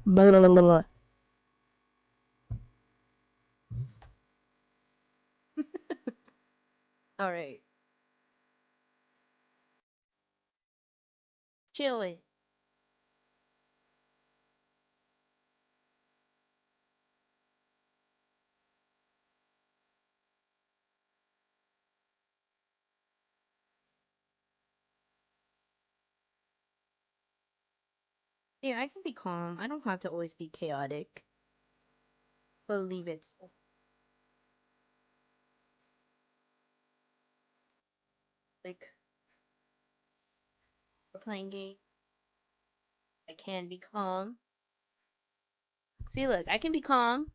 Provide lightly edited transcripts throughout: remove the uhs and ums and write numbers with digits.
Blah, blah, blah, blah. All right. Chilling. Yeah, I can be calm. I don't have to always be chaotic. Believe it. Like, we're playing game. I can be calm. See, look, I can be calm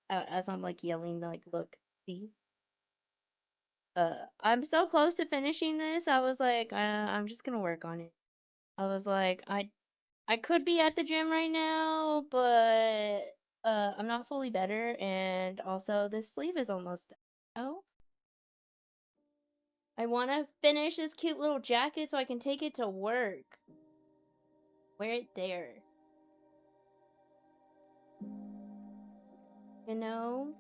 as I'm like yelling, like, look, see. I'm so close to finishing this. I was like, I'm just gonna work on it. I was like, I could be at the gym right now, but I'm not fully better, and also this sleeve is almost done. Oh, I want to finish this cute little jacket so I can take it to work. Wear it there. You know?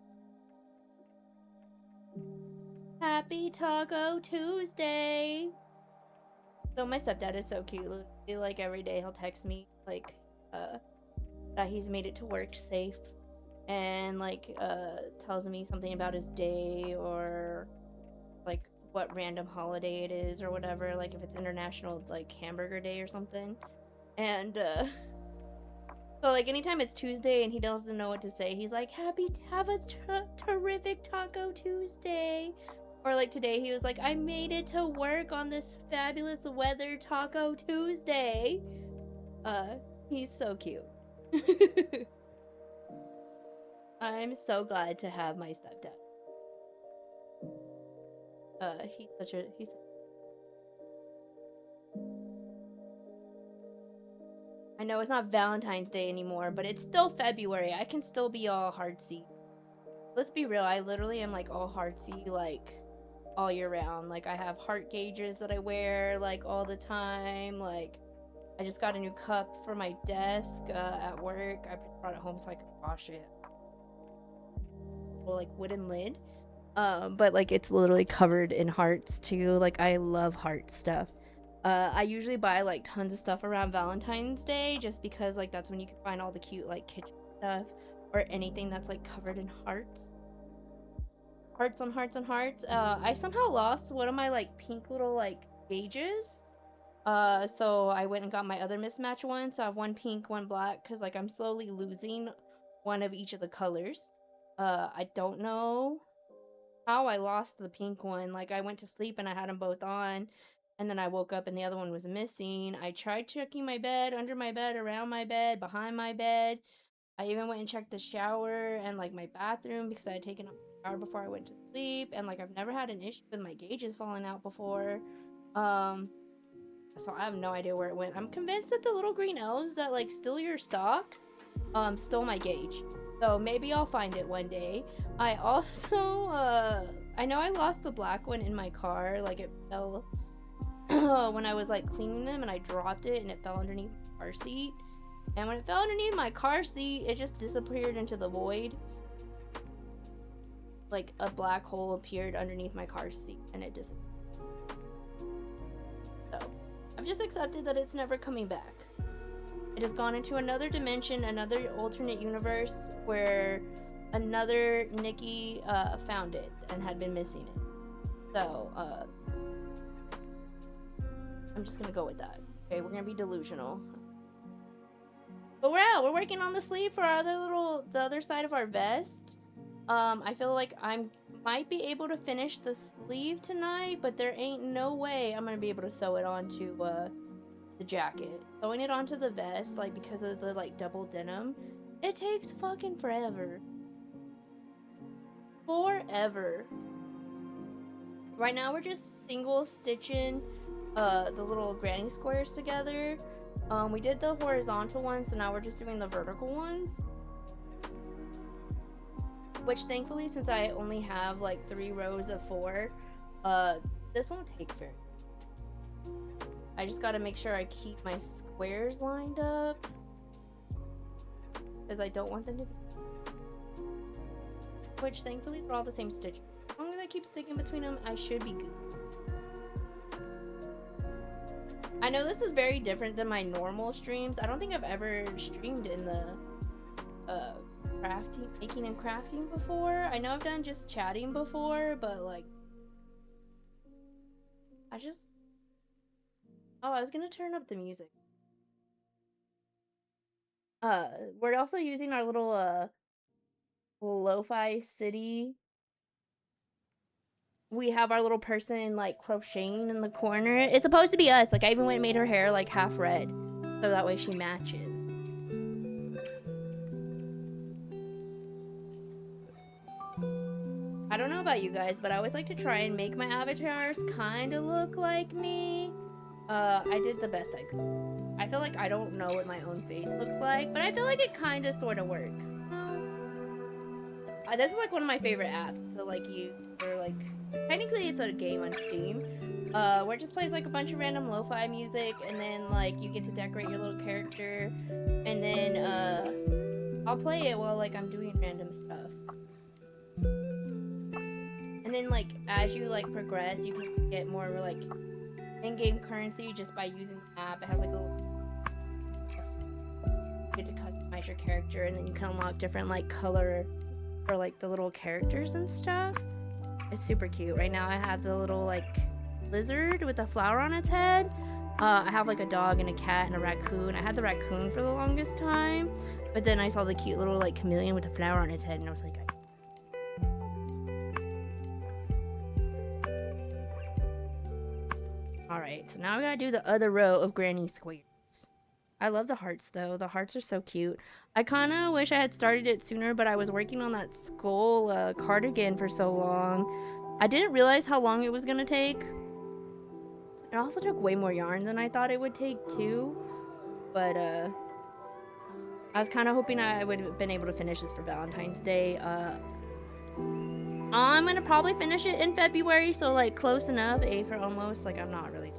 Happy Taco Tuesday! So my stepdad is so cute. Like every day he'll text me like that he's made it to work safe and like tells me something about his day or like what random holiday it is or whatever, like if it's international like hamburger day or something. And so like anytime it's Tuesday and he doesn't know what to say, he's like, "Happy have a terrific Taco Tuesday." Or like today he was like, "I made it to work on this fabulous weather Taco Tuesday." Uh he's so cute. I'm so glad to have my stepdad. He's I know it's not Valentine's Day anymore, but it's still February. I can still be all heartsy. Let's be real, I literally am like all heartsy like all year round. Like I have heart gauges that I wear like all the time. Like I just got a new cup for my desk at work. I brought it home so I could wash it. Well, like wooden lid. But like it's literally covered in hearts too. Like I love heart stuff. I usually buy like tons of stuff around Valentine's Day just because like that's when you can find all the cute like kitchen stuff or anything that's like covered in hearts. Hearts on hearts on hearts. I somehow lost one of my like pink little like gauges. So I went and got my other mismatch one. So I have one pink, one black, because like I'm slowly losing one of each of the colors. I don't know how I lost the pink one. Like I went to sleep and I had them both on, and then I woke up and the other one was missing. I tried checking my bed, under my bed, around my bed, behind my bed. I even went and checked the shower and like my bathroom because I had taken a shower before I went to sleep, and like I've never had an issue with my gauges falling out before. Um, so I have no idea where it went. I'm convinced that the little green elves that like steal your socks, stole my gauge. So maybe I'll find it one day. I also, I know I lost the black one in my car. Like it fell when I was like cleaning them, and I dropped it, and it fell underneath the car seat. And when it fell underneath my car seat, it just disappeared into the void. Like a black hole appeared underneath my car seat, and it disappeared. So I've just accepted that it's never coming back. It has gone into another dimension, another alternate universe where another Nikki found it and had been missing it. So I'm just gonna go with that. Okay, we're gonna be delusional. But we're out. We're working on the sleeve for our the other side of our vest. I feel like I might be able to finish the sleeve tonight, but there ain't no way I'm gonna be able to sew it onto the jacket. Sewing it onto the vest, like because of the like double denim, it takes fucking forever. Forever. Right now we're just single stitching the little granny squares together. We did the horizontal ones, so now we're just doing the vertical ones. Which thankfully, since I only have like 3 rows of 4, this won't take very. I just gotta make sure I keep my squares lined up. because I don't want them to be, which thankfully they're all the same stitch. As long as I keep sticking between them, I should be good. I know this is very different than my normal streams. I don't think I've ever streamed in the making and crafting before. I know I've done just chatting before, but like I was gonna turn up the music. We're also using our little lo-fi city. We have our little person like crocheting in the corner. It's supposed to be us. Like I even went and made her hair like half red, so that way she matches. I don't know about you guys, but I always like to try and make my avatars kind of look like me. I did the best I could. I feel like I don't know what my own face looks like, but I feel like it kind of sort of works. This is like one of my favorite apps to like use for like, technically it's a game on Steam, where it just plays like a bunch of random lo-fi music, and then like you get to decorate your little character, and then I'll play it while like I'm doing random stuff. And then like as you like progress, you can get more like in-game currency just by using the app. It has like a little, you get to customize your character, and then you can unlock different like color for like the little characters and stuff. It's super cute. Right now I have the little like lizard with a flower on its head. I have like a dog and a cat and a raccoon. I had the raccoon for the longest time, but then I saw the cute little like chameleon with a flower on its head, and I was like, Alright, so now we gotta do the other row of granny squares. I love the hearts though. The hearts are so cute. I kinda wish I had started it sooner, but I was working on that skull cardigan for so long. I didn't realize how long it was gonna take. It also took way more yarn than I thought it would take too. But I was kinda hoping I would have been able to finish this for Valentine's Day. I'm gonna probably finish it in February, so like close enough. A for almost, like I'm not really.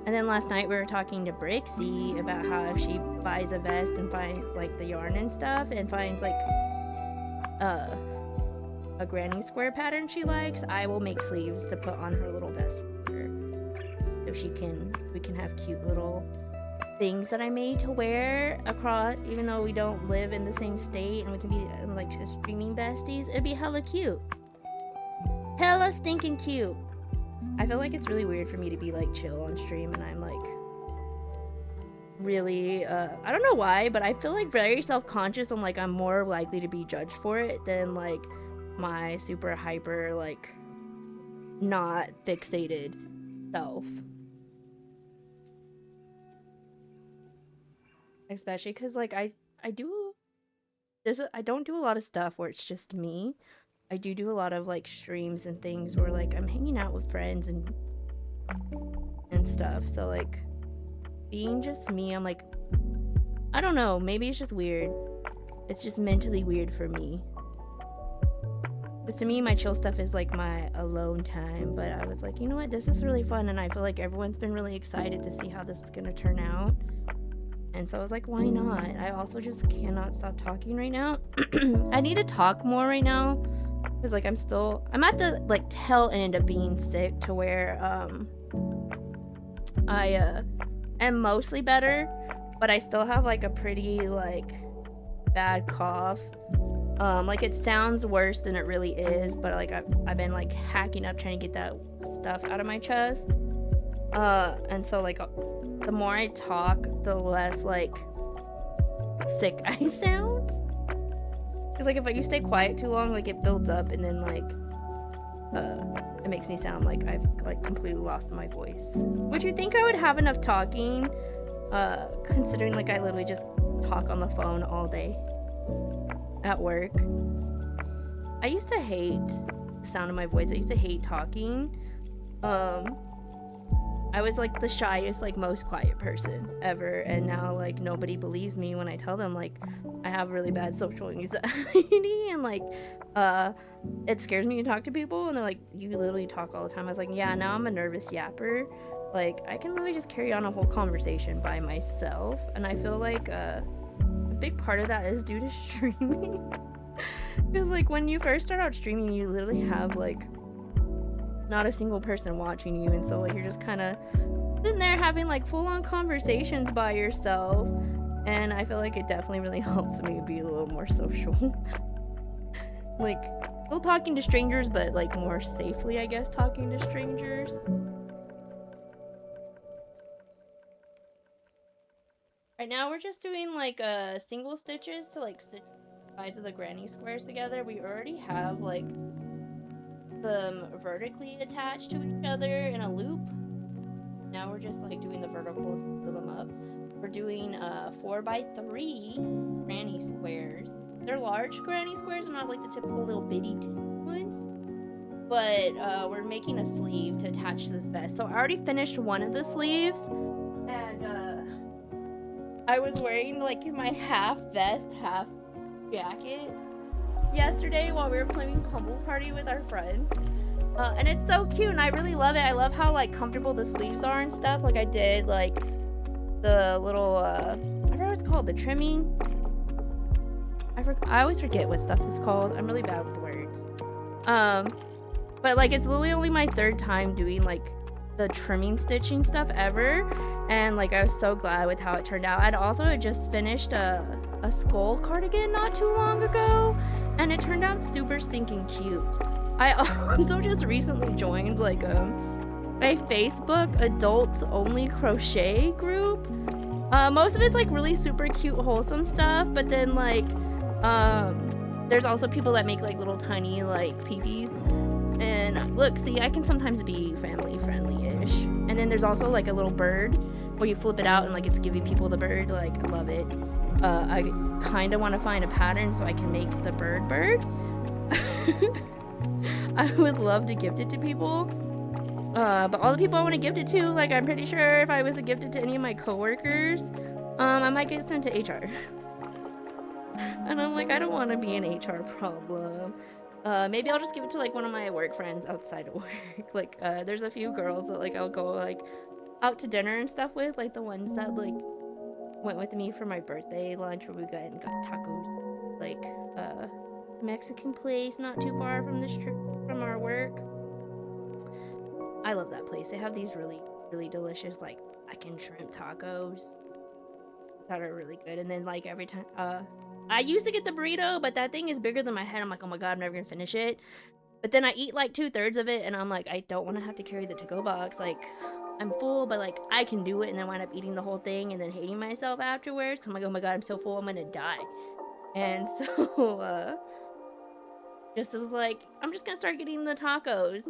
And then last night we were talking to Brixie about how if she buys a vest and finds like the yarn and stuff and finds like a granny square pattern she likes, I will make sleeves to put on her little vest for her. So we can have cute little things that I made to wear across, even though we don't live in the same state and we can be like streaming besties. It'd be hella cute. Hella stinking cute. I feel like it's really weird for me to be like chill on stream and I'm like really I don't know why, but I feel like very self-conscious and like I'm more likely to be judged for it than like my super hyper like not fixated self. Especially because like I don't do a lot of stuff where it's just me. I do a lot of like streams and things where like I'm hanging out with friends and stuff. So like being just me, I'm like, I don't know, maybe it's just weird. It's just mentally weird for me. Because to me, my chill stuff is like my alone time. But I was like, you know what, this is really fun, and I feel like everyone's been really excited to see how this is gonna turn out. And so I was like, why not? I also just cannot stop talking right now. I need to talk more right now. Because like I'm at the like tail end of being sick to where I am mostly better. But I still have like a pretty like bad cough. Like it sounds worse than it really is. But like I've been like hacking up trying to get that stuff out of my chest. And so like the more I talk, the less like sick I sound. Because like if you stay quiet too long, like it builds up and then like it makes me sound like I've like completely lost my voice. Would you think I would have enough talking? Considering like I literally just talk on the phone all day at work. I used to hate the sound of my voice. I used to hate talking. I was like the shyest, like most quiet person ever, and now like nobody believes me when I tell them like I have really bad social anxiety and like uh it scares me to talk to people, and they're like, you literally talk all the time. I was like, yeah, now I'm a nervous yapper. Like I can literally just carry on a whole conversation by myself, and I feel like a big part of that is due to streaming. Because like when you first start out streaming, you literally have like not a single person watching you, and so like you're just kind of sitting there having like full-on conversations by yourself, and I feel like it definitely really helps me be a little more social. Like still talking to strangers, but like more safely, I guess, talking to strangers. Right now we're just doing like single stitches to like stitch sides of the granny squares together. We already have like them vertically attached to each other in a loop. Now we're just like doing the vertical to fill them up. We're doing 4x3 granny squares. They're large granny squares, they're not like the typical little bitty ones. But we're making a sleeve to attach to this vest. So I already finished one of the sleeves, and I was wearing like my half vest, half jacket yesterday while we were playing Humble Party with our friends. And it's so cute, and I really love it. I love how like comfortable the sleeves are and stuff. Like I did like the little I forgot what it's called, the trimming. I always forget what stuff is called. I'm really bad with words. But like it's literally only my third time doing like the trimming stitching stuff ever, and like I was so glad with how it turned out. I'd also just finished a skull cardigan not too long ago, and it turned out super stinking cute. I also just recently joined like a Facebook adults only crochet group. Most of it's like really super cute wholesome stuff, but then like there's also people that make like little tiny like peepees. And look, see, I can sometimes be family friendly-ish. And then there's also like a little bird where you flip it out and like it's giving people the bird. Like I love it. I kind of want to find a pattern so I can make the bird. I would love to gift it to people. But all the people I want to gift it to, like I'm pretty sure if I was to gift it to any of my coworkers, I might get sent to HR. And I'm like, I don't want to be an HR problem. Maybe I'll just give it to like one of my work friends outside of work. Like there's a few girls that like I'll go like out to dinner and stuff with, like the ones that like went with me for my birthday lunch where we got tacos, like Mexican place not too far from this trip from our work. I love that place. They have these really delicious like black and shrimp tacos that are really good. And then like every time I used to get the burrito, but that thing is bigger than my head. I'm like, oh my god, I'm never gonna finish it. But then I eat like 2/3 of it, and I'm like, I don't want to have to carry the to-go box. Like, I'm full, but like I can do it, and then wind up eating the whole thing and then hating myself afterwards. 'Cause I'm like, oh my god, I'm so full, I'm gonna die. And so just was like, I'm just gonna start getting the tacos,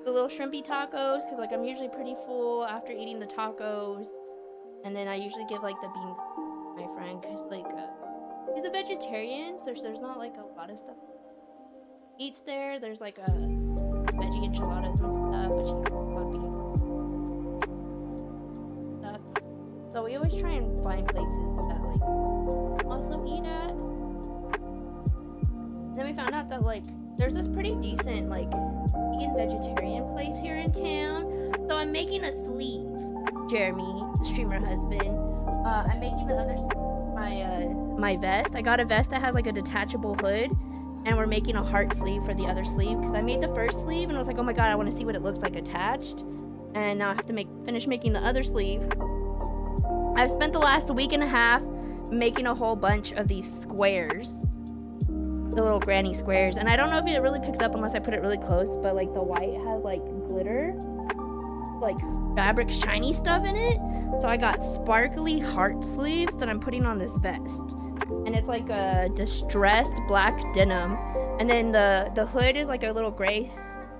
the little shrimpy tacos, because like I'm usually pretty full after eating the tacos. And then I usually give like the beans to my friend, because like he's a vegetarian, so there's not like a lot of stuff he eats there. There's like a veggie enchiladas and stuff, but she eats a lot of beans stuff. So we always try and find places that like also eat at. Then we found out that like there's this pretty decent like vegan vegetarian place here in town. So I'm making a sleeve. Jeremy, the streamer husband. I'm making the other my vest. I got a vest that has like a detachable hood, and we're making a heart sleeve for the other sleeve, because I made the first sleeve and I was like, oh my god, I want to see what it looks like attached, and now I have to finish making the other sleeve. I've spent the last week and a half making a whole bunch of these squares, the little granny squares, and I don't know if it really picks up unless I put it really close, but like the white has like glitter, like fabric shiny stuff in it. So I got sparkly heart sleeves that I'm putting on this vest, and it's like a distressed black denim, and then the hood is like a little gray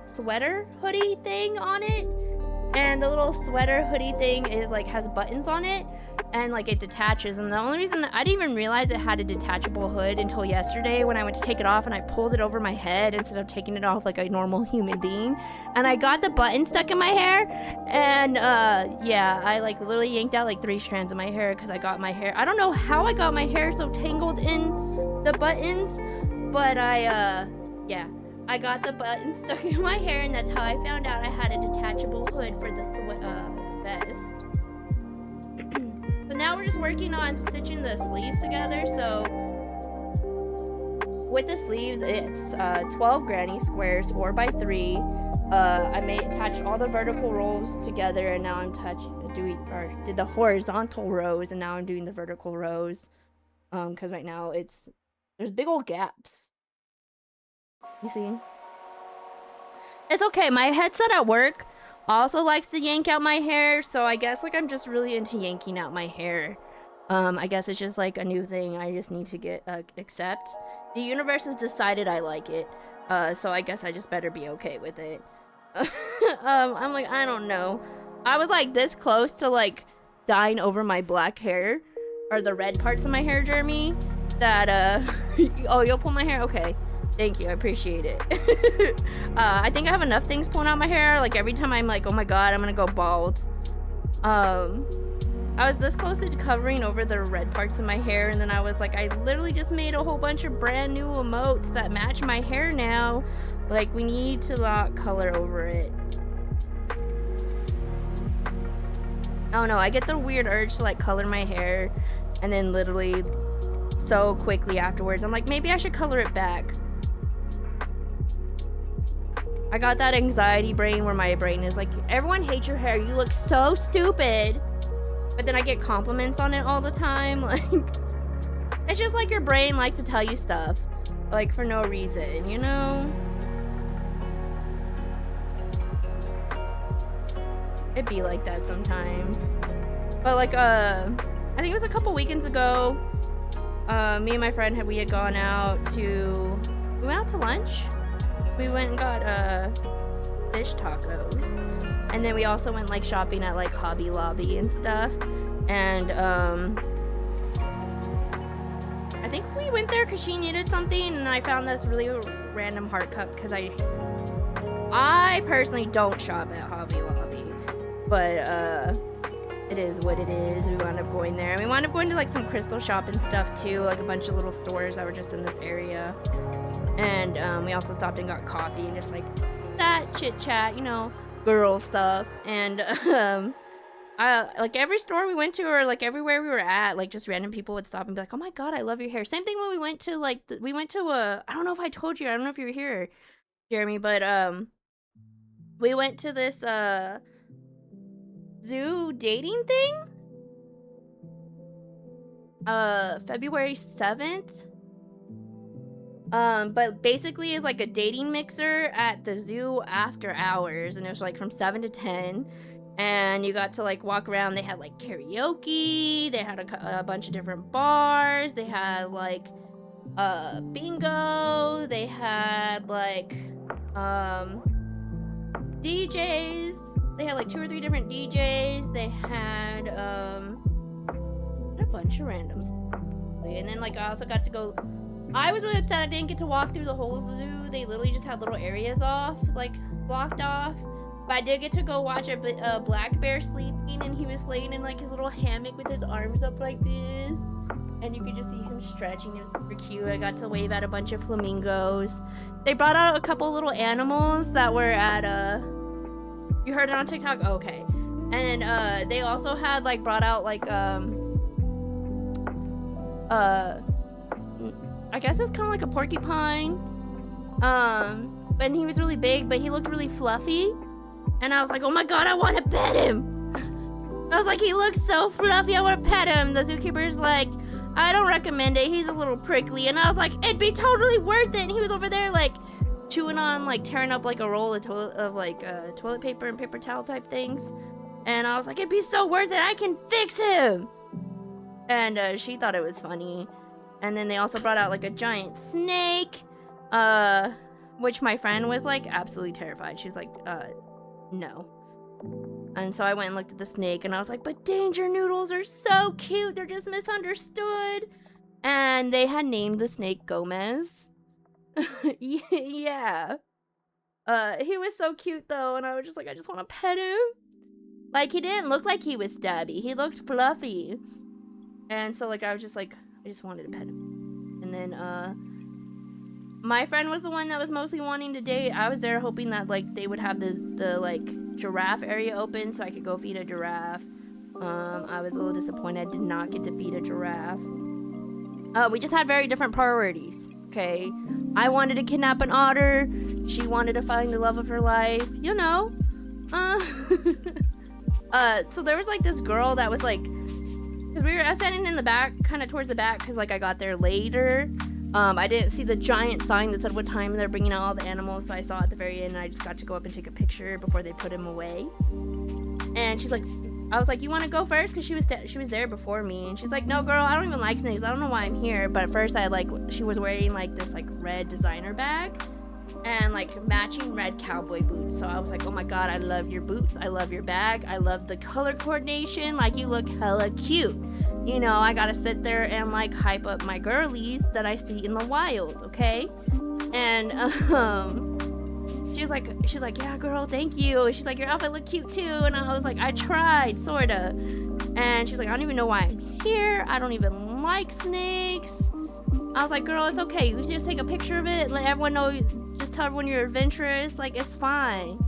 sweater hoodie thing on it, and the little sweater hoodie thing is like has buttons on it, and like it detaches. And the only reason I didn't even realize it had a detachable hood until yesterday when I went to take it off and I pulled it over my head instead of taking it off like a normal human being, and I got the button stuck in my hair. And yeah, I like literally yanked out like 3 strands of my hair because I got my hair, I don't know how I got my hair so tangled in the buttons, but yeah, I got the button stuck in my hair, and that's how I found out I had a detachable hood for the vest. So now we're just working on stitching the sleeves together. So with the sleeves, it's 12 granny squares, 4x3. I attached all the vertical rows together, and now I'm did the horizontal rows, and now I'm doing the vertical rows. Because right now there's big old gaps. You see? It's okay. My headset at work also likes to yank out my hair, so I guess like I'm just really into yanking out my hair. I guess it's just like a new thing I just need to accept. The universe has decided I like it, so I guess I just better be okay with it. I'm like, I don't know. I was like this close to like dyeing over my black hair, or the red parts of my hair, Jeremy, that oh, you'll pull my hair? Okay. Thank you, I appreciate it. I think I have enough things pulling out my hair. Like every time I'm like, oh my god, I'm gonna go bald. I was this close to covering over the red parts of my hair, and then I was like, I literally just made a whole bunch of brand new emotes that match my hair now. Like, we need to not color over it. Oh no, I get the weird urge to like color my hair, and then literally so quickly afterwards, I'm like, maybe I should color it back. I got that anxiety brain where my brain is like, everyone hates your hair, you look so stupid. But then I get compliments on it all the time. Like, it's just like your brain likes to tell you stuff, like for no reason, you know? It'd be like that sometimes. But like, I think it was a couple weekends ago, me and my friend we had gone out to, we went out to lunch. We went and got fish tacos, and then we also went like shopping at like Hobby Lobby and stuff. And I think we went there because she needed something, and I found this really random heart cup because I personally don't shop at Hobby Lobby, but it is what it is. We wound up going there, and we wound up going to like some crystal shop and stuff too, like a bunch of little stores that were just in this area. And we also stopped and got coffee and just like that chit chat, you know, girl stuff. And I like every store we went to, or like everywhere we were at, like just random people would stop and be like, oh my god, I love your hair. Same thing when we went to like we went to I don't know if I told you, I don't know if you were here, Jeremy, but we went to this zoo dating thing February 7th. But basically it's like a dating mixer at the zoo after hours, and it was like from 7 to 10, and you got to like walk around. They had like karaoke, they had a bunch of different bars, they had like bingo, they had like DJs, they had like 2 or 3 different DJs, they had a bunch of random stuff. And then like I also got to go, I was really upset I didn't get to walk through the whole zoo. They literally just had little areas blocked off. But I did get to go watch a black bear sleeping, and he was laying in like his little hammock with his arms up like this. And you could just see him stretching. It was super cute. I got to wave at a bunch of flamingos. They brought out a couple little animals that were at you heard it on TikTok? Okay. And they also had like brought out like I guess it was kind of like a porcupine. And he was really big, but he looked really fluffy. And I was like, oh my god, I want to pet him. I was like, he looks so fluffy, I want to pet him. The zookeeper's like, I don't recommend it, he's a little prickly. And I was like, it'd be totally worth it. And he was over there like chewing on, like tearing up like a roll of toilet paper and paper towel type things. And I was like, it'd be so worth it, I can fix him. And she thought it was funny. And then they also brought out like a giant snake, which my friend was like absolutely terrified. She was like, no. And so I went and looked at the snake, and I was like, but danger noodles are so cute. They're just misunderstood. And they had named the snake Gomez. Yeah. He was so cute though, and I was just like, I just want to pet him. Like, he didn't look like he was stabby. He looked fluffy. And so, like, I was just like, I just wanted to pet him. And then, my friend was the one that was mostly wanting to date. I was there hoping that, like, they would have the like, giraffe area open so I could go feed a giraffe. I was a little disappointed I did not get to feed a giraffe. We just had very different priorities, okay? I wanted to kidnap an otter. She wanted to find the love of her life, you know? So there was, like, this girl that was, like, because I was standing in the back, kind of towards the back, because, like, I got there later. I didn't see the giant sign that said what time they're bringing out all the animals, so I saw at the very end, and I just got to go up and take a picture before they put him away. And she's like, I was like, you want to go first? Because she was there before me, and she's like, no, girl, I don't even like snakes. I don't know why I'm here. But at first, she was wearing, like, this, like, red designer bag and, like, matching red cowboy boots. So I was like, oh my god, I love your boots. I love your bag. I love the color coordination. Like, you look hella cute. You know, I gotta sit there and, like, hype up my girlies that I see in the wild, okay? And, she's like, yeah, girl, thank you. She's like, your outfit looked cute too. And I was like, I tried, sorta. And she's like, I don't even know why I'm here. I don't even like snakes. I was like, girl, it's okay. You just take a picture of it. Let everyone know. Just tell everyone you're adventurous. Like, it's fine.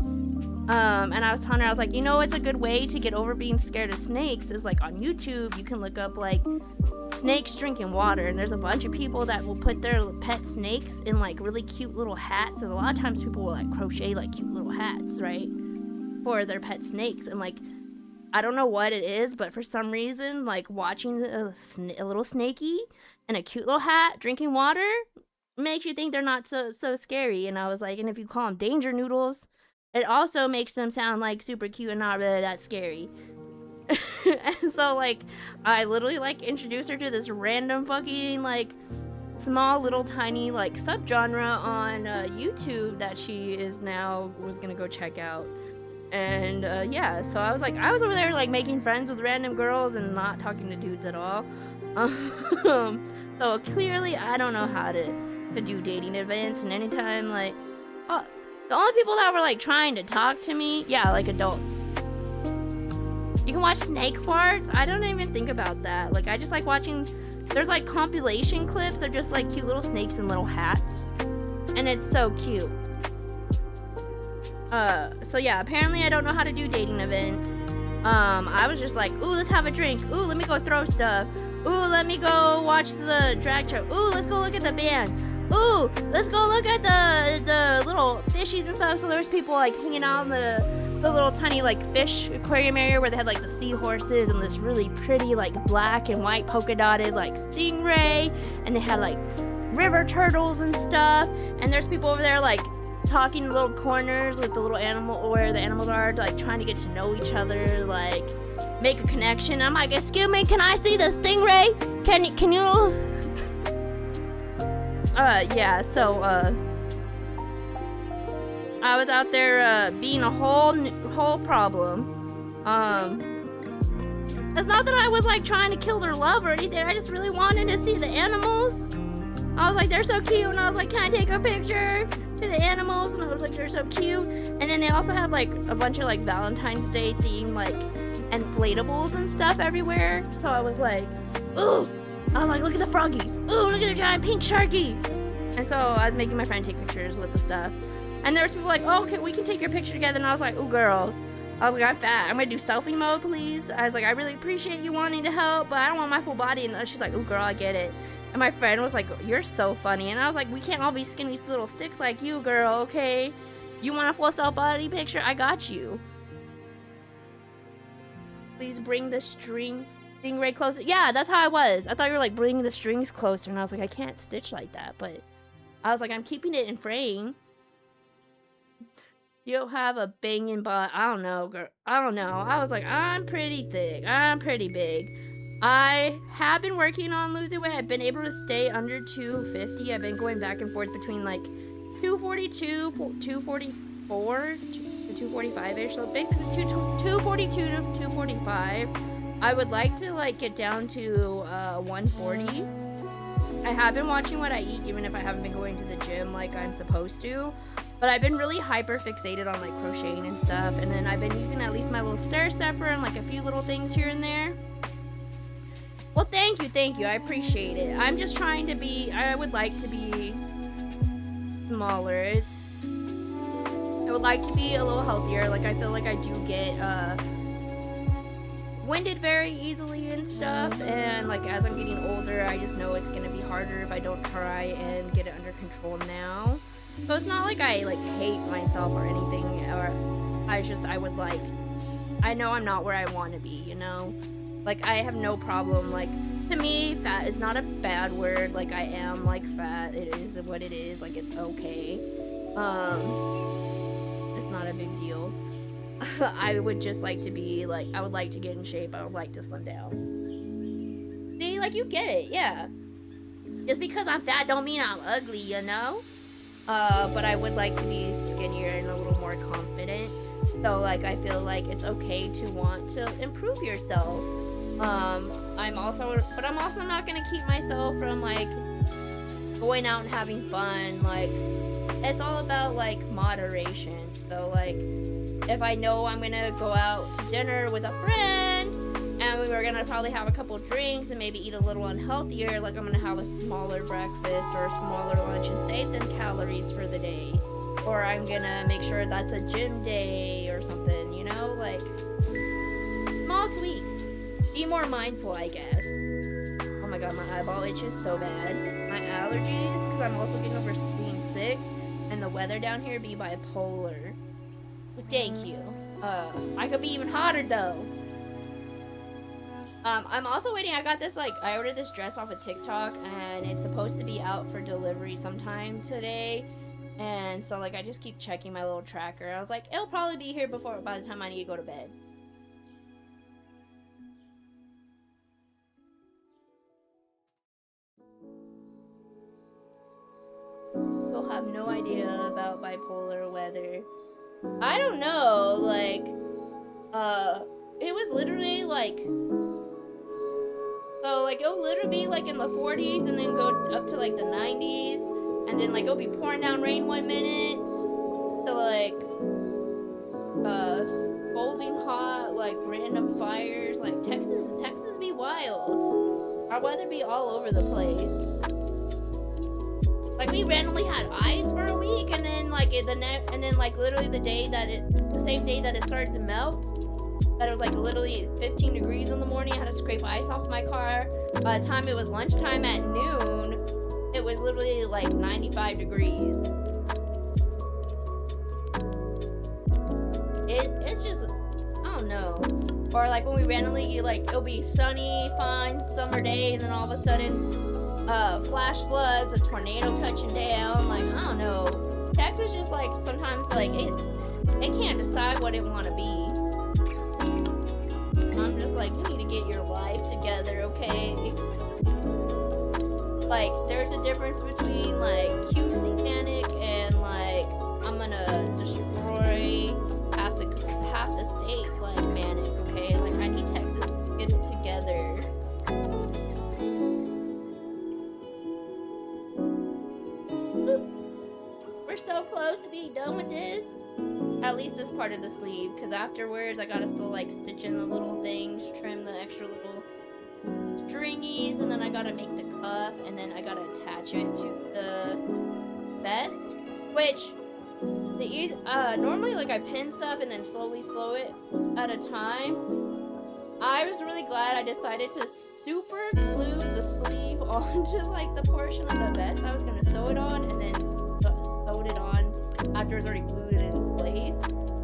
And I was telling her, I was like, you know, it's a good way to get over being scared of snakes is, like, on YouTube, you can look up, like, snakes drinking water, and there's a bunch of people that will put their pet snakes in, like, really cute little hats, and a lot of times people will, like, crochet, like, cute little hats, right, for their pet snakes, and, like, I don't know what it is, but for some reason, like, watching a little snaky in a cute little hat drinking water makes you think they're not so scary. And I was like, and if you call them danger noodles, it also makes them sound, like, super cute and not really that scary. And so, like, I literally, like, introduced her to this random fucking, like, small little tiny, like, subgenre on YouTube that she was gonna go check out. And yeah, so I was over there, like, making friends with random girls and not talking to dudes at all. So clearly I don't know how to do dating events, and anytime, like, the only people that were, like, trying to talk to me, yeah, like, adults. You can watch snake farts. I don't even think about that. Like, I just like watching, there's, like, compilation clips of just, like, cute little snakes in little hats. And it's so cute. So yeah, apparently I don't know how to do dating events. I was just like, ooh, let's have a drink. Ooh, let me go throw stuff. Ooh, let me go watch the drag show. Ooh, let's go look at the band. Ooh, let's go look at the little fishies and stuff. So there was people, like, hanging out in the little tiny, like, fish aquarium area where they had, like, the seahorses and this really pretty, like, black and white polka dotted, like, stingray, and they had, like, river turtles and stuff. And there's people over there, like, talking in little corners with the little animal, where the animals are, like, trying to get to know each other, like, make a connection. I'm like, excuse me, can I see the stingray? Can you yeah, so I was out there being a whole problem. It's not that I was, like, trying to kill their love or anything. I just really wanted to see the animals. I was like, they're so cute, and I was like, can I take a picture to the animals? And I was like, they're so cute. And then they also had, like, a bunch of, like, Valentine's Day themed, like, inflatables and stuff everywhere. So I was like, ooh. I was like, look at the froggies. Ooh, look at the giant pink sharky. And so I was making my friend take pictures with the stuff. And there was people like, oh, okay, we can take your picture together. And I was like, ooh, girl. I was like, I'm fat. I'm gonna do selfie mode, please. I was like, I really appreciate you wanting to help, but I don't want my full body. And she's like, ooh, girl, I get it. And my friend was like, you're so funny. And I was like, we can't all be skinny little sticks like you, girl, okay? You want a full self body picture? I got you. Please bring the stingray closer. Yeah, that's how I was. I thought you were like, bring the strings closer. And I was like, I can't stitch like that. But I was like, I'm keeping it in frame. You'll have a banging butt. I don't know, girl. I don't know. I was like, I'm pretty thick. I'm pretty big. I have been working on losing weight. I've been able to stay under 250. I've been going back and forth between, like, 242, 244 to 245-ish, so basically 242 to 245. I would like to like get down to 140. I have been watching what I eat, even if I haven't been going to the gym like I'm supposed to. But I've been really hyper fixated on like crocheting and stuff, and then I've been using at least my little stair stepper and like a few little things here and there. Well, thank you, I appreciate it. I'm just trying to be, I would like to be smaller. I would like to be a little healthier. Like I feel like I do get winded very easily and stuff, and like as I'm getting older, I just know it's gonna be harder if I don't try and get it under control now. So it's not like I like hate myself or anything, or I know I'm not where I want to be, you know? Like I have no problem, like to me fat is not a bad word. Like I am like fat, it is what it is, like it's okay. It's not a big deal. I would just like to be like, I would like to get in shape, I would like to slim down. See, like you get it, yeah. Just because I'm fat don't mean I'm ugly, you know? But I would like to be skinnier and a little more confident. So like I feel like it's okay to want to improve yourself. I'm also not gonna keep myself from like going out and having fun. Like it's all about like moderation. So like if I know I'm gonna go out to dinner with a friend and we were gonna probably have a couple drinks and maybe eat a little unhealthier, like I'm gonna have a smaller breakfast or a smaller lunch and save them calories for the day. Or I'm gonna make sure that's a gym day or something, you know? Like, small tweaks. Be more mindful, I guess. Oh my god, my eyeball itches so bad. My allergies, because I'm also getting over being sick, and the weather down here be bipolar. But thank you. I could be even hotter though. I'm also waiting. I got this, like, I ordered this dress off of TikTok, and it's supposed to be out for delivery sometime today. And so, like, I just keep checking my little tracker. I was like, it'll probably be here by the time I need to go to bed. You'll have no idea about bipolar weather. I don't know, like, it was literally, like, so, like, it'll literally be, like, in the 40s and then go up to, like, the 90s. And then, like, it'll be pouring down rain one minute to, like, scalding hot, like, random fires. Like, Texas be wild. Our weather be all over the place. Like, we randomly had ice for a week, and then, like, literally the same day that it started to melt, that it was, like, literally 15 degrees in the morning. I had to scrape ice off my car. By the time it was lunchtime at noon, it was literally like 95 degrees. It's just, I don't know. Or like when we randomly, like, it'll be sunny, fine, summer day, and then all of a sudden, flash floods, a tornado touching down. Like, I don't know. Texas just like sometimes like it can't decide what it want to be. I'm just like, you need to get your life together, okay? Like, there's a difference between, like, cutesy panic and, like, I'm gonna destroy half the state, like, manic, okay? Like, I need Texas to get it together. We're so close to being done with this. At least this part of the sleeve, because afterwards I gotta still, like, stitch in the little things, trim the extra little stringies, and then I gotta make the cuff, and then I gotta attach it to the vest, which normally, like, I pin stuff and then slowly sew it at a time. I was really glad I decided to super glue the sleeve onto, like, the portion of the vest I was gonna sew it on, and then sewed it on after it's already glued it in place.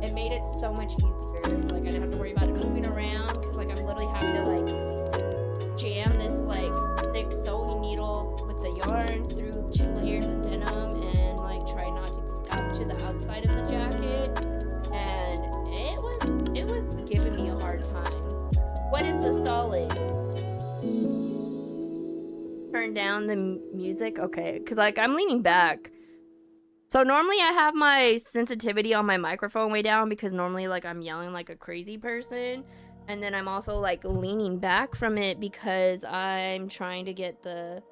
It made it so much easier. Like, I didn't have to worry about it moving around, because, like, I'm literally having to, like, jam this, like, thick sewing needle with the yarn through 2 layers of denim and, like, try not to get up to the outside of the jacket. And it was giving me a hard time. What is the solid? Turn down the music? Okay, because, like, I'm leaning back. So normally I have my sensitivity on my microphone way down because normally like I'm yelling like a crazy person. And then I'm also like leaning back from it because I'm trying to get the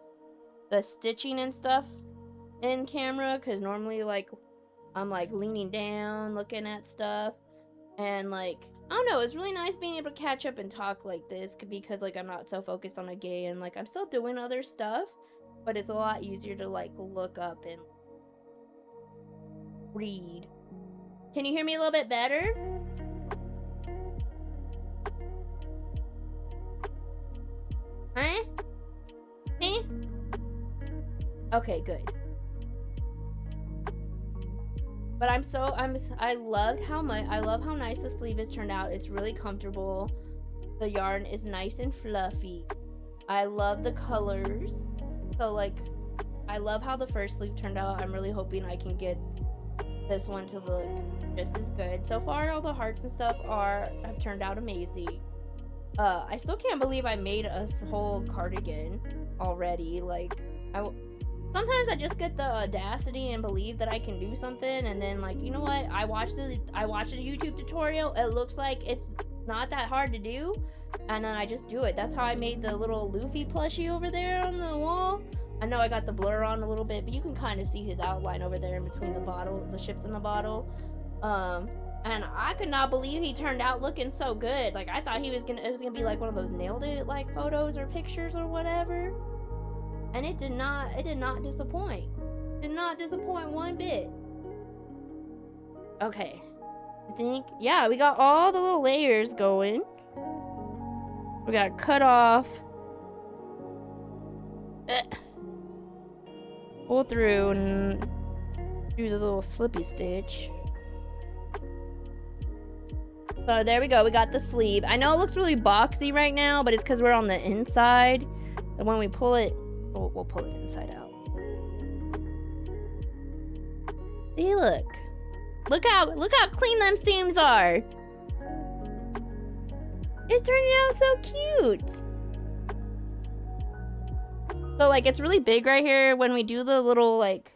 stitching and stuff in camera, because normally like I'm like leaning down looking at stuff, and like I don't know, it's really nice being able to catch up and talk like this because like I'm not so focused on a game. Like I'm still doing other stuff, but it's a lot easier to like look up and read. Can you hear me a little bit better? Huh? Huh? Okay, good. But I love how nice the sleeve has turned out. It's really comfortable. The yarn is nice and fluffy. I love the colors. So like, I love how the first sleeve turned out. I'm really hoping I can get this one to look just as good. So far, all the hearts and stuff have turned out amazing. I still can't believe I made a whole cardigan already. Like, sometimes I just get the audacity and believe that I can do something, and then like, you know what? I watched a YouTube tutorial. It looks like it's not that hard to do, and then I just do it. That's how I made the little Luffy plushie over there on the wall. I know I got the blur on a little bit, but you can kind of see his outline over there in between the ships in the bottle. And I could not believe he turned out looking so good. Like, I thought it was gonna be like one of those nailed it like photos or pictures or whatever. And it did not disappoint. Did not disappoint one bit. Okay. I think, yeah, we got all the little layers going. We got to cut off. Pull through and do the little slippy stitch. So there we go. We got the sleeve. I know it looks really boxy right now, but it's because we're on the inside. And when we pull it, we'll pull it inside out. See, look how clean them seams are. It's turning out so cute. So like, it's really big right here when we do the little like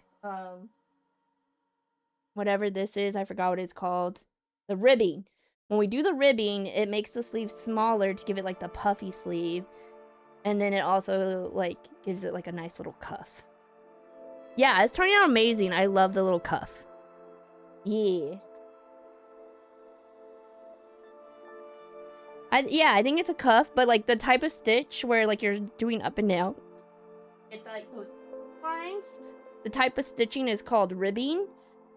whatever this is, I forgot what it's called, the ribbing. When we do the ribbing, it makes the sleeve smaller to give it like the puffy sleeve. And then it also like gives it like a nice little cuff. Yeah, it's turning out amazing. I love the little cuff. Yeah. I think it's a cuff, but like the type of stitch where like you're doing up and down, it's like those lines. The type of stitching is called ribbing,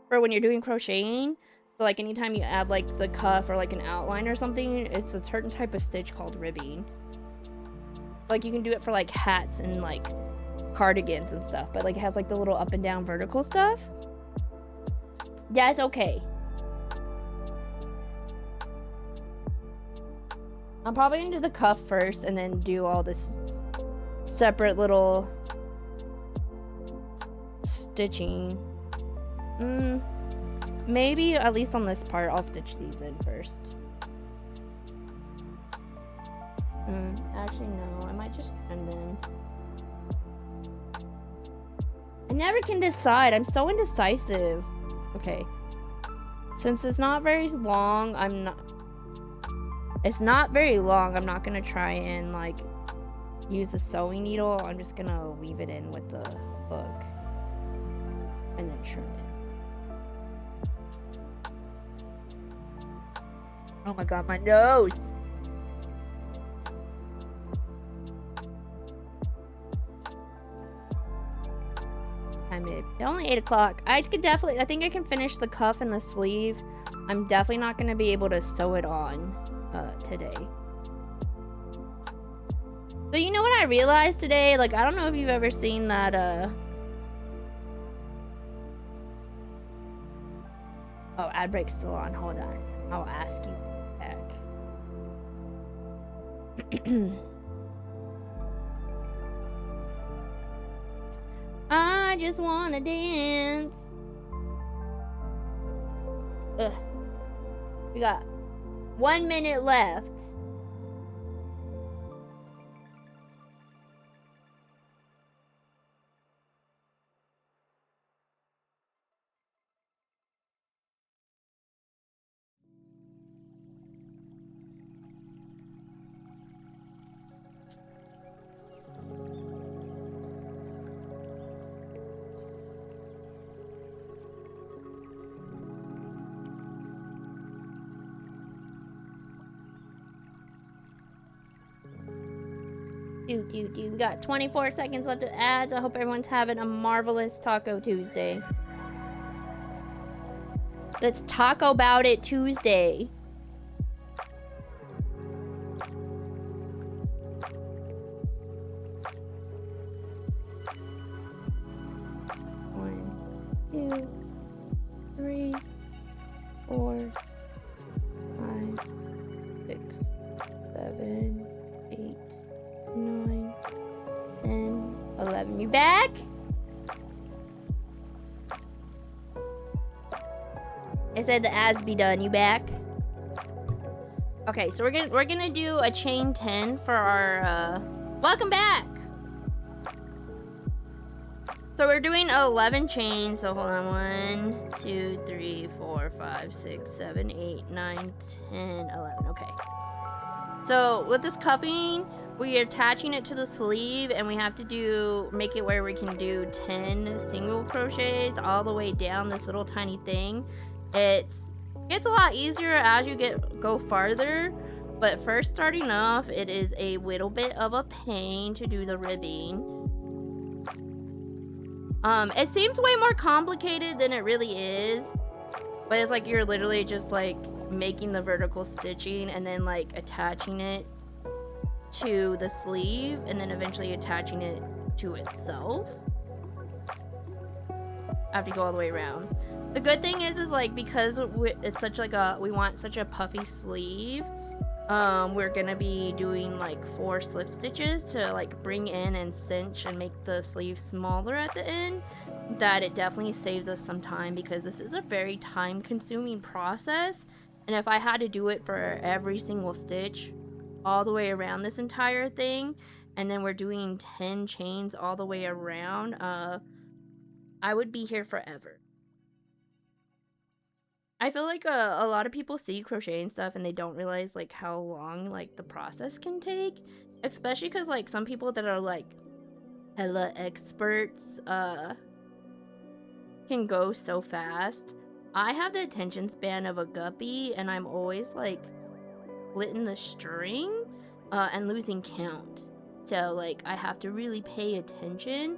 for when you're doing crocheting. So like anytime you add like the cuff or like an outline or something, it's a certain type of stitch called ribbing. Like you can do it for like hats and like cardigans and stuff, but like it has like the little up and down vertical stuff. That's okay. I'm probably gonna do the cuff first and then do all this separate little stitching. Maybe at least on this part I'll stitch these in first. Actually no, I might just trim them. I never can decide. I'm so indecisive. Okay. Since it's not very long, it's not very long, I'm not gonna try and like use the sewing needle. I'm just gonna weave it in with the hook and then trim it. Oh my god, my nose! Only 8 o'clock. I think I can finish the cuff and the sleeve. I'm definitely not gonna be able to sew it on today. So you know what I realized today? Like, I don't know if you've ever seen that oh, ad break's still on. Hold on. I'll ask you back. I just wanna dance. Ugh. We got 1 minute left. We got 24 seconds left of ads. I hope everyone's having a marvelous Taco Tuesday. Let's talk about it Tuesday. One, two, three, 4, 5, 6, 7, 8, 9, 10, 11. You back? I said the ads be done. You back? Okay, so we're gonna do a chain 10 for our welcome back. So we're doing 11 chains. So hold on. 1, 2, 3, 4, 5, 6, 7, 8, 9, 10, 11. Okay. So with this cuffing, we are attaching it to the sleeve, and we have to make it where we can do 10 single crochets all the way down this little tiny thing. It gets a lot easier as you go farther, but first starting off, it is a little bit of a pain to do the ribbing. It seems way more complicated than it really is, but it's like you're literally just like making the vertical stitching and then like attaching it to the sleeve and then eventually attaching it to itself after you go all the way around. The good thing is like because it's such like we want such a puffy sleeve, we're gonna be doing like 4 slip stitches to like bring in and cinch and make the sleeve smaller at the end. That it definitely saves us some time, because this is a very time consuming process, and if I had to do it for every single stitch all the way around this entire thing, and then we're doing 10 chains all the way around, I would be here forever. I feel like a lot of people see crocheting stuff and they don't realize like how long like the process can take, especially because like some people that are like hella experts can go so fast. I have the attention span of a guppy, and I'm always like splitting the string and losing count, so like I have to really pay attention.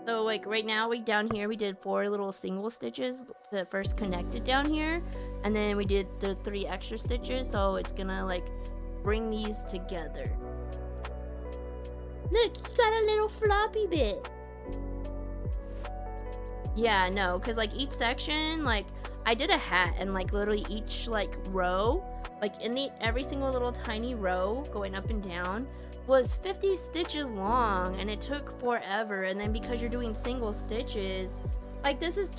So like right now down here we did 4 little single stitches to first connect it down here, and then we did the 3 extra stitches, so it's gonna like bring these together. Look, you got a little floppy bit. Yeah, no, because like each section, like I did a hat, and like literally each like row, like every single little tiny row going up and down was 50 stitches long, and it took forever. And then because you're doing single stitches, like this is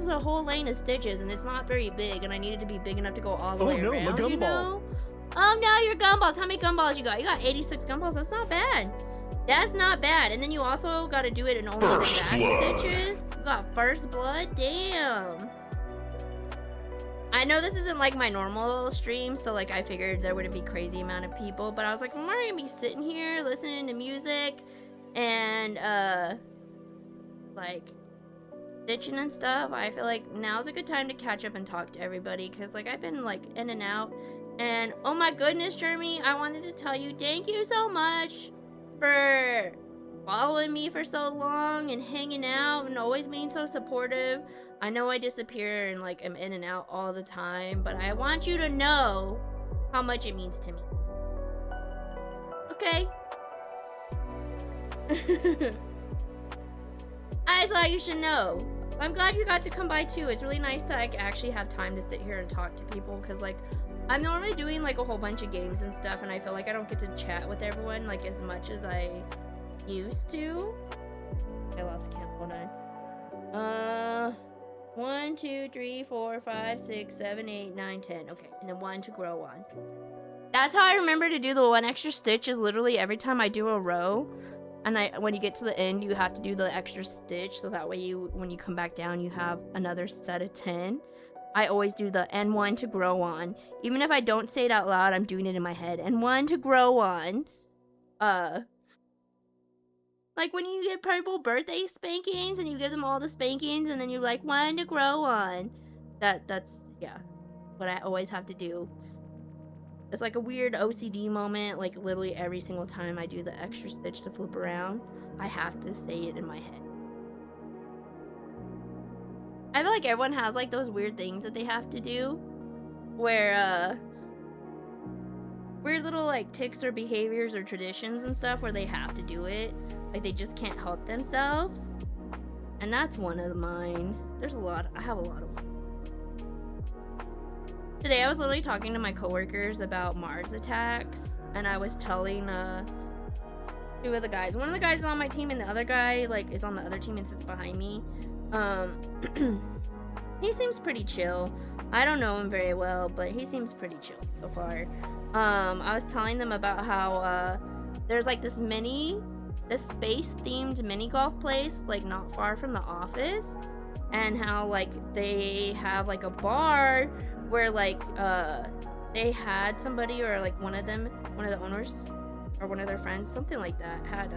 a whole lane of stitches, and it's not very big, and I needed to be big enough to go all the way around. My gumball. You know? Oh no, your gumballs. How many gumballs you got? You got 86 gumballs. That's not bad. That's not bad. And then you also got to do it in only the back stitches. You got first blood. Damn. I know this isn't like my normal stream, so like I figured there wouldn't be crazy amount of people, but I was like, I'm already gonna be sitting here listening to music and like stitching and stuff. I feel like now's a good time to catch up and talk to everybody, because like I've been like in and out. And oh my goodness, Jeremy, I wanted to tell you thank you so much for following me for so long and hanging out and always being so supportive. I know I disappear and like I'm in and out all the time, but I want you to know how much it means to me. Okay? I thought you should know. I'm glad you got to come by too. It's really nice that I actually have time to sit here and talk to people, because like I'm normally doing like a whole bunch of games and stuff, and I feel like I don't get to chat with everyone like as much as I used to. I lost count. Hold on. 1, 2, 3, 4, 5, 6, 7, 8, 9, 10. Okay, and then 1 to grow on. That's how I remember to do the 1 extra stitch, is literally every time I do a row, and when you get to the end, you have to do the extra stitch, so that way when you come back down, you have another set of 10. I always do the N1 to grow on. Even if I don't say it out loud, I'm doing it in my head. N1 to grow on. Like when you get purple birthday spankings and you give them all the spankings and then you're like, 1 to grow on. That's, yeah, what I always have to do. It's like a weird OCD moment. Like literally every single time I do the extra stitch to flip around, I have to say it in my head. I feel like everyone has like those weird things that they have to do, where weird little like tics or behaviors or traditions and stuff where they have to do it. Like they just can't help themselves. And that's one of mine. There's a lot. I have a lot of them. Today I was literally talking to my coworkers about Mars attacks, and I was telling two of the guys. One of the guys is on my team, and the other guy like is on the other team and sits behind me. He seems pretty chill. I don't know him very well, but he seems pretty chill so far. I was telling them about how there's like this space-themed mini golf place like not far from the office, and how like they have like a bar where like they had somebody, or like one of the owners or one of their friends, something like that, had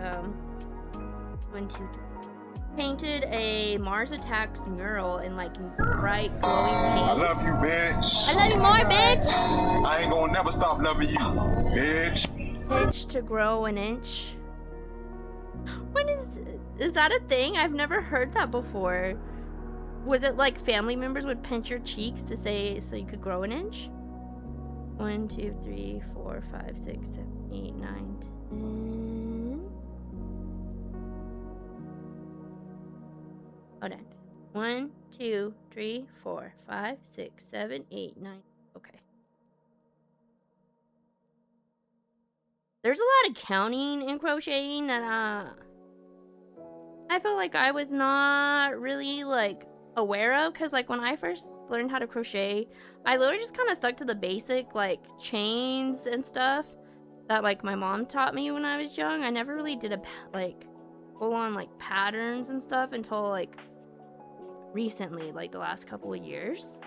painted a Mars Attacks mural in like bright glowing paint. I love you, bitch. I love you more, bitch. I ain't gonna never stop loving you, bitch. Pinch to grow an inch. When is that a thing? I've never heard that before. Was it like family members would pinch your cheeks to say so you could grow an inch? 1, 2, 3, 4, 5, 6, 7, 8, 9, 10. Hold on. 1, 2, 3, 4, 5, 6, 7, 8, 9. Okay. There's a lot of counting in crocheting that I feel like I was not really like aware of, because like when I first learned how to crochet, I literally just kind of stuck to the basic like chains and stuff that like my mom taught me when I was young. I never really did a like full on like patterns and stuff until like recently, like the last couple of years.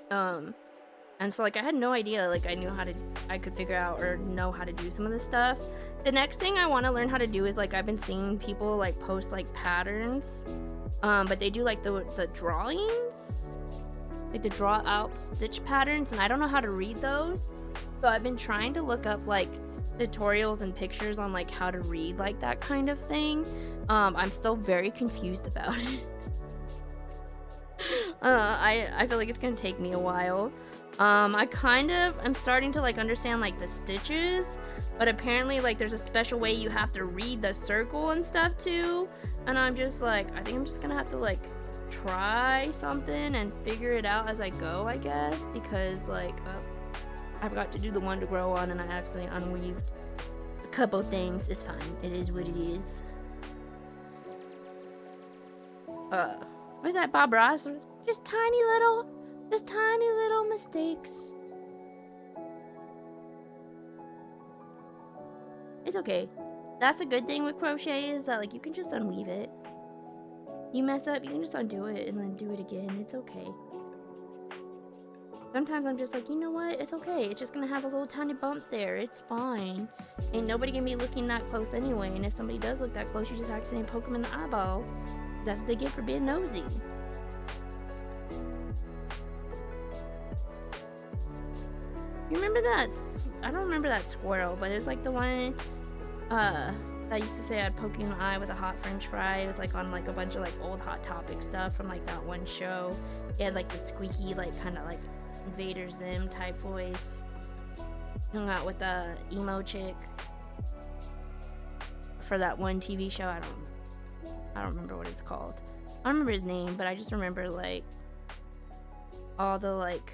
And so like I had no idea like I could figure out or know how to do some of this stuff. The next thing I want to learn how to do is like I've been seeing people like post like patterns, but they do like the drawings, like the draw out stitch patterns, and I don't know how to read those. So I've been trying to look up like tutorials and pictures on like how to read like that kind of thing. I'm still very confused about it. I feel like it's gonna take me a while. I'm starting to like understand like the stitches, but apparently like there's a special way you have to read the circle and stuff too, and I'm just like, I think I'm just gonna have to like try something and figure it out as I go, I guess, because like I forgot to do the one to grow on and I accidentally unweaved a couple things. It's fine, it is what it is. What is that, Bob Ross? Just tiny little mistakes. It's okay. That's a good thing with crochet, is that like you can just unweave it. You mess up, you can just undo it and then do it again. It's okay. Sometimes I'm just like, you know what? It's okay. It's just gonna have a little tiny bump there. It's fine. Ain't nobody gonna be looking that close anyway. And if somebody does look that close, you just accidentally poke them in the eyeball. That's what they get for being nosy. You remember that? I don't remember that squirrel, but it was like the one that used to say I'd poke you in the eye with a hot French fry. It was like on like a bunch of like old Hot Topic stuff from like that one show. It had like the squeaky, like kind of like Invader Zim type voice. Hung out with the emo chick for that one TV show. I don't remember what it's called. I don't remember his name, but I just remember like all the like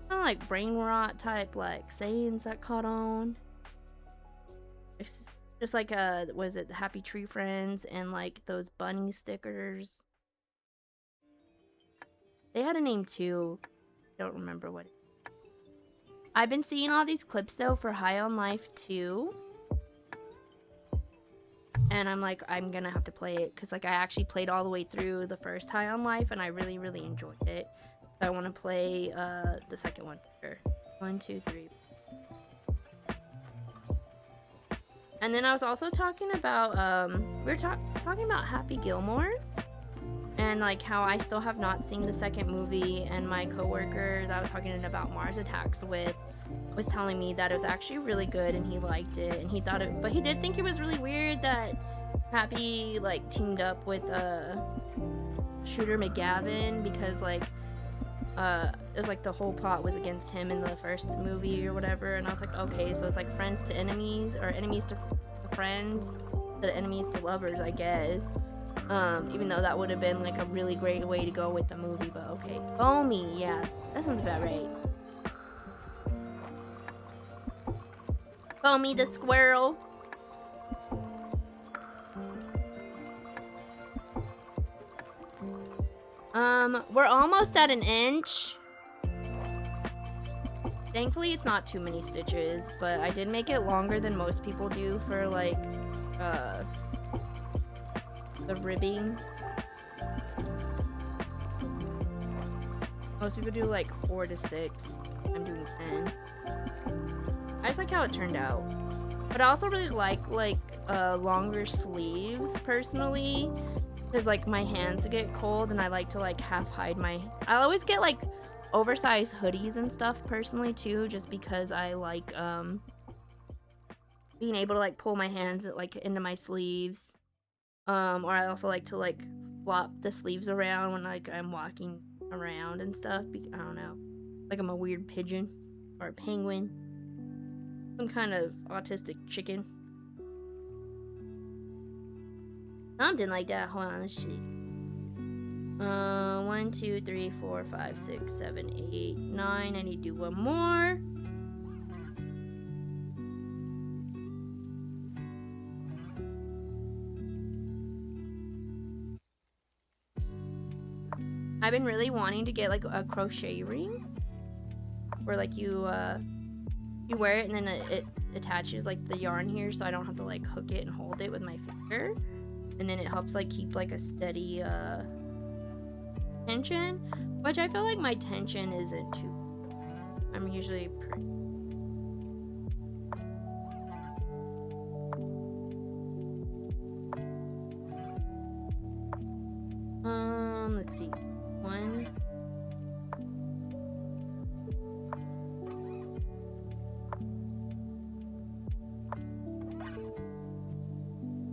kind of like brain rot type like sayings that caught on. It's just like was it Happy Tree Friends and like those bunny stickers. They had a name too. Don't remember what. I've been seeing all these clips though for High on Life 2. And I'm like, I'm gonna have to play it because like I actually played all the way through the first High on Life and I really, really enjoyed it. So I want to play the second one for sure. 1, 2, 3. And then I was also talking about we were talking about Happy Gilmore. and like how I still have not seen the second movie, and my coworker that I was talking about Mars Attacks with was telling me that it was actually really good and he liked it, and he thought it, but he did think it was really weird that Happy like teamed up with Shooter McGavin, because like it was like the whole plot was against him in the first movie or whatever, and I was like, okay, so it's like friends to enemies, or enemies to friends, to enemies to lovers, I guess. Even though that would have been like a really great way to go with the movie, but okay. Foamy, yeah, that sounds about right. Foamy the squirrel. We're almost at an inch. Thankfully, it's not too many stitches, but I did make it longer than most people do for like, the ribbing. Most people do like 4 to 6. I'm doing 10. I just like how it turned out. But I also really like longer sleeves personally, because like my hands get cold and I like to like half hide my, I always get like oversized hoodies and stuff personally too, just because I like being able to like pull my hands like into my sleeves. Or I also like to like flop the sleeves around when like I'm walking around and stuff. I don't know, like I'm a weird pigeon or a penguin, some kind of autistic chicken, something like that. Hold on, let's see. 1, 2, 3, 4, 5, 6, 7, 8, 9. I need to do one more. I've been really wanting to get like a crochet ring where like you wear it and then it attaches like the yarn here, so I don't have to like hook it and hold it with my finger, and then it helps like keep like a steady tension, which I feel like my tension isn't too, I'm usually pretty. Let's see. 1,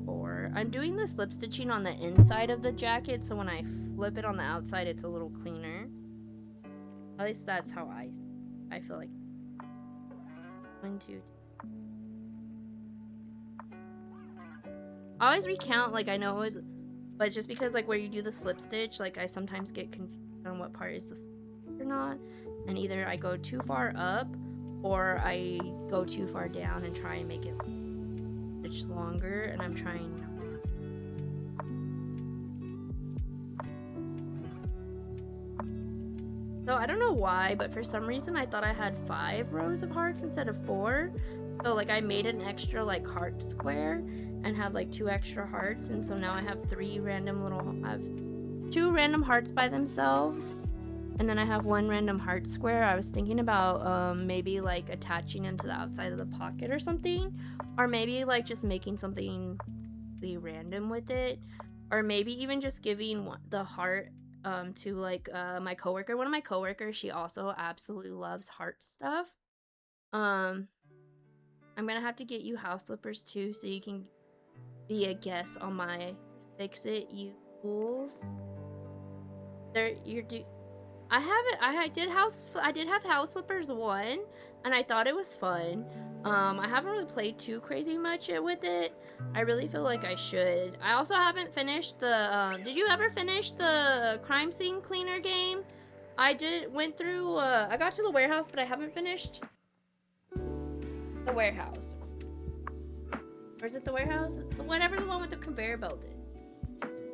4. I'm doing the slip stitching on the inside of the jacket, so when I flip it on the outside, it's a little cleaner. At least that's how I feel like. 1, 2. I always recount, like I know it's, but it's just because like where you do the slip stitch, like I sometimes get confused on what part is the slip or not, and either I go too far up or I go too far down and try and make it stitch longer, and I'm trying. So I don't know why, but for some reason I thought I had 5 rows of hearts instead of 4. So like I made an extra like heart square and had like 2 extra hearts, and so now I have 3 random little, I have 2 random hearts by themselves, and then I have 1 random heart square. I was thinking about maybe like attaching them to the outside of the pocket or something, or maybe like just making something really random with it, or maybe even just giving the heart to like my coworker. One of my coworkers, she also absolutely loves heart stuff. I'm gonna have to get you house slippers too, so you can be a guest on my Fix It You Fools. I did have house slippers 1, and I thought it was fun. I haven't really played too crazy much with it. I really feel like I should. I also haven't finished the did you ever finish the crime scene cleaner game? I went through I got to the warehouse, but I haven't finished the warehouse. Or is it the warehouse? Whatever the one with the conveyor belt is.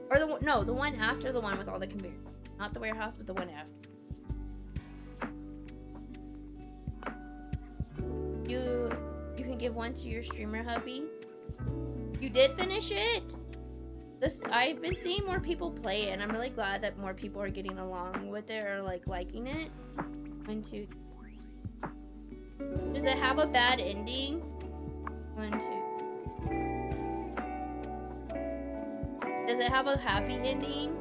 Or the one after the one with all the conveyor. Not the warehouse, but the one after. You can give one to your streamer hubby. You did finish it? I've been seeing more people play it, and I'm really glad that more people are getting along with it or like liking it. 1, 2. Does it have a bad ending? 1, 2. Does it have a happy ending?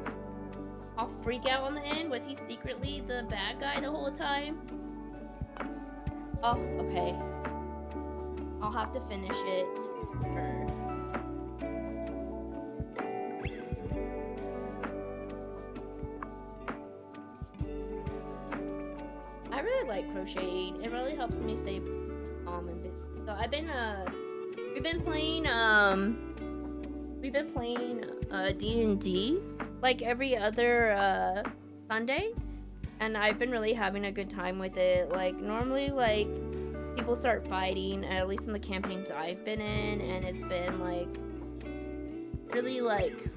I'll freak out on the end. Was he secretly the bad guy the whole time? Oh, okay. I'll have to finish it. I really like crocheting. It really helps me stay calm and busy. So we've been playing D&D like every other Sunday, and I've been really having a good time with it. Like normally like people start fighting, at least in the campaigns I've been in, and it's been like really like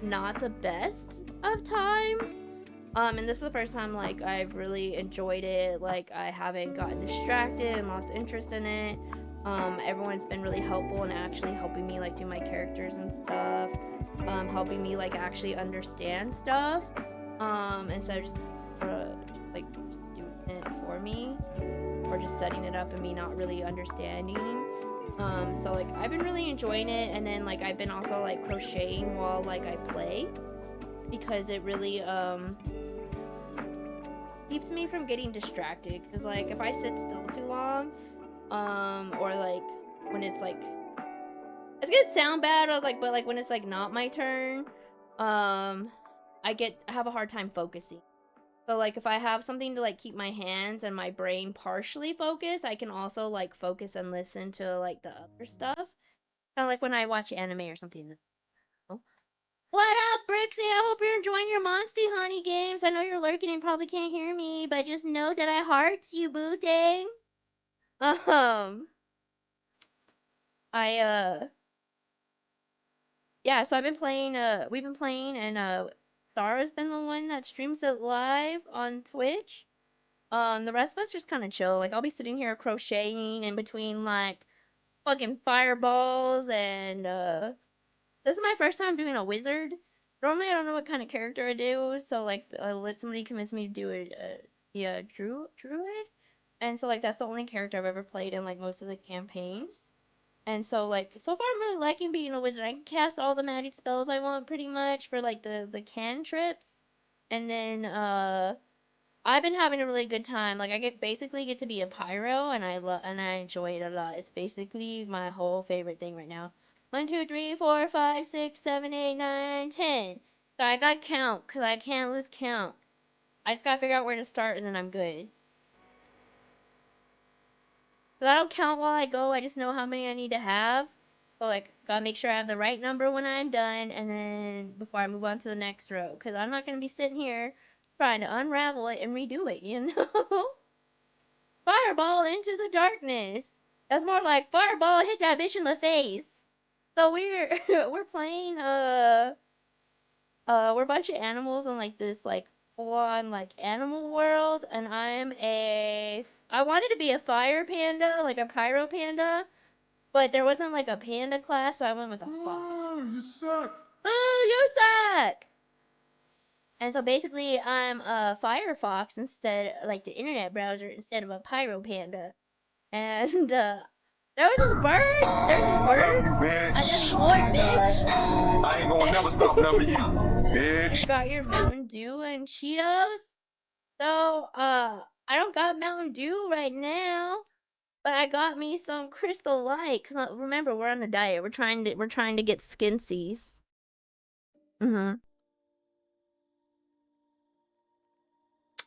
not the best of times. And this is the first time like I've really enjoyed it. Like I haven't gotten distracted and lost interest in it. Everyone's been really helpful and actually helping me like do my characters and stuff. Helping me like actually understand stuff. Instead of just doing it for me, or just setting it up and me not really understanding. So like I've been really enjoying it, and then like I've been also like crocheting while like I play, because it really keeps me from getting distracted. Because like if I sit still too long, or like when it's like, it's gonna sound bad, I was like, but like when it's like not my turn, I have a hard time focusing. So like if I have something to like keep my hands and my brain partially focused, I can also like focus and listen to like the other stuff. Kind of like when I watch anime or something. What up, Brixie? I hope you're enjoying your Monsty Honey games. I know you're lurking and probably can't hear me, but just know that I hearts you, boo dang. I yeah, so we've been playing, and Sarah's been the one that streams it live on Twitch. The rest of us just kind of chill. Like I'll be sitting here crocheting in between like fucking fireballs, and this is my first time doing a wizard. Normally I don't know what kind of character I do, so like I let somebody convince me to do it. Yeah, druid, and so like that's the only character I've ever played in like most of the campaigns. And so like so far I'm really liking being a wizard. I can cast all the magic spells I want pretty much for like the cantrips, and then I've been having a really good time. Like I basically get to be a pyro, and I enjoy it a lot. It's basically my whole favorite thing right now. 1, 2, 3, 4, 5, 6, 7, 8, 9, 10. So I got count because I can't lose count. I just gotta figure out where to start, and then I'm good. So I don't count while I go. I just know how many I need to have. So like gotta make sure I have the right number when I'm done, and then before I move on to the next row, because I'm not gonna be sitting here trying to unravel it and redo it, you know. Fireball into the darkness. That's more like fireball hit that bitch in the face. So we're we're playing we're a bunch of animals in like this like full on like animal world, and I wanted to be a fire panda, like a pyro panda, but there wasn't like a panda class, so I went with a fox. Oh, you suck. Oh, you suck! And so basically I'm a Firefox instead, like the internet browser, instead of a pyro panda. And there was this bird. There's these I love birds. you, I bitch. just swore, bitch. I ain't gonna never stop loving you, bitch. You got your Mountain Dew and Cheetos. So I don't got Mountain Dew right now, but I got me some Crystal Light. Cause remember we're on a diet. We're trying to get skinsies. Mhm.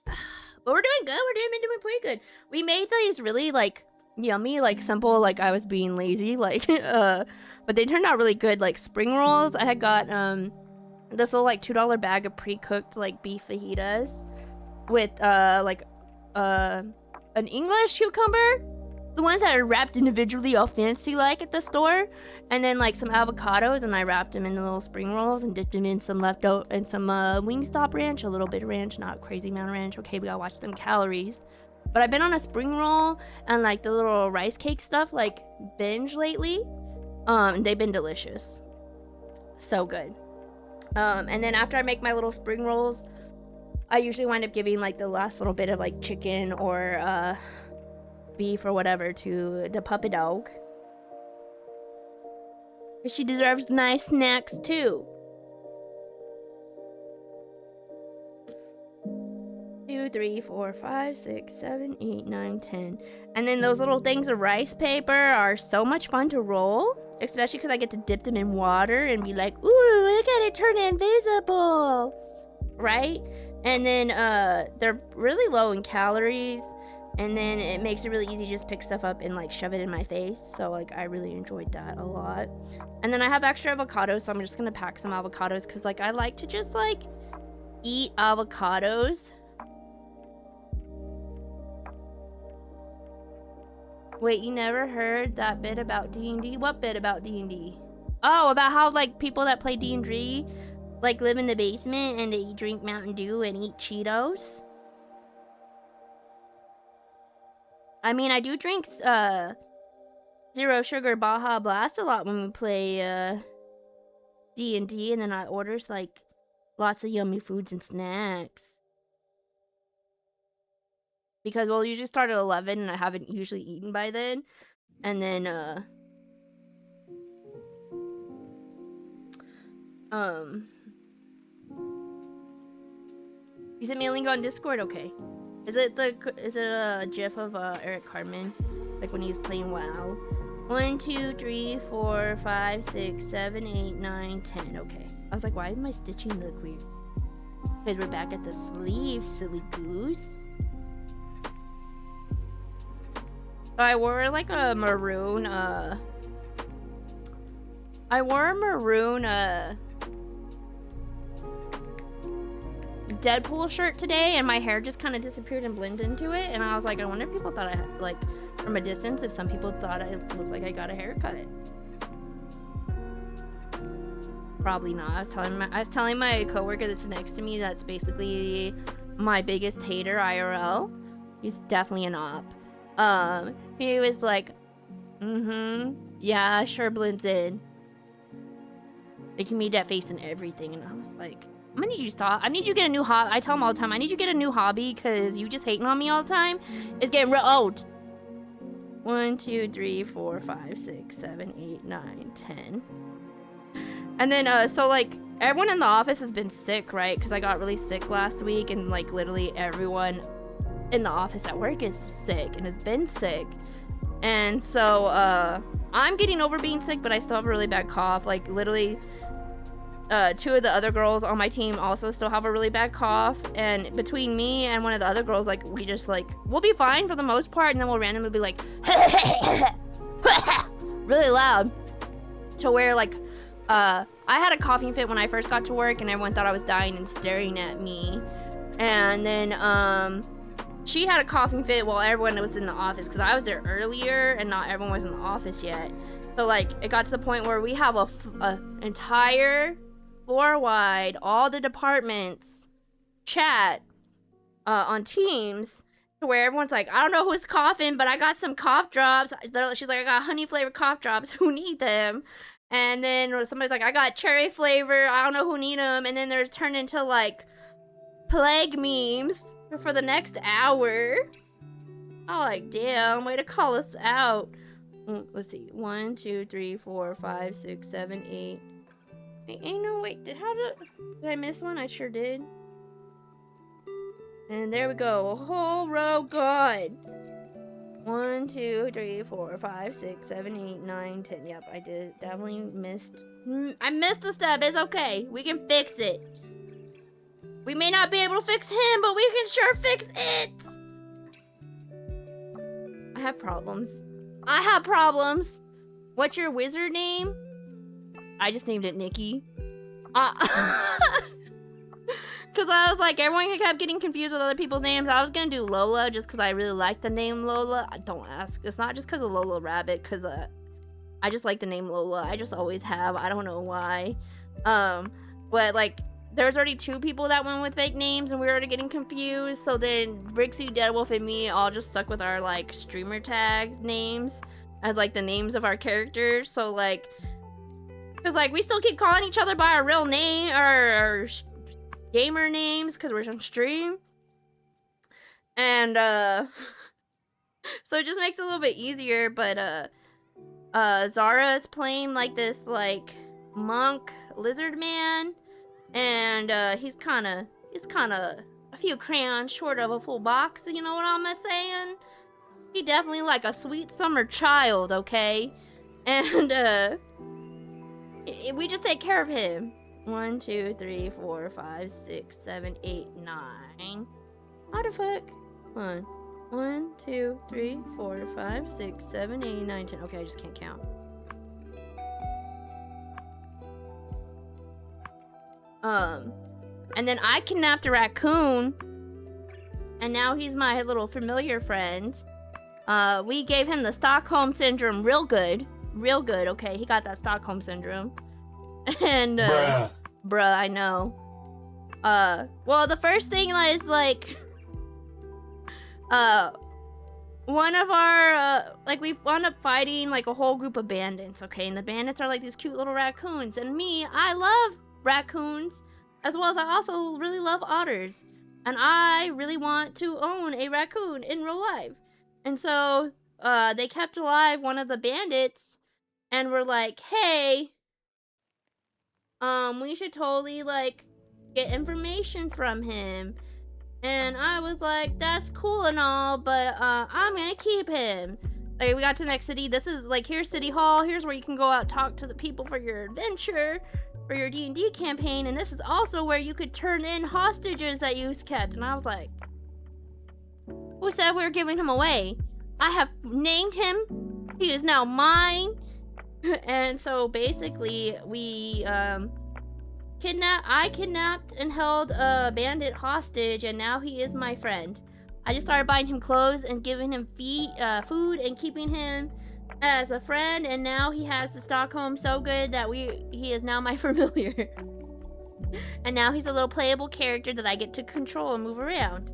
But we're doing good. Been doing pretty good. We made these really like yummy, like simple, like I was being lazy, like but they turned out really good, like spring rolls. I had got this little like $2 bag of pre-cooked like beef fajitas with an English cucumber, the ones that are wrapped individually all fancy like at the store, and then like some avocados, and I wrapped them in the little spring rolls and dipped them in some leftover and some Wingstop ranch, a little bit of ranch, not a crazy amount of ranch. Okay, we gotta watch them calories. But I've been on a spring roll and like the little rice cake stuff like binge lately. And they've been delicious. So good. And then after I make my little spring rolls, I usually wind up giving like the last little bit of like chicken or beef or whatever to the puppy dog. She deserves nice snacks too. 2, 3, 4, 5, 6, 7, 8, 9, 10. And then those little things of rice paper are so much fun to roll, especially because I get to dip them in water and be like, ooh, look at it turn invisible, right? And then they're really low in calories, and then it makes it really easy to just pick stuff up and like shove it in my face. So like I really enjoyed that a lot. And then I have extra avocados, so I'm just gonna pack some avocados because like I like to just like eat avocados. Wait, you never heard that bit about D&D? What bit about D&D? Oh, about how like people that play D&D like live in the basement and they drink Mountain Dew and eat Cheetos. I mean, I do drink Zero Sugar Baja Blast a lot when we play D&D, and then I orders like lots of yummy foods and snacks. Because we'll usually start at 11 and I haven't usually eaten by then. And then you sent me a link on Discord? Okay. Is it a gif of Eric Cartman? Like when he's playing WoW? 1, 2, 3, 4, 5, 6, 7, 8, 9, 10. Okay. I was like, why did my stitching look weird? Because we're back at the sleeve, silly goose. I wore like a maroon, Deadpool shirt today, and my hair just kind of disappeared and blended into it, and I was like, I wonder if people thought I had, like, from a distance, if some people thought I looked like I got a haircut. Probably not. I was telling my coworker that's next to me that's basically my biggest hater IRL. He's definitely an op. He was like, yeah, sure blends in. They can meet that face and everything, and I was like, I'm gonna need you to stop. I need you to get a new hobby. I tell him all the time, I need you to get a new hobby because you just hating on me all the time. It's getting real old. 1, 2, 3, 4, 5, 6, 7, 8, 9, 10. And then, so like, everyone in the office has been sick, right? Because I got really sick last week, and like literally everyone in the office at work is sick and has been sick. And so, I'm getting over being sick, but I still have a really bad cough. Like literally, 2 of the other girls on my team also still have a really bad cough, and between me and one of the other girls, like, we just like, we'll be fine for the most part, and then we'll randomly be like really loud, to where like I had a coughing fit when I first got to work, and everyone thought I was dying and staring at me. And then she had a coughing fit while everyone was in the office, because I was there earlier and not everyone was in the office yet. So like it got to the point where we have a entire floor-wide, all the departments chat on Teams, to where everyone's like, I don't know who's coughing, but I got some cough drops. She's like, I got honey flavored cough drops. Who need them? And then somebody's like, I got cherry flavor. I don't know who need them. And then there's turned into like plague memes for the next hour. I'm like, damn, way to call us out. Let's see, 1, 2, 3, 4, 5, 6, 7, 8. Ain't no wait. Did I miss one? I sure did. And there we go. A whole row gone. 1, 2, 3, 4, 5, 6, 7, 8, 9, 10. Yep, I did. Definitely missed. I missed the step. It's okay. We can fix it. We may not be able to fix him, but we can sure fix it. I have problems. What's your wizard name? I just named it Nikki. Because I was like, everyone kept getting confused with other people's names. I was going to do Lola just because I really like the name Lola. Don't ask. It's not just because of Lola Rabbit, because I just like the name Lola. I just always have. I don't know why. But like, there's already 2 people that went with fake names, and we were already getting confused. So then Brixie, Deadwolf, and me all just stuck with our like streamer tag names as like the names of our characters. So like, because like we still keep calling each other by our real name, our gamer names, because we're on stream. And so it just makes it a little bit easier. But Zara is playing like this like monk lizard man, and he's kind of a few crayons short of a full box, you know what I'm saying? He definitely like a sweet summer child, okay? And we just take care of him. 1, 2, 3, 4, 5, 6, 7, 8, 9. How the fuck? 1, 2, 3, 4, 5, 6, 7, 8, 9, 10. Okay, I just can't count. And then I kidnapped a raccoon, and now he's my little familiar friend. We gave him the Stockholm Syndrome real good, okay? He got that Stockholm Syndrome. And, bruh, I know. Well, the first thing is, like, one of our, like, we wound up fighting, like, a whole group of bandits, okay? And the bandits are, like, these cute little raccoons. And me, I love raccoons, as well as I also really love otters. And I really want to own a raccoon in real life. And so, they kept alive one of the bandits, and were like, hey, we should totally, like, get information from him. And I was like, that's cool and all, but I'm gonna keep him. Like, we got to the next city. This is, like, here's City Hall. Here's where you can go out, talk to the people for your adventure, for your D&D campaign. And this is also where you could turn in hostages that you kept. And I was like, who said we were giving him away? I have named him. He is now mine. And so basically, we I kidnapped and held a bandit hostage, and now he is my friend. I just started buying him clothes and giving him food and keeping him as a friend, and now he has the Stockholm so good that he is now my familiar. And now he's a little playable character that I get to control and move around.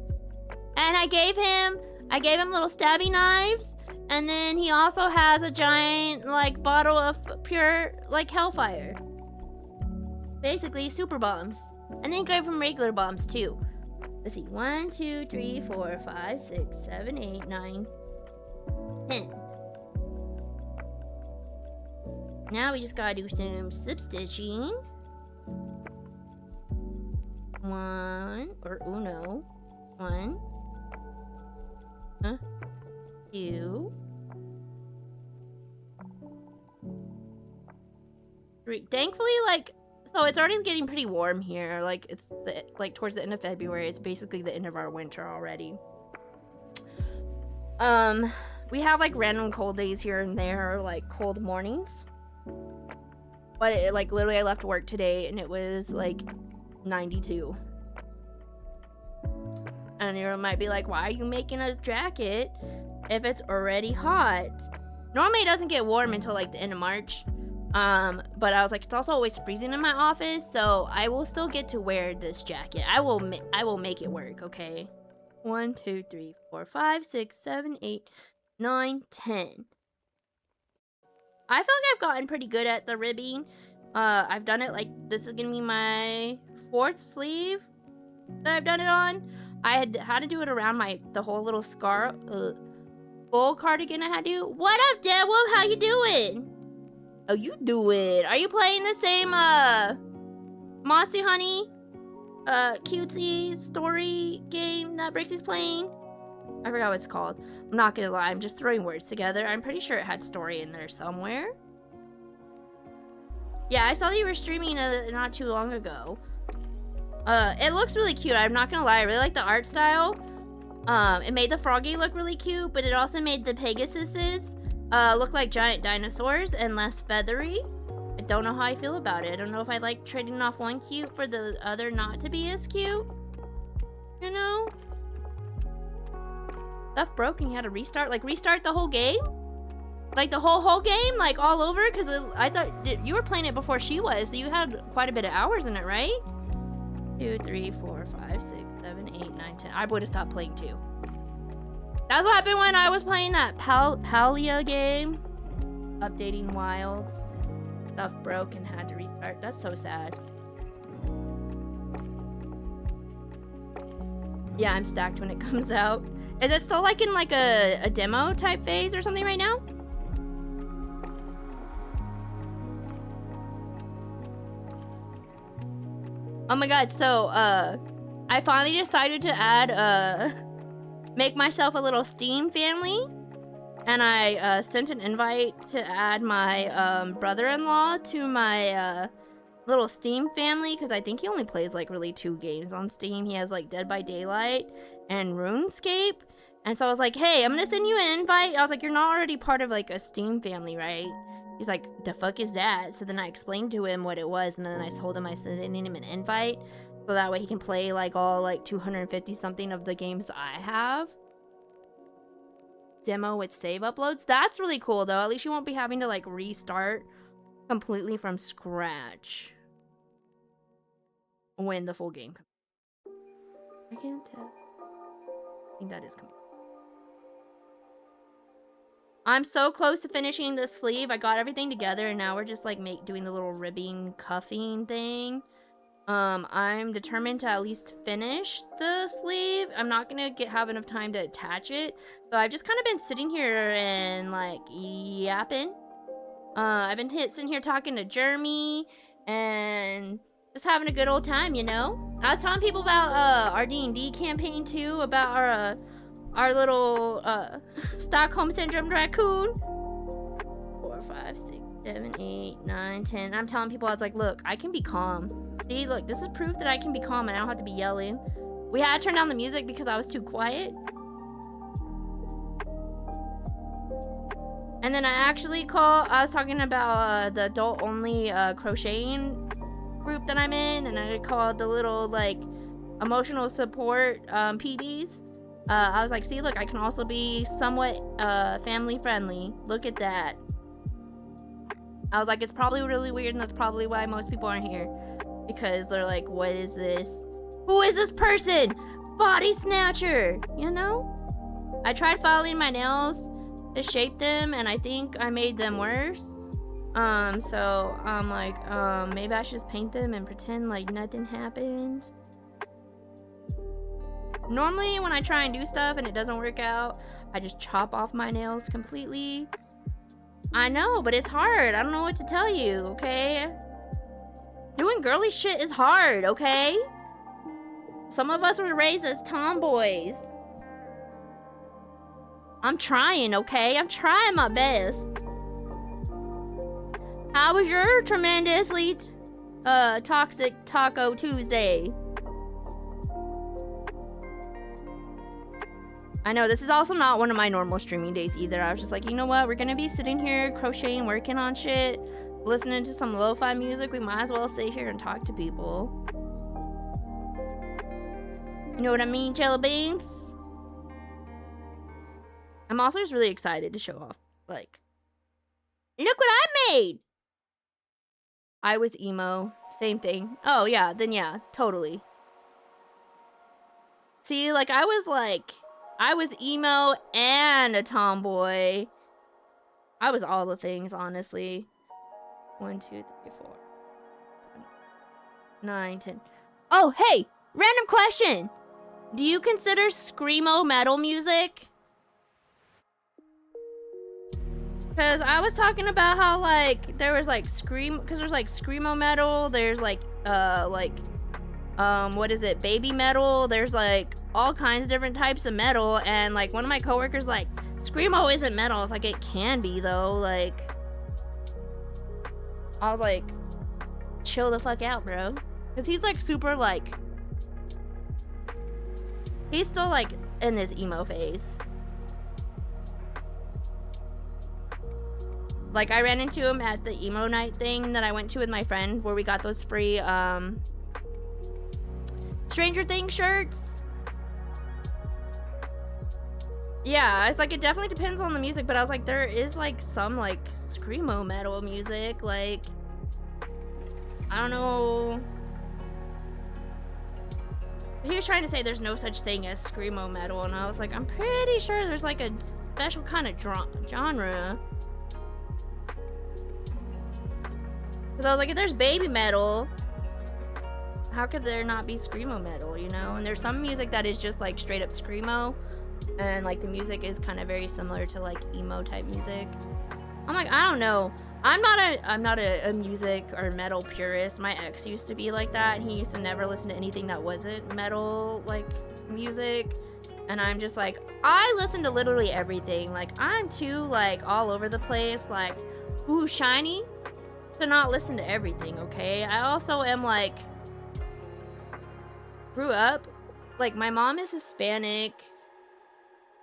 And I gave him little stabby knives, and then he also has a giant, like, bottle of pure, like, hellfire. Basically, super bombs. And then gave him regular bombs, too. Let's see. 1, 2, 3, 4, 5, 6, 7, 8, 9, 10. Now we just gotta do some slip stitching. 1, or uno. 1. 2. 3. Thankfully, like, so it's already getting pretty warm here. Like, it's like towards the end of February. It's basically the end of our winter already. We have like random cold days here and there, like cold mornings. But like literally, I left work today and it was like 92. And you might be like, why are you making a jacket if it's already hot? Normally it doesn't get warm until like the end of March. But I was like, it's also always freezing in my office, so I will still get to wear this jacket. I will make it work, okay? 1, 2, 3, 4, 5, 6, 7, 8, 9, 10. I feel like I've gotten pretty good at the ribbing. I've done it, like, this is gonna be my 4th sleeve that I've done it on. I had to do it around the whole little full cardigan I had to do. What up, Deadwolf? How you doing? Oh, you do it. Are you playing the same, Monster Honey, cutesy story game that Brixie's playing? I forgot what it's called. I'm not gonna lie, I'm just throwing words together. I'm pretty sure it had story in there somewhere. Yeah, I saw that you were streaming not too long ago. It looks really cute. I'm not gonna lie, I really like the art style. It made the Froggy look really cute, but it also made the Pegasuses look like giant dinosaurs and less feathery. I don't know how I feel about it. I don't know if I like trading off one cute for the other not to be as cute. You know? Stuff broke and you had to restart? Like, restart the whole game? Like, the whole game? Like, all over? Because I thought you were playing it before she was, so you had quite a bit of hours in it, right? 2, 3, 4, 5, 6, 7, 8, 9, 10. I would have stopped playing too. That's what happened when I was playing that Palia game. Updating Wilds. Stuff broke and had to restart. That's so sad. Yeah, I'm stacked when it comes out. Is it still like in like a demo type phase or something right now? Oh my god, so I finally decided to add, make myself a little Steam family. And I sent an invite to add my brother-in-law to my little Steam family, because I think he only plays like really 2 games on Steam. He has like Dead by Daylight and RuneScape. And so I was like, hey, I'm gonna send you an invite. I was like, you're not already part of like a Steam family, right? He's like, the fuck is that? So then I explained to him what it was, and then I told him I sent him an invite so that way he can play like all like 250 something of the games I have. Demo with save uploads. That's really cool though. At least you won't be having to like restart completely from scratch when the full game comes. I can't tell. I think that is coming. I'm so close to finishing the sleeve. I got everything together and now we're just like doing the little ribbing cuffing thing. I'm determined to at least finish the sleeve. I'm not gonna have enough time to attach it. So I've just kind of been sitting here and like yapping. I've been sitting here talking to Jeremy and just having a good old time, you know? I was telling people about our D&D campaign too, about our little Stockholm Syndrome raccoon. 4, 5, 6, 7, 8, 9, 10. I'm telling people, I was like, look, I can be calm. See, look, this is proof that I can be calm and I don't have to be yelling. We had to turn down the music because I was too quiet. And then I was talking about the adult-only crocheting group that I'm in, and I called the little, like, emotional support PDs. I was like, see, look, I can also be somewhat family-friendly. Look at that. I was like, it's probably really weird, and that's probably why most people aren't here. Because they're like, what is this? Who is this person? Body snatcher, you know? I tried filing my nails to shape them, and I think I made them worse. So I'm like, maybe I should just paint them and pretend like nothing happened. Normally, when I try and do stuff and it doesn't work out, I just chop off my nails completely. I know, but it's hard. I don't know what to tell you, okay? Doing girly shit is hard, okay? Some of us were raised as tomboys. I'm trying, okay? I'm trying my best. How was your tremendously toxic Taco Tuesday? I know, this is also not one of my normal streaming days either. I was just like, you know what? We're gonna be sitting here crocheting, working on shit, listening to some lo-fi music. We might as well sit here and talk to people. You know what I mean, jelly beans? I'm also just really excited to show off. Like, look what I made! I was emo. Same thing. Oh, yeah. Then yeah, totally. See, like, I was emo and a tomboy. I was all the things, honestly. 1, 2, 3, 4, 9, 10. Oh, hey! Random question! Do you consider screamo metal music? Because I was talking about how, like, there was, like, because there's, like, screamo metal, there's, like, what is it, baby metal, there's, like, all kinds of different types of metal, and, like, one of my coworkers, like, screamo isn't metal. It's like, it can be, though, like, I was like, chill the fuck out, bro. Because he's, like, super, like, he's still, like, in this emo phase. Like, I ran into him at the emo night thing that I went to with my friend, where we got those free, Stranger Things shirts. Yeah, it's like, it definitely depends on the music, but I was like, there is, like, some, like, screamo metal music, like, I don't know. He was trying to say there's no such thing as screamo metal, and I was like, I'm pretty sure there's, like, a special kind of genre. Because I was like, if there's baby metal, how could there not be screamo metal, you know? And there's some music that is just, like, straight up screamo, and, like, the music is kind of very similar to, like, emo type music. I'm like, I don't know. I'm not a music or metal purist. My ex used to be like that. He used to never listen to anything that wasn't metal like music. And I'm just like, I listen to literally everything. Like I'm too like all over the place, like, ooh, shiny, to not listen to everything, okay? I also am like grew up like my mom is Hispanic.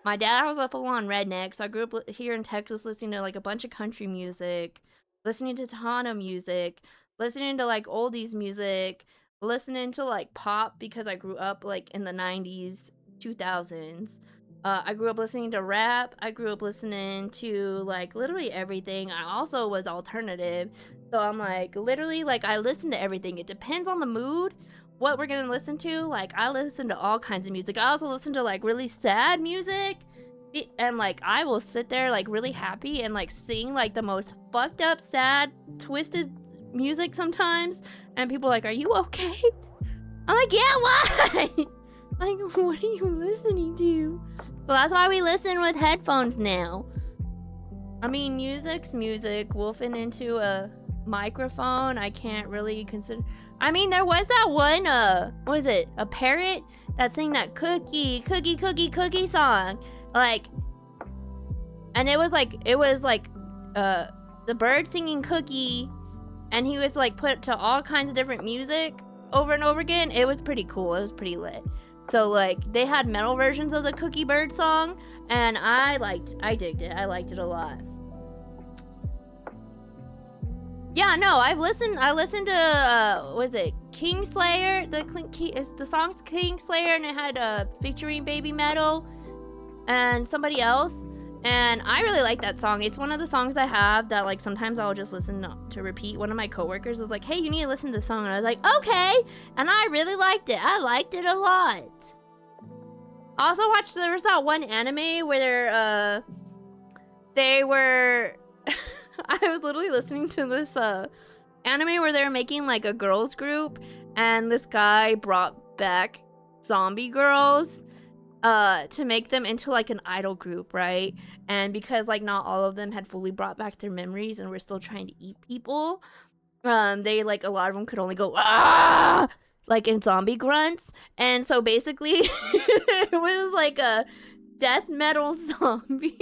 My dad was a full-on redneck, so I grew up here in Texas listening to, like, a bunch of country music, listening to Tejano music, listening to, like, oldies music, listening to, like, pop because I grew up, like, in the 90s, 2000s. I grew up listening to rap. I grew up listening to, like, literally everything. I also was alternative, so I'm, like, literally, like, I listen to everything. It depends on the mood, what we're gonna listen to. Like I listen to all kinds of music. I also listen to like really sad music, and like I will sit there like really happy and like sing like the most fucked up, sad, twisted music sometimes, and people are like, are you okay? I'm like, yeah, why? Like, what are you listening to? Well, that's why we listen with headphones now. I mean, music's music. Wolfing into a microphone, I can't really consider. I mean, there was that one, what was it? A parrot that sang that cookie, cookie, cookie, cookie song. Like, and it was like, the bird singing cookie, and he was like put to all kinds of different music over and over again. It was pretty cool. It was pretty lit. So like, they had metal versions of the Cookie Bird song, and I digged it. I liked it a lot. Yeah, no, I listened to, was it Kingslayer? The song's Kingslayer, and it had featuring Baby Metal and somebody else. And I really like that song. It's one of the songs I have that like sometimes I'll just listen to repeat. One of my coworkers was like, hey, you need to listen to this song. And I was like, okay. And I really liked it. I liked it a lot. I also watched, there was that one anime where they were I was literally listening to this anime where they were making like a girls group, and this guy brought back zombie girls to make them into like an idol group, right? And because like not all of them had fully brought back their memories and were still trying to eat people, they like a lot of them could only go ah, like in zombie grunts. And so basically it was like a death metal zombie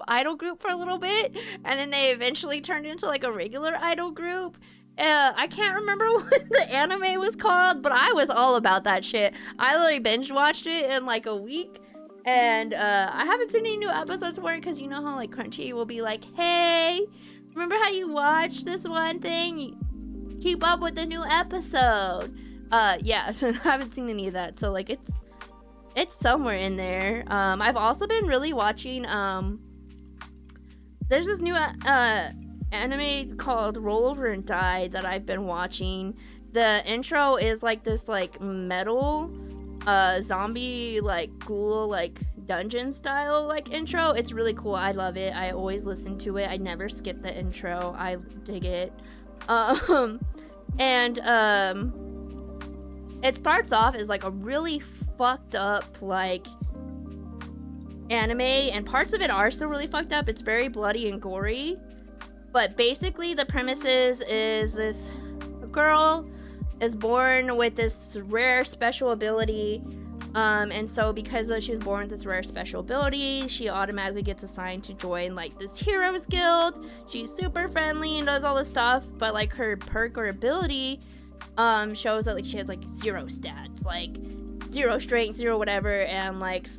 idol group for a little bit, and then they eventually turned into like a regular idol group. I can't remember what the anime was called, but I was all about that shit. I literally binge watched it in like a week, and I haven't seen any new episodes for it because you know how like Crunchy will be like, hey, remember how you watched this one thing? You keep up with the new episode. Yeah, so I haven't seen any of that, so like it's somewhere in there. I've also been really watching, there's this new anime called Roll Over and Die that I've been watching. The intro is like this like metal zombie like ghoul like dungeon style like intro. It's really cool. I love it. I always listen to it. I never skip the intro. I dig it. It starts off as like a really fucked up like anime, and parts of it are still really fucked up. It's very bloody and gory, but basically the premise is this girl is born with this rare special ability, and so because she was born with this rare special ability, she automatically gets assigned to join like this heroes guild. She's super friendly and does all this stuff, but like her perk or ability shows that like she has like 0 stats, like 0 strength, 0 whatever, and like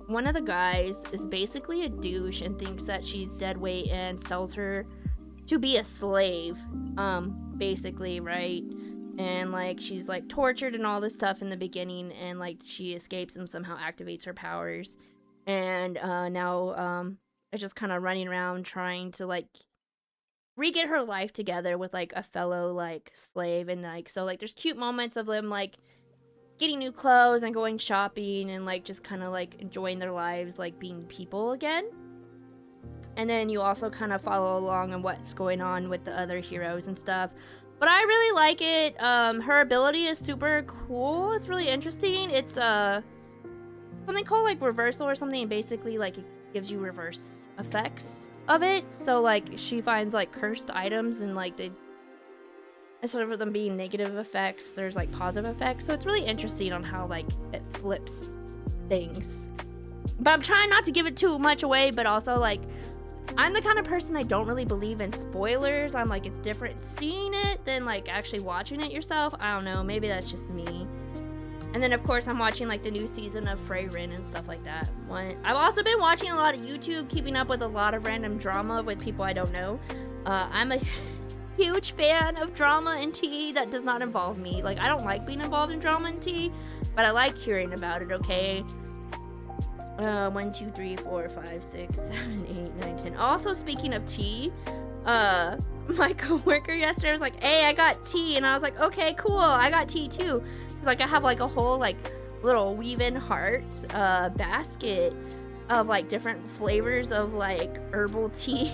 one of the guys is basically a douche and thinks that she's dead weight and sells her to be a slave, basically, right? And like she's like tortured and all this stuff in the beginning, and like she escapes and somehow activates her powers, and now it's just kind of running around trying to like re-get her life together with like a fellow like slave. And like so like there's cute moments of them like getting new clothes and going shopping and like just kind of like enjoying their lives like being people again. And then you also kind of follow along on what's going on with the other heroes and stuff. But I really like it. Her ability is super cool. It's really interesting. It's something called like reversal or something, and basically like it gives you reverse effects of it. So like she finds like cursed items, and like they, instead of them being negative effects, there's like positive effects. So it's really interesting on how like it flips things. But I'm trying not to give it too much away, but also like I'm the kind of person, I don't really believe in spoilers. I'm like, it's different seeing it than like actually watching it yourself. I don't know, maybe that's just me. And then of course I'm watching like the new season of Freyrin and stuff like that. I've also been watching a lot of YouTube, keeping up with a lot of random drama with people I don't know. I'm a huge fan of drama and tea that does not involve me. Like, I don't like being involved in drama and tea, but I like hearing about it, okay? 1, 2, 3, 4, 5, 6, 7, 8, 9, 10. Also, speaking of tea, my coworker yesterday was like, hey, I got tea. And I was like, okay, cool, I got tea too. Like I have like a whole like little weave-in heart basket of like different flavors of like herbal tea.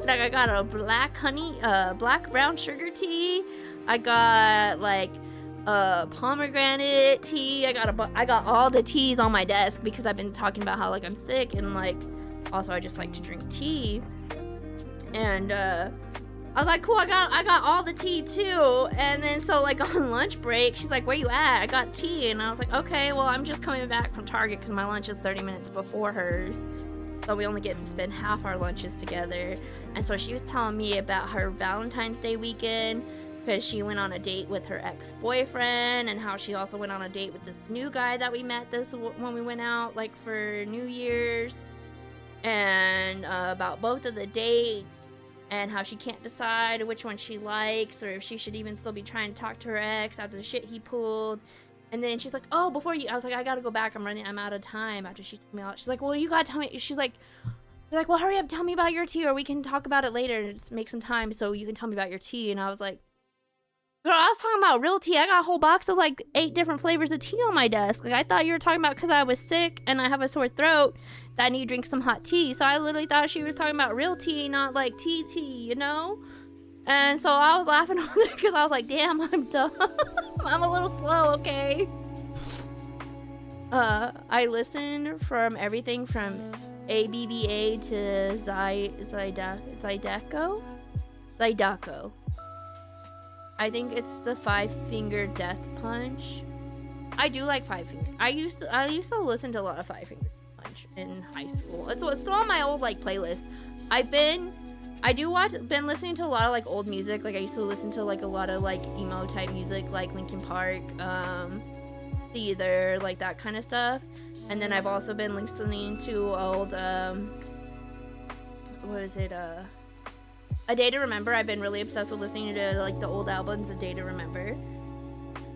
Like I got a black brown sugar tea. I got like pomegranate tea. I got all the teas on my desk because I've been talking about how like I'm sick, and like also I just like to drink tea. And I was like, cool, I got all the tea too. And then so like on lunch break, she's like, where you at? I got tea. And I was like, okay, well, I'm just coming back from Target because my lunch is 30 minutes before hers. So we only get to spend half our lunches together. And so she was telling me about her Valentine's Day weekend, because she went on a date with her ex-boyfriend, and how she also went on a date with this new guy that we met when we went out like for New Year's, and about both of the dates, and how she can't decide which one she likes, or if she should even still be trying to talk to her ex after the shit he pulled. And then she's like, oh, I was like, I gotta go back, I'm out of time after she told me all. She's like, well, you gotta tell me. She's like, well, hurry up, tell me about your tea, or we can talk about it later and just make some time so you can tell me about your tea. And I was like, girl, I was talking about real tea. I got a whole box of like 8 different flavors of tea on my desk. Like, I thought you were talking about because I was sick and I have a sore throat that I need to drink some hot tea. So I literally thought she was talking about real tea, not like tea, you know? And so I was laughing over there because I was like, damn, I'm dumb. I'm a little slow, okay? I listened from everything from ABBA to Zydeco. I think it's the 5-Finger Death Punch. I do like 5-Finger. I used to listen to a lot of 5-Finger Punch in high school. It's still on my old like playlist. Been listening to a lot of like old music. Like I used to listen to like a lot of like emo type music, like Linkin Park, Theater, like that kind of stuff. And then I've also been listening to old A Day to Remember. I've been really obsessed with listening to like the old albums of Day to Remember.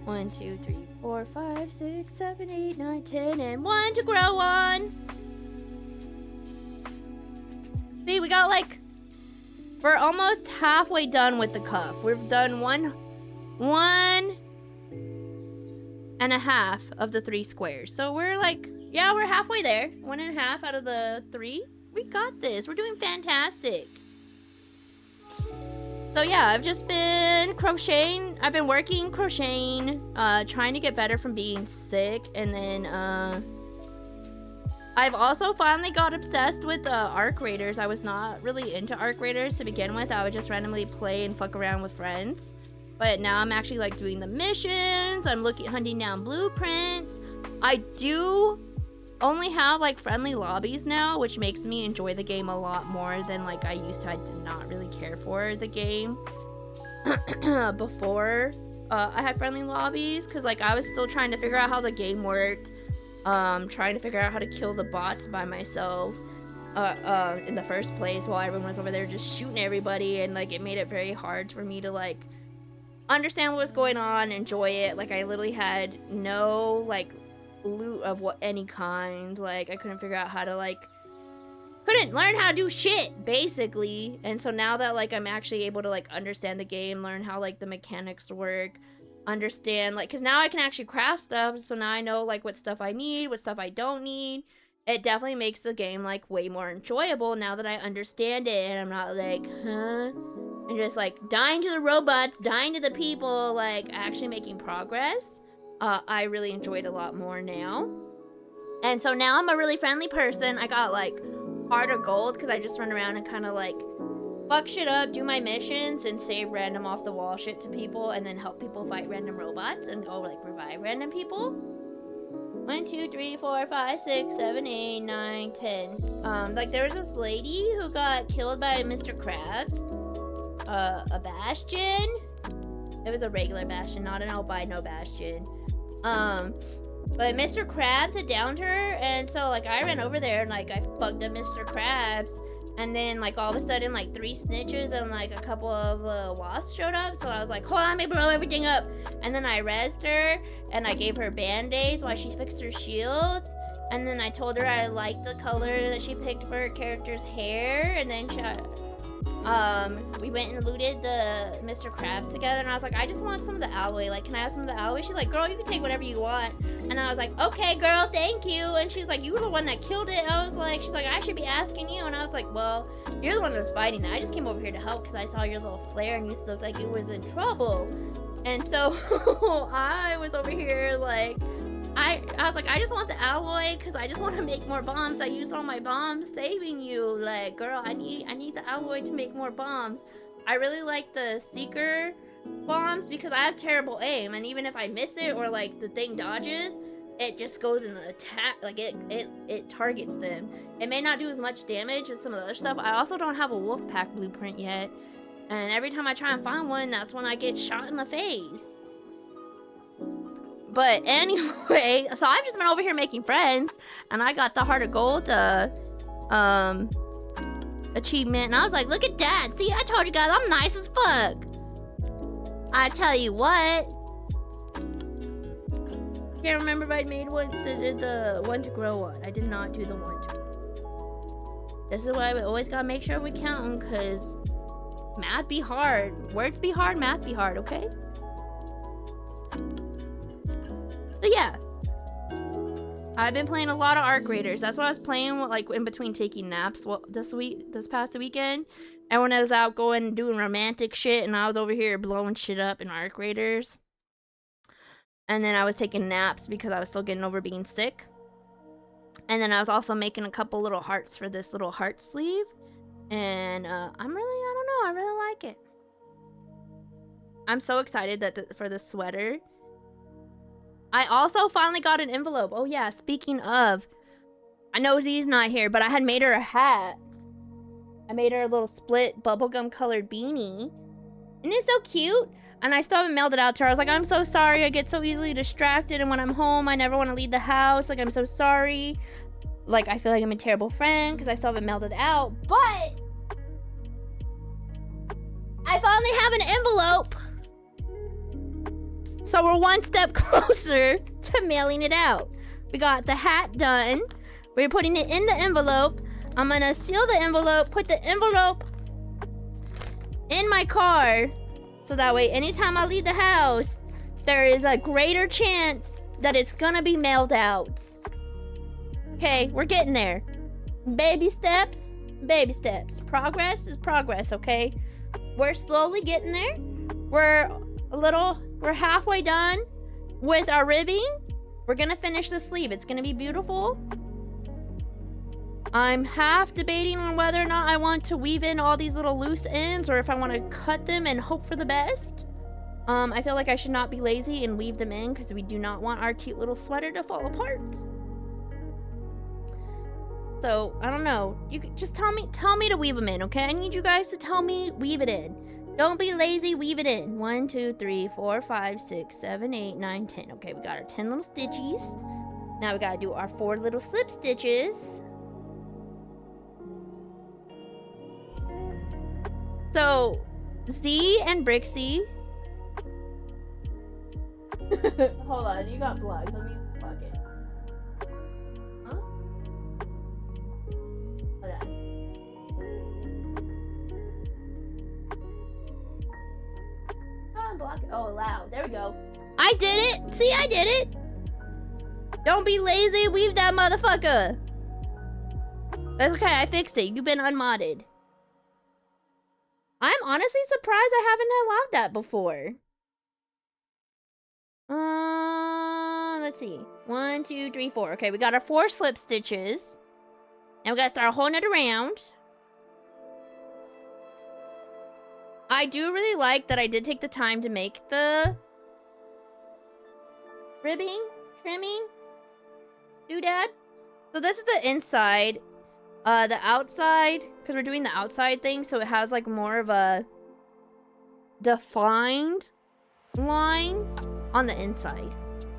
1, 2, 3, 4, 5, 6, 7, 8, 9, 10, and 1 to grow on. See, we're almost halfway done with the cuff. We've done one and a half of the 3 squares. So we're like, yeah, we're halfway there. 1.5 out of the 3. We got this. We're doing fantastic. So yeah, I've just been crocheting. I've been working crocheting, trying to get better from being sick. And then I've also finally got obsessed with Arc Raiders. I was not really into Arc Raiders to begin with. I would just randomly play and fuck around with friends. But now I'm actually like doing the missions. I'm hunting down blueprints. I do only have like friendly lobbies now, which makes me enjoy the game a lot more than like I used to. I did not really care for the game before I had friendly lobbies, because like I was still trying to figure out how the game worked, trying to figure out how to kill the bots by myself in the first place while everyone was over there just shooting everybody, and like it made it very hard for me to like understand what was going on, enjoy it. Like I literally had no like loot of any kind. Like I couldn't figure out how to couldn't learn how to do shit basically. And so now that like I'm actually able to like understand the game, learn how like the mechanics work, understand like, because now I can actually craft stuff, so now I know like what stuff I need, what stuff I don't need. It definitely makes the game like way more enjoyable now that I understand it, and I'm not like and just like dying to the robots, dying to the people, like actually making progress. I really enjoy it a lot more now. And so now I'm a really friendly person. I got like heart of gold because I just run around and kind of like fuck shit up, do my missions, and save random off the wall shit to people, and then help people fight random robots and go like revive random people. 1, 2, 3, 4, 5, 6, 7, 8, 9, 10. Like there was this lady who got killed by Mr. Krabs. A Bastion. It was a regular Bastion, not an albino Bastion. But Mr. Krabs had downed her, and so like I ran over there and like I fucked up Mr. Krabs, and then like all of a sudden like 3 snitches and like a couple of wasps showed up. So I was like, hold on, let me blow everything up. And then I rezzed her and I gave her band-aids while she fixed her shields. And then I told her I liked the color that she picked for her character's hair, and then we went and looted the Mr. Krabs together, and I was like, I just want some of the alloy. Like, can I have some of the alloy? She's like, girl, you can take whatever you want. And I was like, okay, girl, thank you. And she's like, you were the one that killed it. I was like, she's like, I should be asking you. And I was like, well, you're the one that's fighting. I just came over here to help because I saw your little flare and you looked like you was in trouble. And so I was over here like, I was like, I just want the alloy because I just want to make more bombs. I used all my bombs saving you. Like, girl, I need the alloy to make more bombs. I really like the Seeker bombs because I have terrible aim, and even if I miss it or like the thing dodges, it just goes in an attack. Like it targets them. It may not do as much damage as some of the other stuff. I also don't have a wolf pack blueprint yet, and every time I try and find one, that's when I get shot in the face. But anyway, so I've just been over here making friends, and I got the Heart of Gold achievement, and I was like, look at that. See, I told you guys I'm nice as fuck. I tell you what. Can't remember if I made one, did the one to grow one. I did not do the one to. This is why we always gotta make sure we count them, because math be hard. Words be hard, math be hard, okay? But yeah, I've been playing a lot of Arc Raiders. That's what I was playing like in between taking naps. Well, this past weekend, everyone was out going doing romantic shit, and I was over here blowing shit up in Arc Raiders. And then I was taking naps because I was still getting over being sick. And then I was also making a couple little hearts for this little heart sleeve, and I don't know, I really like it. I'm so excited that for the sweater. I also finally got an envelope. Oh yeah, speaking of, I know Z's not here, but I had made her a hat. I made her a little split bubblegum colored beanie. Isn't it so cute? And I still haven't mailed it out to her. I was like, I'm so sorry. I get so easily distracted, and when I'm home, I never want to leave the house. Like, I'm so sorry. Like, I feel like I'm a terrible friend because I still haven't mailed it out. But I finally have an envelope. So we're one step closer to mailing it out. We got the hat done. We're putting it in the envelope. I'm gonna seal the envelope, put the envelope in my car, so that way anytime I leave the house, there is a greater chance that it's gonna be mailed out. Okay, we're getting there. Baby steps, baby steps. Progress is progress, okay? We're slowly getting there. We're halfway done with our ribbing. We're gonna finish the sleeve. It's gonna be beautiful. I'm half debating on whether or not I want to weave in all these little loose ends or if I want to cut them and hope for the best. I feel like I should not be lazy and weave them in because we do not want our cute little sweater to fall apart. So, I don't know. You can just tell me to weave them in, okay? I need you guys to tell me, weave it in. Don't be lazy, weave it in. 1, 2, 3, 4, 5, 6, 7, 8, 9, 10. Okay, we got our 10 little stitchies. Now we gotta do our 4 little slip stitches. So, Z and Brixie. Hold on, you got blocked. Let me block it. Huh? Hold on. Block it. Oh, allow. There we go. I did it. See, I did it. Don't be lazy. Weave that motherfucker. That's okay. I fixed it. You've been unmodded. I'm honestly surprised I haven't allowed that before. let's see. 1, 2, 3, 4. Okay, we got our 4 slip stitches. And we gotta start holding it around. I do really like that I did take the time to make the ribbing, trimming, doodad. So this is the inside. The outside, because we're doing the outside thing, so it has like more of a defined line on the inside.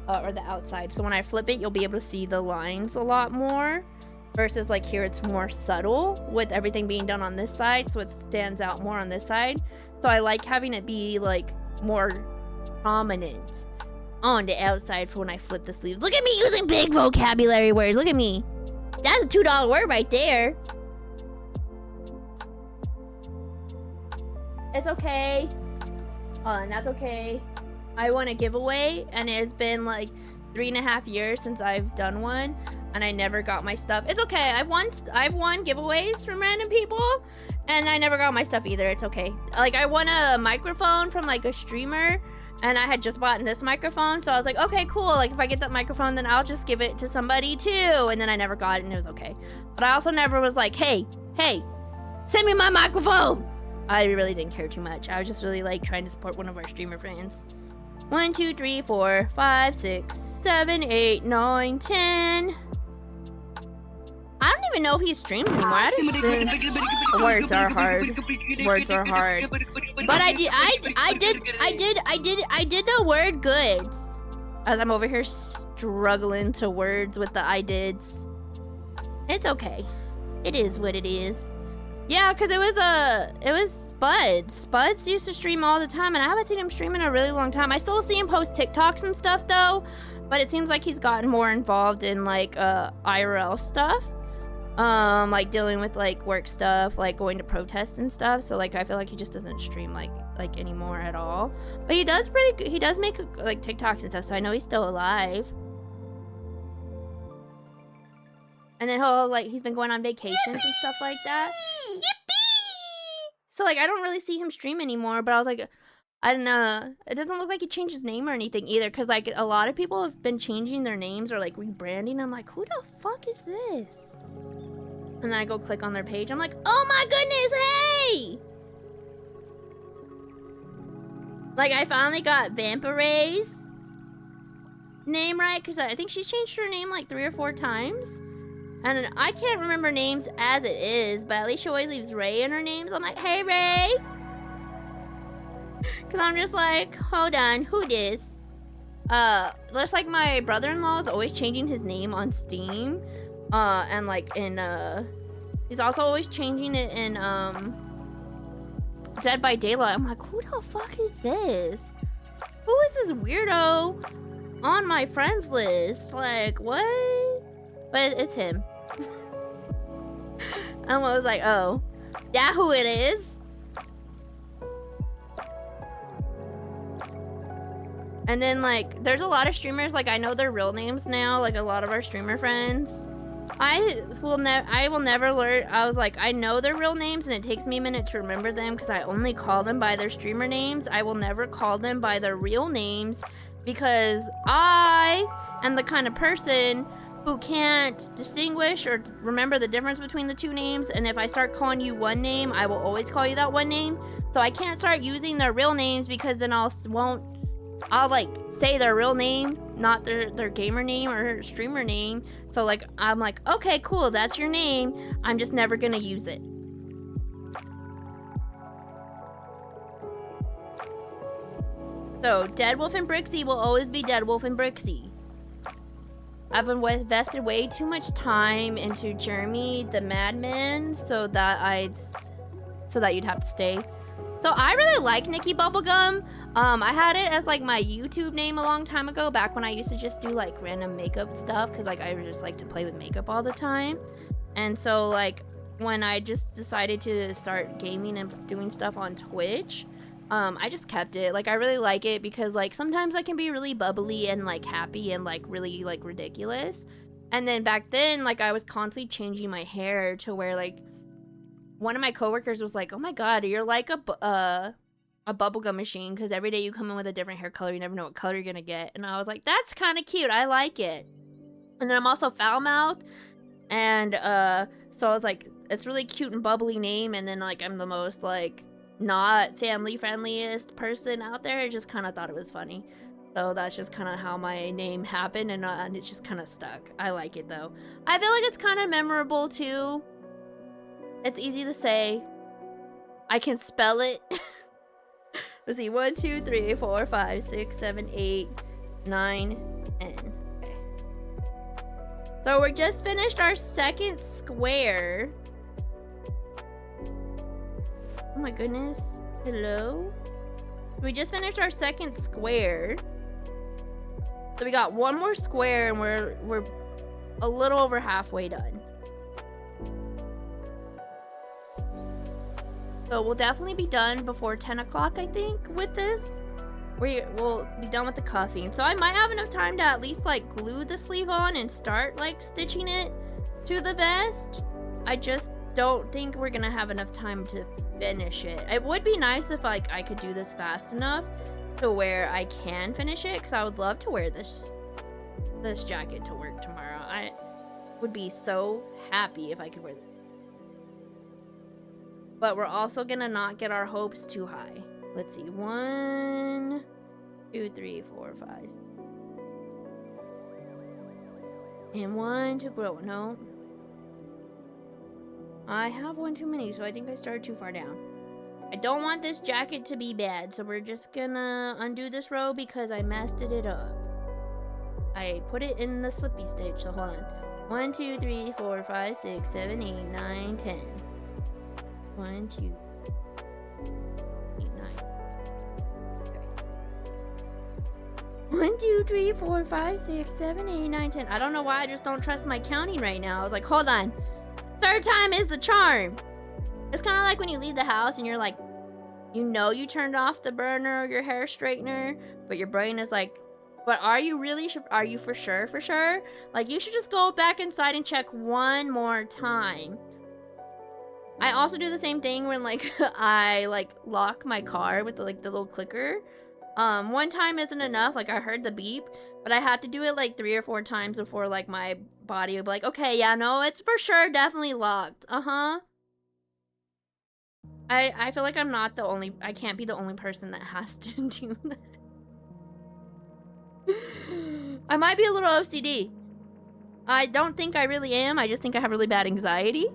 Or the outside. So when I flip it, you'll be able to see the lines a lot more. Versus like here, it's more subtle with everything being done on this side. So it stands out more on this side. So I like having it be like more prominent on the outside for when I flip the sleeves. Look at me using big vocabulary words. Look at me. That's a $2 word right there. It's okay. And that's okay. I won a giveaway, and it has been like 3.5 years since I've done one, and I never got my stuff. It's okay. I've won giveaways from random people, and I never got my stuff either. It's okay. Like, I won a microphone from like a streamer, and I had just bought this microphone, so I was like, okay, cool. Like, if I get that microphone, then I'll just give it to somebody too. And then I never got it, and it was okay. But I also never was like, hey, send me my microphone. I really didn't care too much. I was just really like trying to support one of our streamer friends. 1, 2, 3, 4, 5, 6, 7, 8, 9, 10. I don't even know if he streams anymore. I just words are hard. Words are hard. But I did the word goods. As I'm over here struggling to words with the I dids. It's okay. It is what it is. Yeah, because it was Buds. Buds used to stream all the time, and I haven't seen him stream in a really long time. I still see him post TikToks and stuff, though, but it seems like he's gotten more involved in, like, IRL stuff. Like, dealing with, like, work stuff, like, going to protests and stuff, so, like, I feel like he just doesn't stream, like anymore at all. But he does he does make, like, TikToks and stuff, so I know he's still alive. And then he's been going on vacations and stuff like that. Yippee! So, like, I don't really see him stream anymore, but I was like, I don't know. It doesn't look like he changed his name or anything either, because, like, a lot of people have been changing their names or, like, rebranding. I'm like, who the fuck is this? And then I go click on their page. I'm like, oh my goodness, hey! Like, I finally got Vampiray's name right, because I think she's changed her name, like, 3 or 4 times. And I can't remember names as it is, but at least she always leaves Ray in her names. I'm like, hey, Ray. Because I'm just like, hold on, who this? Just like my brother-in-law is always changing his name on Steam. And like in, he's also always changing it in, Dead by Daylight. I'm like, who the fuck is this? Who is this weirdo on my friends list? Like, what? But it's him. And I was like, oh, that who it is? And then, like, there's a lot of streamers, like, I know their real names now, like, a lot of our streamer friends. I will never learn. I was like, I know their real names, and it takes me a minute to remember them, because I only call them by their streamer names. I will never call them by their real names, because I am the kind of person who can't distinguish or remember the difference between the 2 names, and if I start calling you one name, I will always call you that one name. So I can't start using their real names, because then I'll like say their real name, not their gamer name or streamer name. So like I'm like, okay, cool, that's your name. I'm just never gonna use it. So Dead Wolf and Brixie will always be Dead Wolf and Brixie. I've invested way too much time into Jeremy the Madman so that you'd have to stay. So I really like Nikki Bubblegum. I had it as like my YouTube name a long time ago, back when I used to just do like random makeup stuff, because like I just like to play with makeup all the time. And so like when I just decided to start gaming and doing stuff on Twitch, I just kept it. Like, I really like it because, like, sometimes I can be really bubbly and, like, happy and, like, really, like, ridiculous. And then back then, like, I was constantly changing my hair to where, like, one of my coworkers was like, oh my god, you're like a a bubblegum machine because every day you come in with a different hair color, you never know what color you're gonna get. And I was like, that's kind of cute. I like it. And then I'm also foul mouth. And so I was like, it's really cute and bubbly name. And then like I'm the most like not family friendliest person out there. I just kind of thought it was funny. So that's just kind of how my name happened, and it just kind of stuck. I like it though. I feel like it's kind of memorable too. It's easy to say. I can spell it. Let's see, 1, 2, 3, 4, 5, 6, 7, 8, 9, 10. Okay. So we're just finished our second square. Oh my goodness. Hello? We just finished our second square. So we got one more square and we're a little over halfway done. So we'll definitely be done before 10 o'clock, I think, with this. We'll be done with the cuffing. So I might have enough time to at least like glue the sleeve on and start like stitching it to the vest. I just don't think we're gonna have enough time to finish it. It would be nice if like I could do this fast enough to where I can finish it, because I would love to wear this jacket to work tomorrow. I would be so happy if I could wear this. But we're also gonna not get our hopes too high. Let's see. 1, 2, 3, 4, 5. And 1, 2, bro, no. I have one too many, so I think I started too far down. I don't want this jacket to be bad, so we're just gonna undo this row because I messed it up. I put it in the slippy stitch, so hold on. 1, 2, 3, 4, 5, 6, 7, 8, 9, 10. 1, 2, 8, 9. Okay. 1, 2, 3, 4, 5, 6, 7, 8, 9, 10. I don't know why I just don't trust my counting right now. I was like, hold on. Third time is the charm. It's kind of like when you leave the house and you're like, you know you turned off the burner or your hair straightener, but your brain is like, but are you really sure? Are you for sure? For sure? Like, you should just go back inside and check one more time. I also do the same thing when like I like lock my car with the little clicker. One time isn't enough. Like, I heard the beep, but I had to do it like 3 or 4 times before like my body would be like, okay, yeah, no, it's for sure definitely locked. I feel like I can't be the only person that has to do that. I might be a little OCD. I don't think I really am. I just think I have really bad anxiety.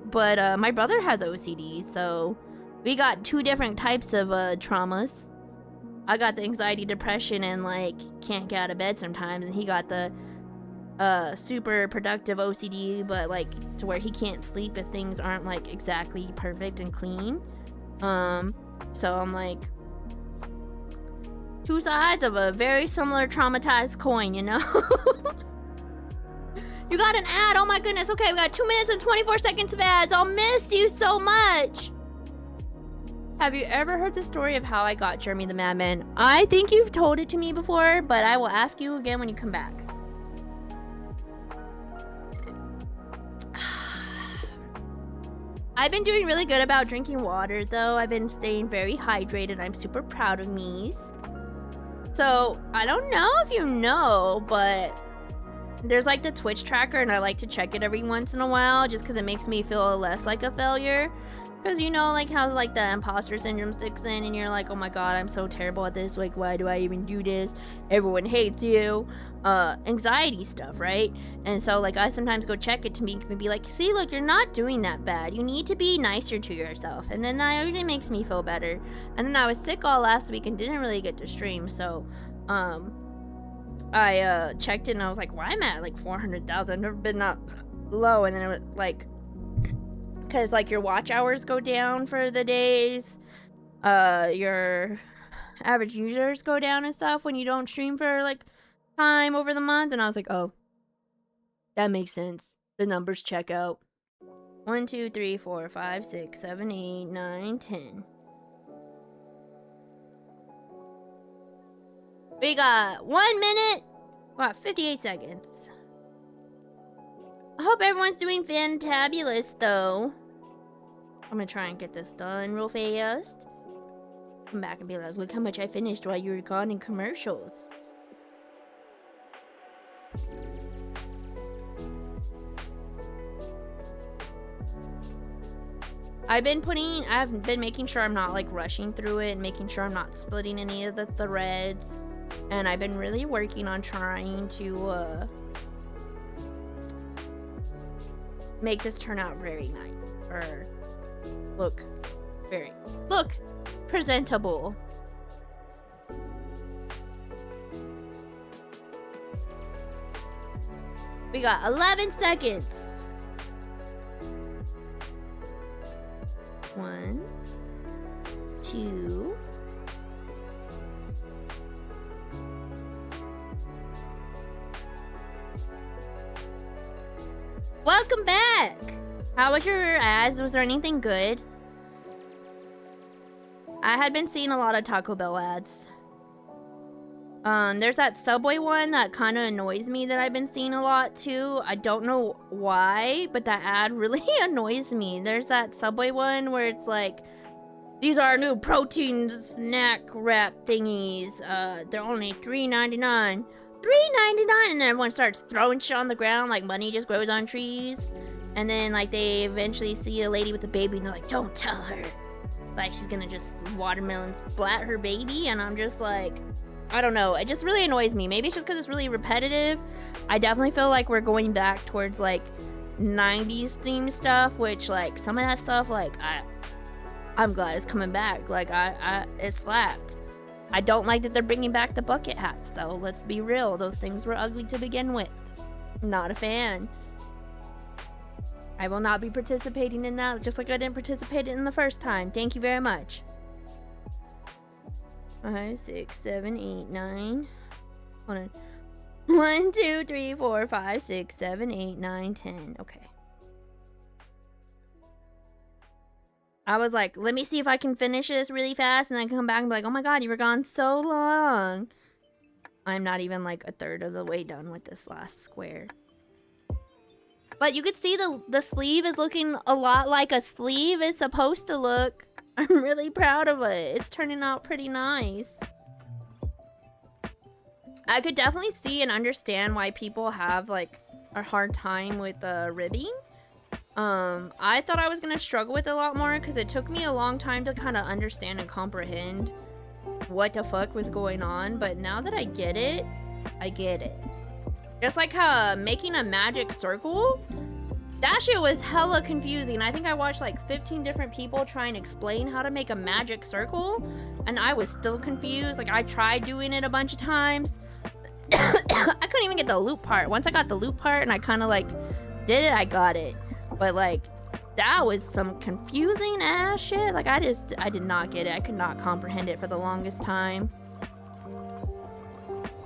But my brother has OCD, so we got 2 different types of traumas. I got the anxiety, depression, and like can't get out of bed sometimes, and he got the super productive OCD, but like to where he can't sleep if things aren't like exactly perfect and clean. So I'm like 2 sides of a very similar traumatized coin, you know? You got an ad. Oh my goodness. Okay, we got 2 minutes and 24 seconds of ads. I'll miss you so much. Have you ever heard the story of how I got Jeremy the Madman? I think you've told it to me before, but I will ask you again when you come back. I've been doing really good about drinking water, though. I've been staying very hydrated. I'm super proud of me. So, I don't know if you know, but there's like the Twitch tracker, and I like to check it every once in a while just because it makes me feel less like a failure. Because you know, like how like the imposter syndrome sticks in and you're like, oh my god, I'm so terrible at this, like why do I even do this, everyone hates you, anxiety stuff, right? And so like I sometimes go check it to make me be like, see, look, you're not doing that bad, you need to be nicer to yourself. And then that usually makes me feel better. And then I was sick all last week and didn't really get to stream, so I checked it and I was like, well, I'm at like 400,000. I've never been that low. And then it was like, because like your watch hours go down for the days, your average users go down and stuff when you don't stream for like time over the month. And I was like, oh, that makes sense. The numbers check out. 1, 2, 3, 4, 5, 6, 7, 8, 9, 10. We got 1 minute. We got 58 seconds. I hope everyone's doing fantabulous, though. I'm gonna try and get this done real fast. come back and be like, look how much I finished while you were gone in commercials. I've been making sure I'm not like rushing through it and making sure I'm not splitting any of the threads. And I've been really working on trying to make this turn out very nice. Or look presentable. We got 11 seconds. 1, 2. Welcome back. How was your ads? Was there anything good? I had been seeing a lot of Taco Bell ads. There's that Subway one that kind of annoys me that I've been seeing a lot too. I don't know why, but that ad really annoys me. There's that Subway one where it's like, these are new protein snack wrap thingies. They're only $3.99. $3.99, and everyone starts throwing shit on the ground like money just grows on trees. And then like they eventually see a lady with a baby and they're like, don't tell her. Like she's gonna just watermelon splat her baby, and I'm just like, I don't know. It just really annoys me. Maybe it's just because it's really repetitive. I definitely feel like we're going back towards like 90s themed stuff, which like some of that stuff, like I'm glad it's coming back. Like it slapped. I don't like that they're bringing back the bucket hats though. Let's be real. Those things were ugly to begin with. Not a fan. I will not be participating in that, just like I didn't participate in the first time. Thank you very much. 5, 6, 7, 8, 9. Hold on. 1, 2, 3, 4, 5, 6, 7, 8, 9, 10. Okay. I was like, let me see if I can finish this really fast, and then come back and be like, oh my god, you were gone so long. I'm not even like a third of the way done with this last square. But you could see the sleeve is looking a lot like a sleeve is supposed to look. I'm really proud of it. It's turning out pretty nice. I could definitely see and understand why people have like a hard time with ribbing. I thought I was gonna struggle with it a lot more because it took me a long time to kind of understand and comprehend what the fuck was going on. But now that I get it, I get it. Just like making a magic circle. That shit was hella confusing. I think I watched like 15 different people try and explain how to make a magic circle, and I was still confused. Like I tried doing it a bunch of times. I couldn't even get the loop part. Once I got the loop part and I kind of like did it, I got it. But like that was some confusing ass shit. Like I did not get it. I could not comprehend it for the longest time.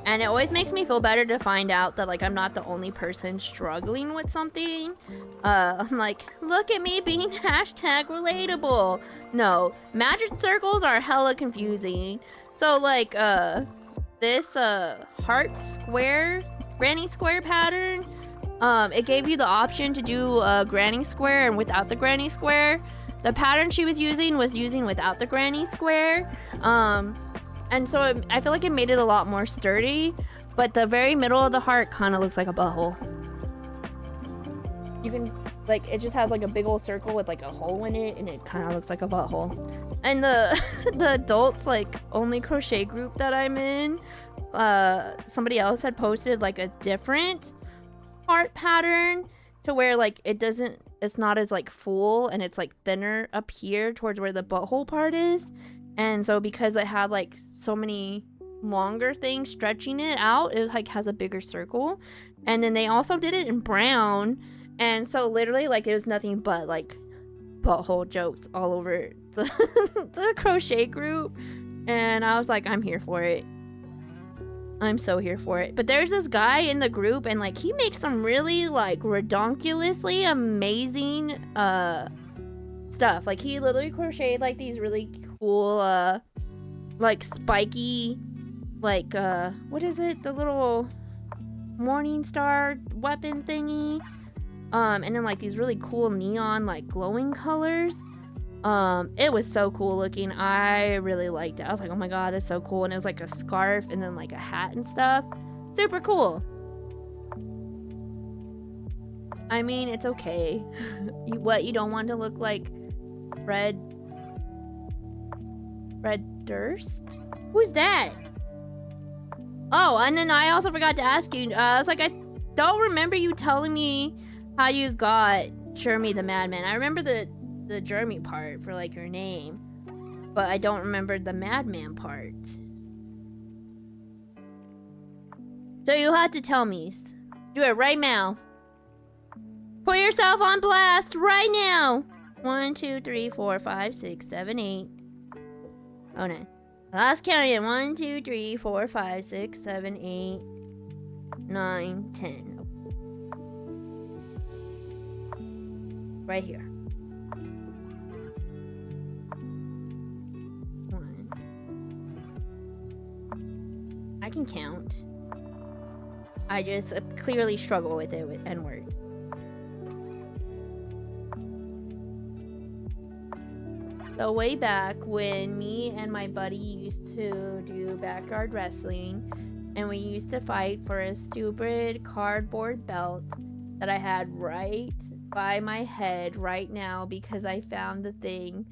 And it always makes me feel better to find out that like I'm not the only person struggling with something. I'm like, look at me being #relatable. No, magic circles are hella confusing. So like this heart square, granny square pattern, it gave you the option to do a granny square and without the granny square. The pattern she was using without the granny square. And so I feel like it made it a lot more sturdy, but the very middle of the heart kind of looks like a butthole. You can, like, it just has like a big old circle with like a hole in it, and it kind of looks like a butthole. And the adults like only crochet group that I'm in, somebody else had posted like a different heart pattern to where like it's not as like full, and it's like thinner up here towards where the butthole part is. And so because it had like so many longer things stretching it out, it like has a bigger circle. And then they also did it in brown, and so literally like it was nothing but like butthole jokes all over the crochet group. And I was like, I'm here for it. I'm so here for it. But there's this guy in the group, and like he makes some really like redonkulously amazing stuff. Like he literally crocheted like these really cool like spiky, like what is it, the little morning star weapon thingy, and then like these really cool neon like glowing colors. It was so cool looking. I really liked it. I was like, oh my god, that's so cool. And it was like a scarf and then like a hat and stuff. Super cool. I mean, it's okay. You don't want to look like Fred Durst? Who's that? Oh, and then I also forgot to ask you. I was like, I don't remember you telling me how you got Jeremy the Madman. I remember the Jeremy part for like your name, but I don't remember the Madman part. So you have to tell me. Do it right now. Put yourself on blast right now. 1, 2, 3, 4, 5, 6, 7, 8. Oh no. Last count again. 1, 2, 3, 4, 5, 6, 7, 8, 9, 10. Right here. 1. I can count. I just clearly struggle with it with N words. So way back when me and my buddy used to do backyard wrestling, and we used to fight for a stupid cardboard belt that I had right by my head right now because I found the thing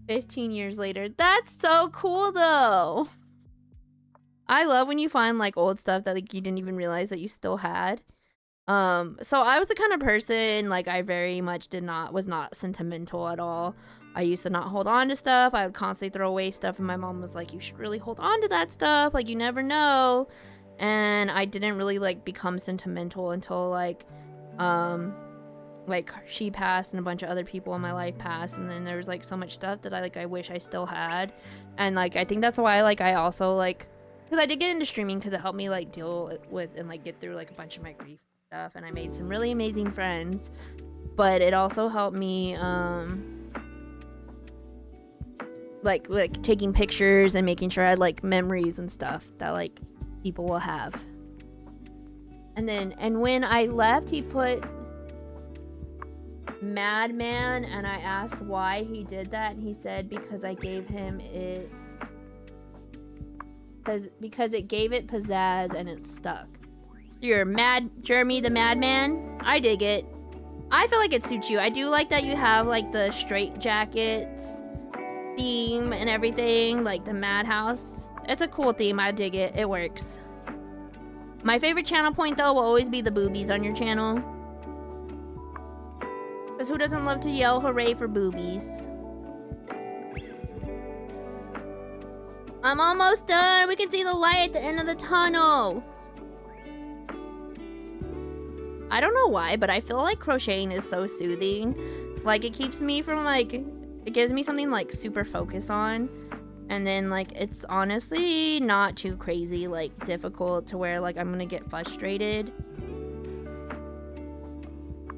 15 years later. That's so cool though. I love when you find like old stuff that like you didn't even realize that you still had. So I was the kind of person like I very much was not sentimental at all. I used to not hold on to stuff. I would constantly throw away stuff, and my mom was like, you should really hold on to that stuff, like you never know. And I didn't really like become sentimental until like she passed and a bunch of other people in my life passed, and then there was like so much stuff that I wish I still had. And like I think that's why like I also like, because I did get into streaming because it helped me like deal with and like get through like a bunch of my grief stuff, and I made some really amazing friends, but it also helped me like taking pictures and making sure I had like memories and stuff that like people will have. And when I left, he put Madman, and I asked why he did that, and he said because I gave him it because it gave it pizzazz and it stuck. You're Jeremy the Madman. I dig it. I feel like it suits you. I do like that you have like the straight jackets theme and everything, like the madhouse. It's a cool theme. I dig it. It works. My favorite channel point though will always be the boobies on your channel, because who doesn't love to yell hooray for boobies? I'm almost done. We can see the light at the end of the tunnel. I don't know why, but I feel like crocheting is so soothing. Like it keeps me from like, it gives me something like super focus on. And then like, it's honestly not too crazy, like difficult to where like I'm gonna get frustrated.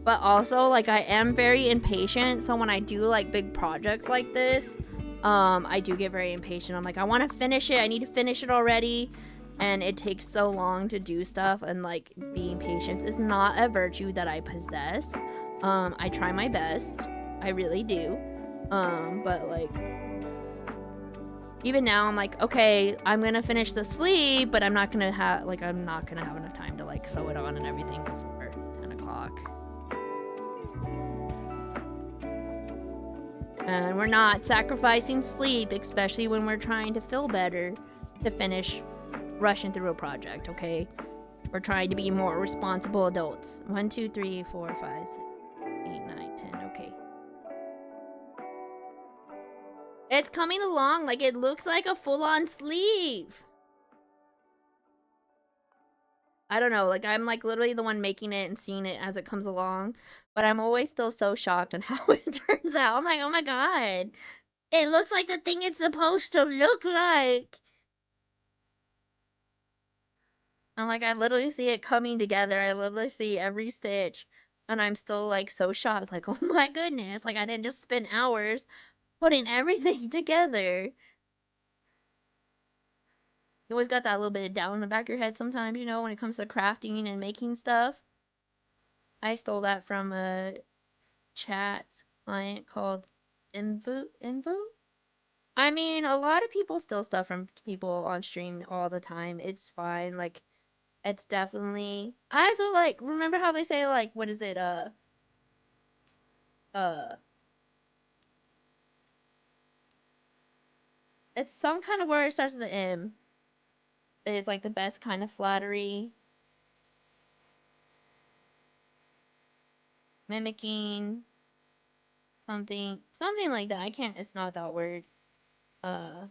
But also like I am very impatient. So when I do like big projects like this, I do get very impatient. I'm like, I want to finish it. I need to finish it already. And it takes so long to do stuff, and like being patient is not a virtue that I possess. I try my best. I really do. But like even now I'm like, okay, I'm gonna finish the sleeve, but I'm not gonna have enough time to like sew it on and everything before 10 o'clock. And we're not sacrificing sleep, especially when we're trying to feel better, to finish rushing through a project, okay? We're trying to be more responsible adults. 1, 2, 3, 4, 5, 6, 8, 9, 10, okay. It's coming along, like it looks like a full-on sleeve. I don't know, like I'm like literally the one making it and seeing it as it comes along, but I'm always still so shocked on how it turns out. I'm like, oh my god, it looks like the thing it's supposed to look like. I'm like, I literally see it coming together. I literally see every stitch, and I'm still like so shocked, like, oh my goodness, like I didn't just spend hours putting everything together. You always got that little bit of doubt in the back of your head sometimes, you know, when it comes to crafting and making stuff. I stole that from a chat client called Invo? I mean, a lot of people steal stuff from people on stream all the time. It's fine. Like, it's definitely. I feel like, remember how they say, like, what is it? Uh, it's some kind of word that starts with an M. It's like the best kind of flattery. Mimicking something like that. I can't. It's not that word. Uh,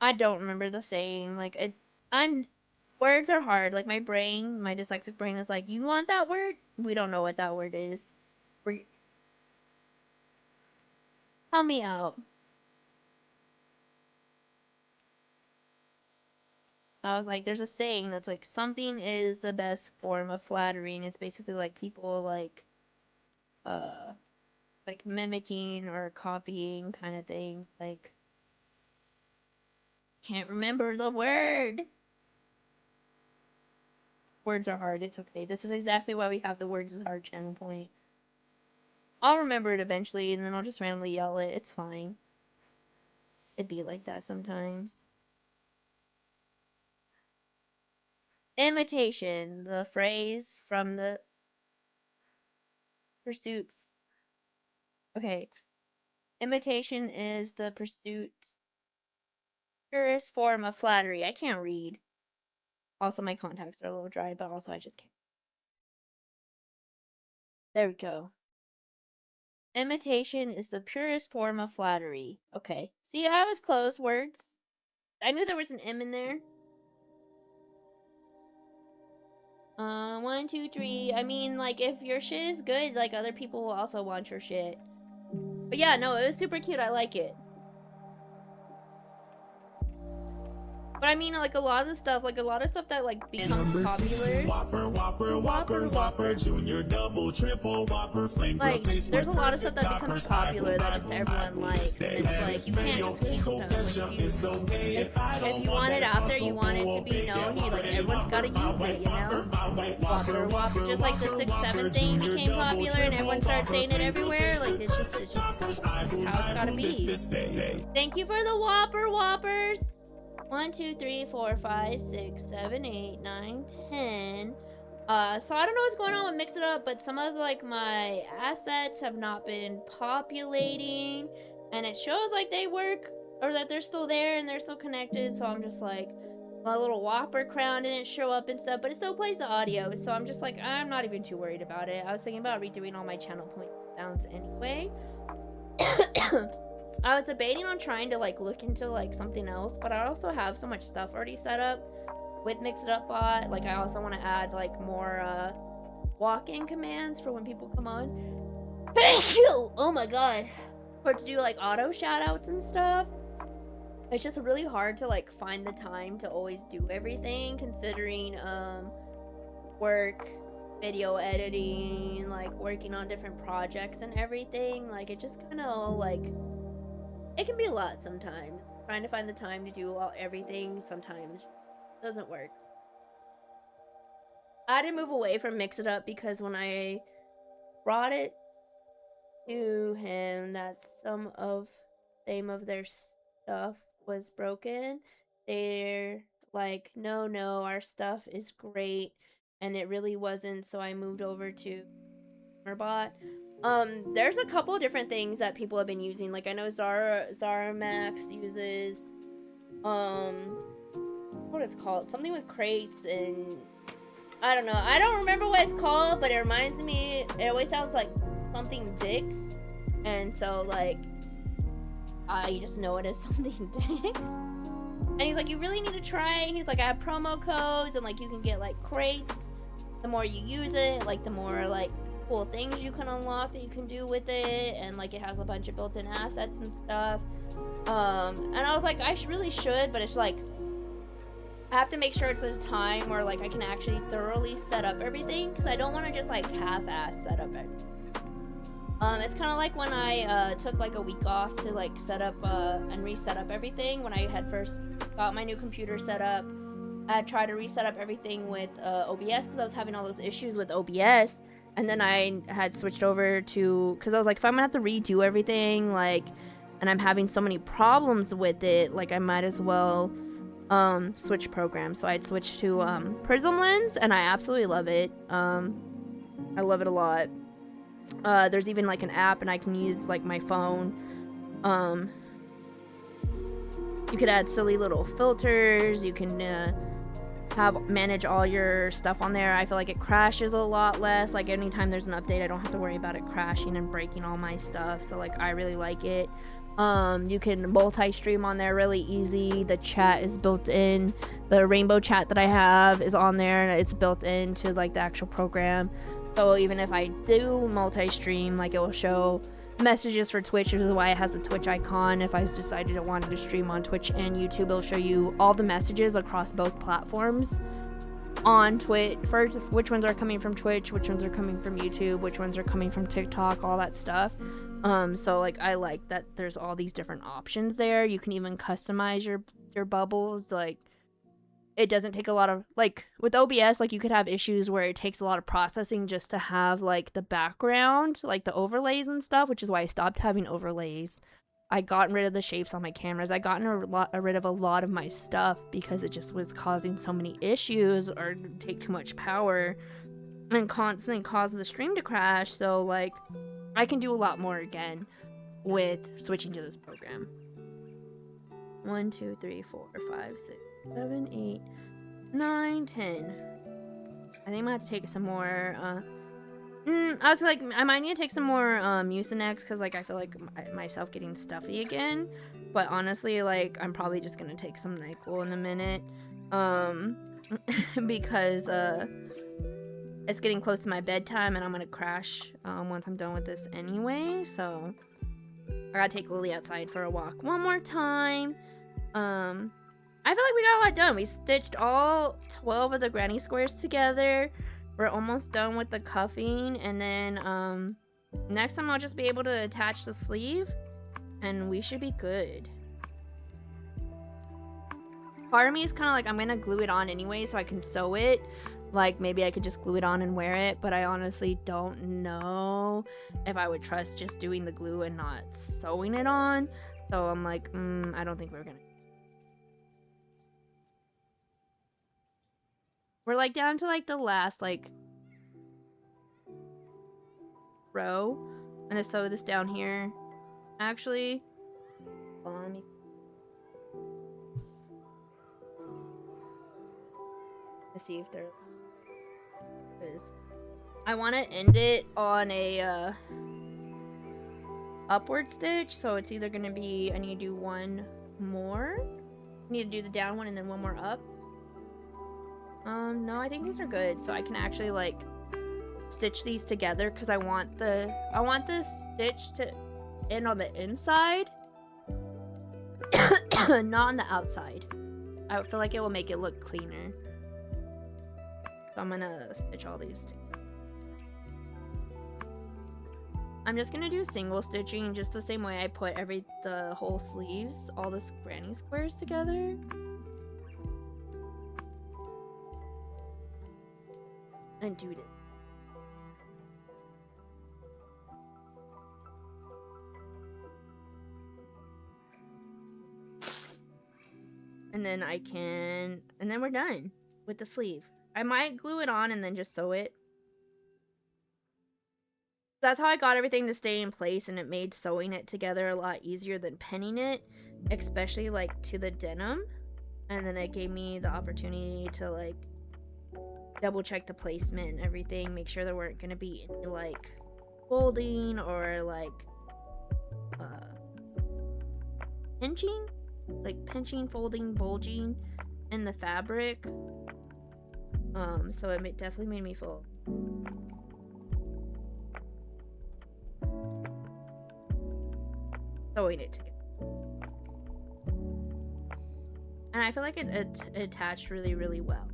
I don't remember the saying. Like, I'm. Words are hard. Like, my dyslexic brain is like, you want that word? We don't know what that word is. We Help me out. I was like, there's a saying that's like, something is the best form of flattery, and it's basically like people uh, like mimicking or copying kind of thing. Like, can't remember the word. Words are hard. It's okay. This is exactly why we have the words is hard channel point. I'll remember it eventually, and then I'll just randomly yell it. It's fine. It'd be like that sometimes. Imitation, the phrase from the pursuit. Okay. Imitation is the purest form of flattery. I can't read. Also, my contacts are a little dry, but also I just can't. There we go. Imitation is the purest form of flattery. Okay. See, I was close. Words. I knew there was an M in there. 1, 2, 3. I mean, like, if your shit is good, like, other people will also want your shit. But yeah, no, it was super cute. I like it. But I mean, like, a lot of stuff that, like, becomes popular. Whopper, Junior, double, triple, Whopper, flame grill Like, taste there's a lot of perfect, stuff that becomes popular that just everyone likes. And it's like, you can't just keep stuff. Like, if you want it out there, you want it to be known, like, everyone's gotta use it, you know? Whopper. Just like the 6-7 thing became popular and everyone started saying it everywhere. Like, it's just how it's gotta be. Thank you for the Whoppers. 1, 2, 3, 4, 5, 6, 7, 8, 9, 10. So I don't know what's going on with Mix It Up, but some of like my assets have not been populating, and it shows like they work or that they're still there and they're still connected. So I'm just like, my little Whopper crown didn't show up and stuff, but it still plays the audio. So I'm just like, I'm not even too worried about it. I was thinking about redoing all my channel point sounds anyway. I was debating on trying to like look into like something else, but I also have so much stuff already set up with Mix It Up Bot. Like, I also want to add like more walk-in commands for when people come on. Oh my god. Or to do like auto shout-outs and stuff. It's just really hard to like find the time to always do everything, considering work, video editing, like working on different projects and everything. Like, it just kind of like, it can be a lot sometimes. Trying to find the time to do everything sometimes doesn't work. I had to move away from Mix It Up because when I brought it to him that some of their stuff was broken, they're like, no, our stuff is great, and it really wasn't. So I moved over to Bot. There's a couple different things that people have been using. Like, I know Zara Max uses what it's called, something with crates, and I don't know, I don't remember what it's called, but it reminds me, it always sounds like something Dix, and so like I just know it as something Dix. And he's like, you really need to try it. He's like, I have promo codes, and like you can get like crates. The more you use it, like the more like cool things you can unlock that you can do with it, and like it has a bunch of built-in assets and stuff. And I was like, I really should, but it's like, I have to make sure it's at a time where like I can actually thoroughly set up everything, because I don't want to just like half-ass set up everything. It's kind of like when I took like a week off to like set up and reset up everything. When I had first got my new computer set up, I tried to reset up everything with OBS because I was having all those issues with OBS. And then I had switched over to, because I was like, if I'm gonna have to redo everything, like, and I'm having so many problems with it, like, I might as well switch programs. So I'd switched to Prism Lens, and I absolutely love it. I love it a lot. There's even like an app, and I can use like my phone. You could add silly little filters. You can manage all your stuff on there. I feel like it crashes a lot less. Like anytime there's an update, I don't have to worry about it crashing and breaking all my stuff. So like I really like it. You can multi-stream on there really easy. The chat is built in. The rainbow chat that I have is on there, and it's built into like the actual program. So even if I do multi-stream, like it will show messages for Twitch, which is why it has a Twitch icon. If I decided I wanted to stream on Twitch and YouTube, it'll show you all the messages across both platforms on Twitch, for which ones are coming from Twitch, which ones are coming from YouTube, which ones are coming from TikTok, all that stuff. So like I like that there's all these different options there. You can even customize your bubbles. Like it doesn't take a lot of, like with OBS, like you could have issues where it takes a lot of processing just to have like the background, like the overlays and stuff, which is why I stopped having overlays. I gotten rid of the shapes on my cameras. I gotten rid of a lot of my stuff because it just was causing so many issues or take too much power and constantly cause the stream to crash. So like I can do a lot more again with switching to this program. 1, 2, 3, 4, 5, 6, 7, 8, 9, 10. I think I'm gonna have to take some more, I was like, I might need to take some more, Mucinex, because, like, I feel like myself getting stuffy again. But honestly, like, I'm probably just gonna take some NyQuil in a minute, because, it's getting close to my bedtime, and I'm gonna crash, once I'm done with this anyway, so I gotta take Lily outside for a walk one more time. I feel like we got a lot done. We stitched all 12 of the granny squares together. We're almost done with the cuffing, and then next time I'll just be able to attach the sleeve, and we should be good. Part of me is kind of like, I'm gonna glue it on anyway so I can sew it. Like maybe I could just glue it on and wear it, but I honestly don't know if I would trust just doing the glue and not sewing it on. So I'm like, I don't think we're gonna. We're like down to like the last like row. I'm gonna sew this down here. Actually, hold on, let me. Let's see if there is. I want to end it on a upward stitch, so it's either gonna be I need to do one more. I need to do the down one and then one more up. No, I think these are good, so I can actually like stitch these together because I want this stitch to end on the inside, not on the outside. I feel like it will make it look cleaner. So I'm gonna stitch all these together. I'm just gonna do single stitching just the same way I put the whole sleeves, all the granny squares together. And do it. And then and then we're done with the sleeve. I might glue it on and then just sew it. That's how I got everything to stay in place, and it made sewing it together a lot easier than pinning it, especially like to the denim. And then it gave me the opportunity to like double check the placement and everything, make sure there weren't going to be any like folding or like pinching, folding, bulging in the fabric. So it definitely made me feel sewing it together. And I feel like it attached really, really well.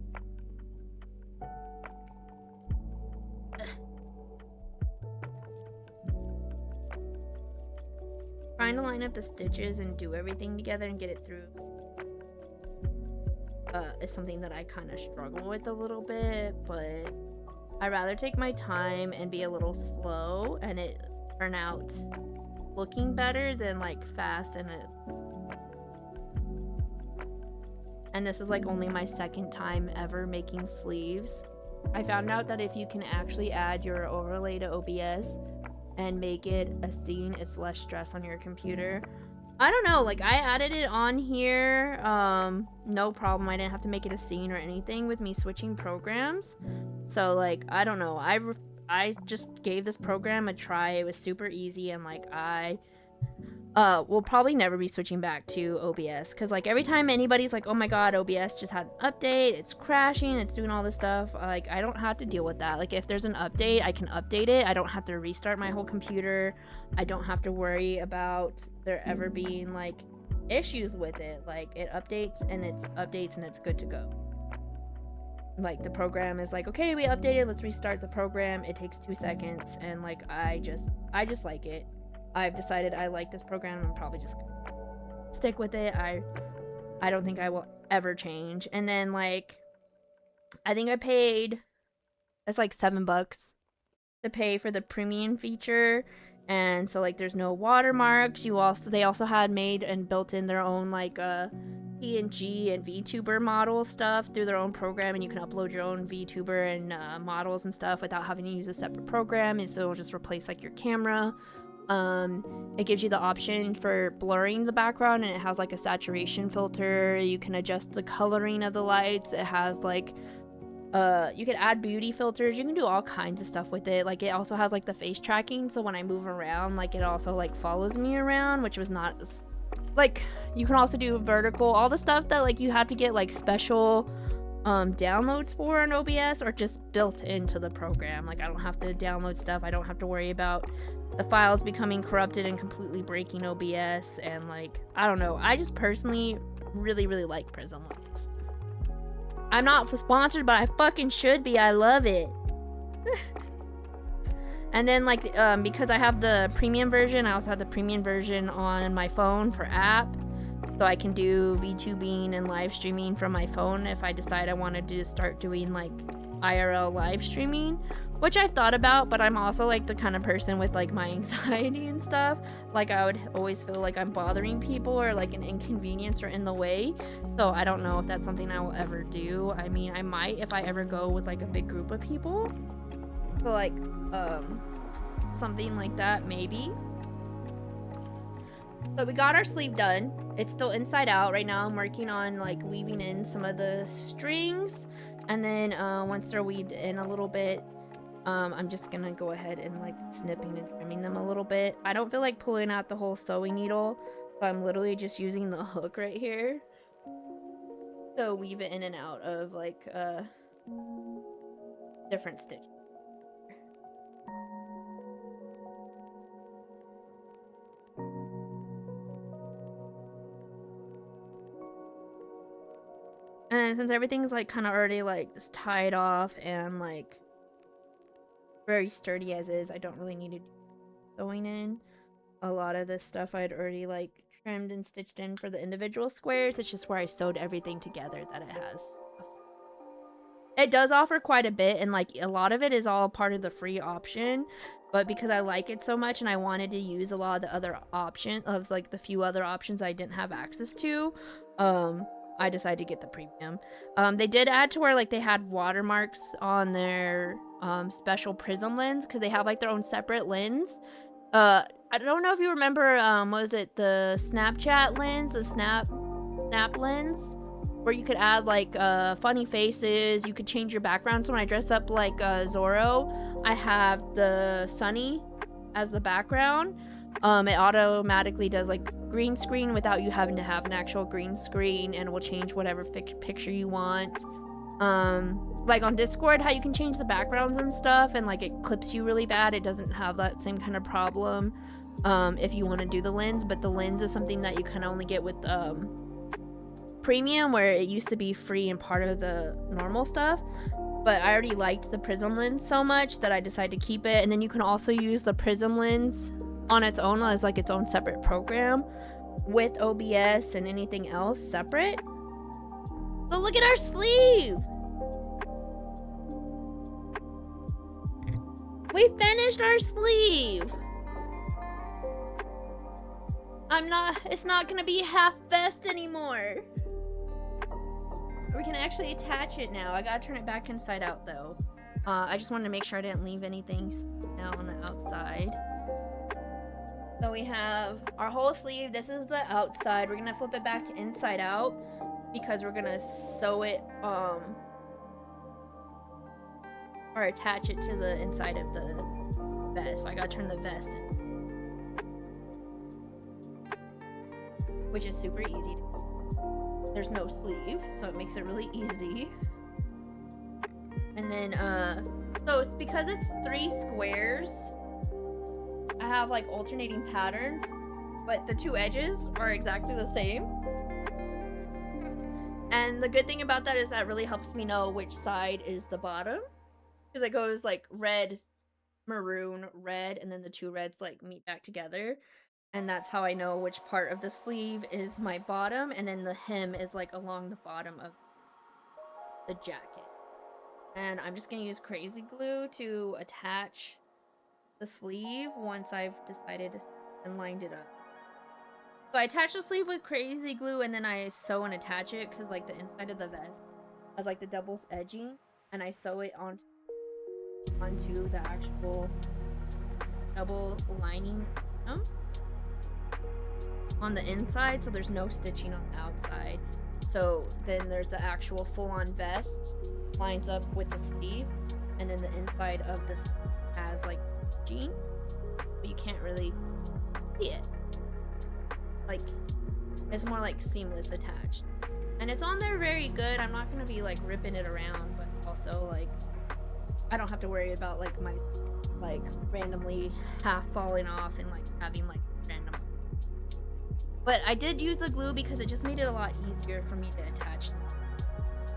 Trying to line up the stitches and do everything together and get it through is something that I kind of struggle with a little bit, but I'd rather take my time and be a little slow and it turn out looking better than like fast and this is like only my second time ever making sleeves. I found out that if you can actually add your overlay to OBS and make it a scene, it's less stress on your computer. I don't know, like I added it on here, no problem. I didn't have to make it a scene or anything with me switching programs. So like, I don't know, I just gave this program a try. It was super easy and like I will probably never be switching back to OBS because like every time anybody's like, oh my god, OBS just had an update, it's crashing, it's doing all this stuff, like I don't have to deal with that. Like if there's an update, I can update it. I don't have to restart my whole computer. I don't have to worry about there ever being like issues with it. Like it updates and it's good to go. Like the program is like, okay, we updated, let's restart the program. It takes 2 seconds and like I just like it. I've decided I like this program. I'm probably just gonna stick with it. I don't think I will ever change. And then like I think I paid, it's like $7 to pay for the premium feature. And so like there's no watermarks. They also had made and built in their own like PNG and VTuber model stuff through their own program, and you can upload your own VTuber and models and stuff without having to use a separate program, and so it'll just replace like your camera. It gives you the option for blurring the background, and it has like a saturation filter. You can adjust the coloring of the lights. It has like you can add beauty filters. You can do all kinds of stuff with it. Like it also has like the face tracking, so when I move around, like it also like follows me around, which was not like, you can also do vertical, all the stuff that like you have to get like special downloads for on OBS or just built into the program. Like I don't have to download stuff. I don't have to worry about the files becoming corrupted and completely breaking OBS. And like, I don't know, I just personally really like Prism Lens. I'm not sponsored, but I fucking should be. I love it. And then like because I have the premium version, I also have the premium version on my phone for app, so I can do VTubing and live streaming from my phone if I decide I wanted to start doing like IRL live streaming, which I've thought about. But I'm also like the kind of person with like my anxiety and stuff, like I would always feel like I'm bothering people or like an inconvenience or in the way. So I don't know if that's something I will ever do. I mean, I might if I ever go with like a big group of people. So like something like that maybe. So we got our sleeve done. It's still inside out right now. I'm working on like weaving in some of the strings, and then once they're weaved in a little bit, I'm just gonna go ahead and like snipping and trimming them a little bit. I don't feel like pulling out the whole sewing needle, so I'm literally just using the hook right here to weave it in and out of like different stitches. And since everything's like kind of already like just tied off and like very sturdy as is, I don't really need to do sewing in. A lot of this stuff I'd already like trimmed and stitched in for the individual squares. It's just where I sewed everything together that it has. It does offer quite a bit, and like a lot of it is all part of the free option, but because I like it so much and I wanted to use a lot of the other options of like the few other options I didn't have access to, I decided to get the premium. They did add to where like they had watermarks on their special Prism lens, because they have like their own separate lens. I don't know if you remember, was it the Snapchat lens, the snap lens, where you could add like funny faces, you could change your background. So when I dress up like Zorro, I have the Sunny as the background. It automatically does like green screen without you having to have an actual green screen, and it will change whatever picture you want. Like on Discord, how you can change the backgrounds and stuff, and like it clips you really bad. It doesn't have that same kind of problem if you want to do the lens, but the lens is something that you kind of only get with premium, where it used to be free and part of the normal stuff. But I already liked the Prism lens so much that I decided to keep it. And then you can also use the Prism lens on its own as like its own separate program with OBS and anything else separate. So look at our sleeve. We finished our sleeve. It's not gonna be half vest anymore. We can actually attach it now. I gotta turn it back inside out though. I just wanted to make sure I didn't leave anything down on the outside. So we have our whole sleeve. This is the outside. We're gonna flip it back inside out because we're gonna sew it, or attach it to the inside of the vest. So I gotta turn the vest in, which is super easy. There's no sleeve, so it makes it really easy. And then, so it's because it's 3 squares, I have like alternating patterns, but the 2 edges are exactly the same. And the good thing about that is that really helps me know which side is the bottom, because it goes like red, maroon, red, and then the 2 reds like meet back together. And that's how I know which part of the sleeve is my bottom, and then the hem is like along the bottom of the jacket. And I'm just gonna use crazy glue to attach the sleeve once I've decided and lined it up. So I attach the sleeve with crazy glue, and then I sew and attach it because like the inside of the vest has like the double edging, and I sew it onto the actual double lining on the inside, so there's no stitching on the outside. So then there's the actual full-on vest lines up with the sleeve, and then the inside of this has like jean, but you can't really see it. Like, it's more like seamless attached, and it's on there very good. I'm not gonna be like ripping it around, but also like I don't have to worry about like my like randomly half falling off and like having like random. But I did use the glue because it just made it a lot easier for me to attach.